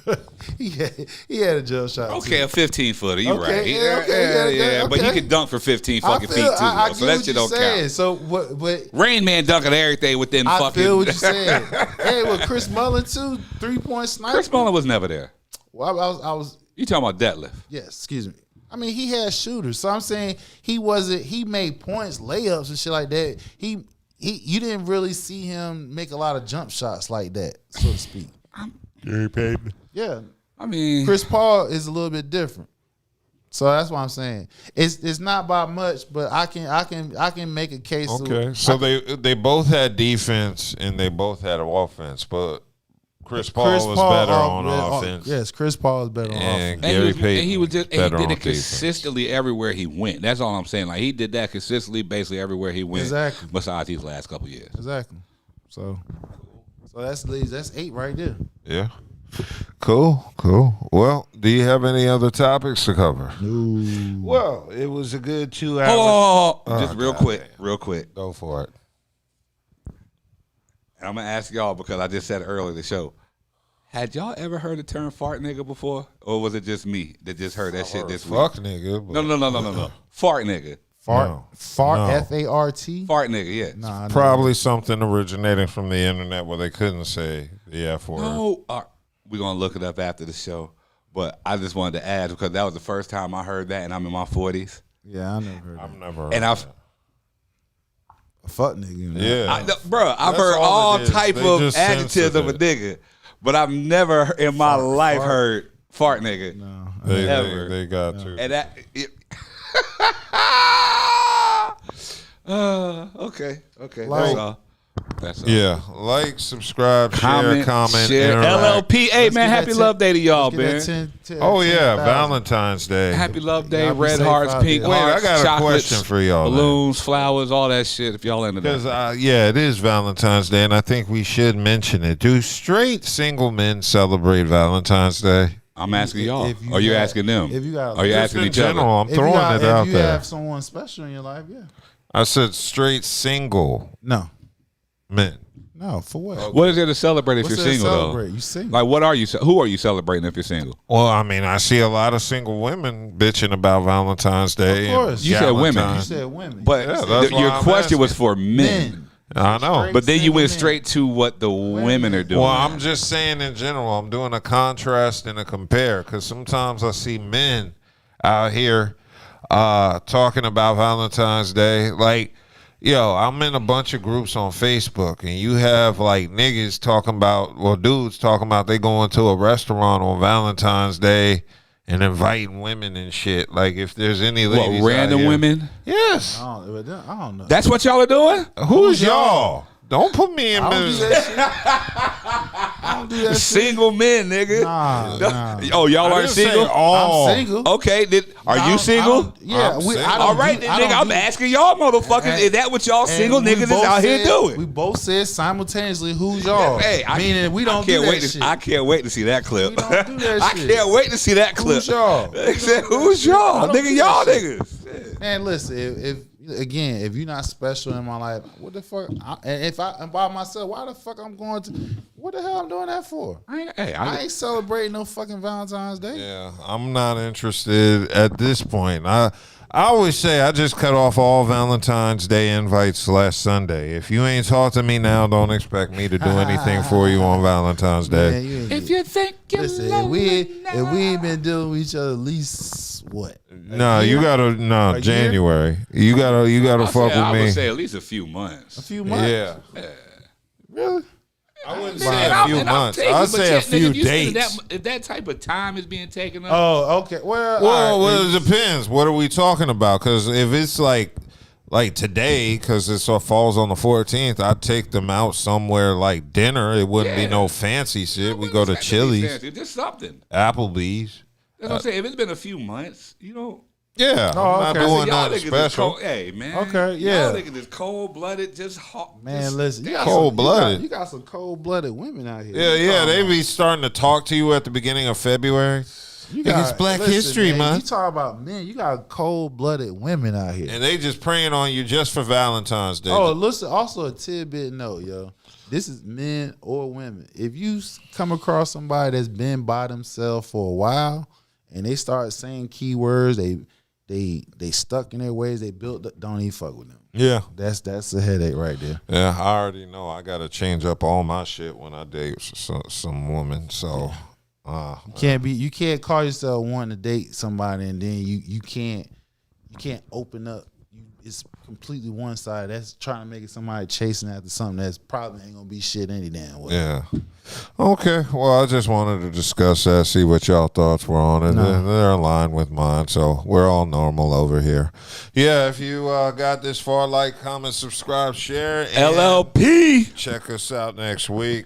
he had a jump shot. Okay, too. a 15-footer. You Okay, right? Yeah, But he could dunk for 15 fucking feet too. I So that shit don't count. So what? But Rain Man dunking everything within I fucking. feel what you're saying. Hey, with Chris Mullen too, 3-point sniper. Chris Mullen was never there. Well, I was. You talking about Detlef? Yes, excuse me. I mean, he had shooters, so I'm saying he wasn't. He made points, layups, and shit like that. You didn't really see him make a lot of jump shots like that, so to speak. Gary Payton. Yeah, I mean, Chris Paul is a little bit different. So that's what I'm saying. It's not by much, but I can make a case. Okay, so they both had defense and they both had offense, but Chris Paul was better on offense. Yes, Chris Paul is better on offense. Gary Payton he was just, and better he on did it defense. consistently everywhere he went. That's all I'm saying. Like he did that consistently, basically everywhere he went. Exactly. Besides these last couple years. Exactly. So that's 8 right there. Yeah. Cool. Well, do you have any other topics to cover? No. Well, it was a good 2 hours. Oh, just real quick. Go for it. And I'm gonna ask y'all because I just said it earlier in the show. Had y'all ever heard the term fart nigga before? Or was it just me that just heard that shit this week? Fuck nigga. No. Fart nigga. Fart, No. F-A-R-T. Fart nigga, yeah. Nah, Probably something originating from the internet where they couldn't say the F word. No, we're gonna look it up after the show. But I just wanted to add because that was the first time I heard that, and I'm in my 40s. Yeah, I never heard. I've never heard And I've fuck nigga. Yeah. I've heard all type of adjectives of a nigga, but I've never in my life heard fart nigga. No, They got to. And that. Okay. That's all. Yeah, like, subscribe, share, comment, share. interact. LLP, hey man, happy love day to y'all, man. Oh yeah, Valentine's Day. Happy love day, Y'all be red safe hearts, out pink there. Wait, hearts, I got a chocolates, question for y'all, balloons, flowers, all that shit. If y'all into Because that, yeah, it is Valentine's Day, and I think we should mention it. Do straight single men celebrate Valentine's Day? I'm asking y'all. If you Are you got- asking them? if you got- Are you Just asking in each general, other? I'm throwing it out If you there. have someone special in your life, yeah. I said straight single No, men. no, for what? What is there to celebrate if What's you're there to single celebrate? though? You single. Like, what are you? Who are you celebrating if you're single? Well, I mean, I see a lot of single women bitching about Valentine's Day. Of course. and You said women. Galentine's. You said women. But Yeah, that's why your I'm question was asking. for men. I know. But then you went Single straight to what the women are doing. Well, I'm just saying in general, I'm doing a contrast and a compare because sometimes I see men out here talking about Valentine's Day. Like, yo, I'm in a bunch of groups on Facebook and you have like niggas talking about, well, dudes talking about they going to a restaurant on Valentine's Day and inviting women and shit. Like, if there's any ladies out random here- women? Yes. I don't know. That's what y'all are doing? Who's y'all? Don't put me in I don't do business. that shit. I don't do that shit. Single men, nigga. Nah. Oh, y'all I aren't didn't say single? all. I'm single. Okay, are you single? Yeah, I'm we, single. I don't All right, do- then, I nigga, don't I'm do- asking y'all motherfuckers, is that what y'all and single we niggas is both out here said- doing? We both said simultaneously, "Who's y'all?" Hey, meaning we don't I can't do that wait shit. I can't wait to see that clip. We don't do that I shit. can't wait to see that clip. Who's y'all? They said, who's I y'all? don't Nigga, do y'all that shit. niggas. Man, listen, if you're not special in my life, what the fuck? And if I'm by myself, why the fuck I'm going to? What the hell I'm doing that for? I ain't celebrating no fucking Valentine's Day. Yeah, I'm not interested at this point. I always say I just cut off all Valentine's Day invites last Sunday. If you ain't talk to me now, don't expect me to do anything for you on Valentine's Day. Man, you ain't If you think you're listen, if we ain't been dealing with each other at least what? No, you gotta year? January. You gotta fuck I with me. would say at least a few months. A few months. Yeah. Really? I wouldn't Man, say a few months. I'd say a few dates. If that type of time is being taken up. Oh, okay. Well, Well, it depends. What are we talking about? Because if it's like today, because it falls on the 14th, I'd take them out somewhere like dinner. It wouldn't be no fancy shit. We go to Chili's, Just something. Applebee's. That's what I'm saying. If it's been a few months, you know. Yeah, I'm not doing nothing special. Hey, man. Okay, yeah. Y'all niggas is cold-blooded, just hot. Man, listen, you got cold-blooded. You got some cold-blooded women out here. Yeah, they be starting to talk to you at the beginning of February. It's Black History Month. You talk about men, you got cold-blooded women out here. And they just preying on you just for Valentine's Day. Oh, listen, also a tidbit note, yo. This is men or women. If you come across somebody that's been by themselves for a while and they start saying keywords, they stuck in their ways, they built, don't even fuck with them. Yeah. That's a headache right there. Yeah, I already know I got to change up all my shit when I date some woman. So you can't call yourself wanting to date somebody and then you can't open up. It's completely one side. That's trying to make it somebody chasing after something that's probably ain't gonna be shit any damn way. Yeah. Okay. Well, I just wanted to discuss that, see what y'all thoughts were on it. They're aligned with mine, so we're all normal over here. Yeah. If you got this far, like, comment, subscribe, share, and LLP. Check us out next week.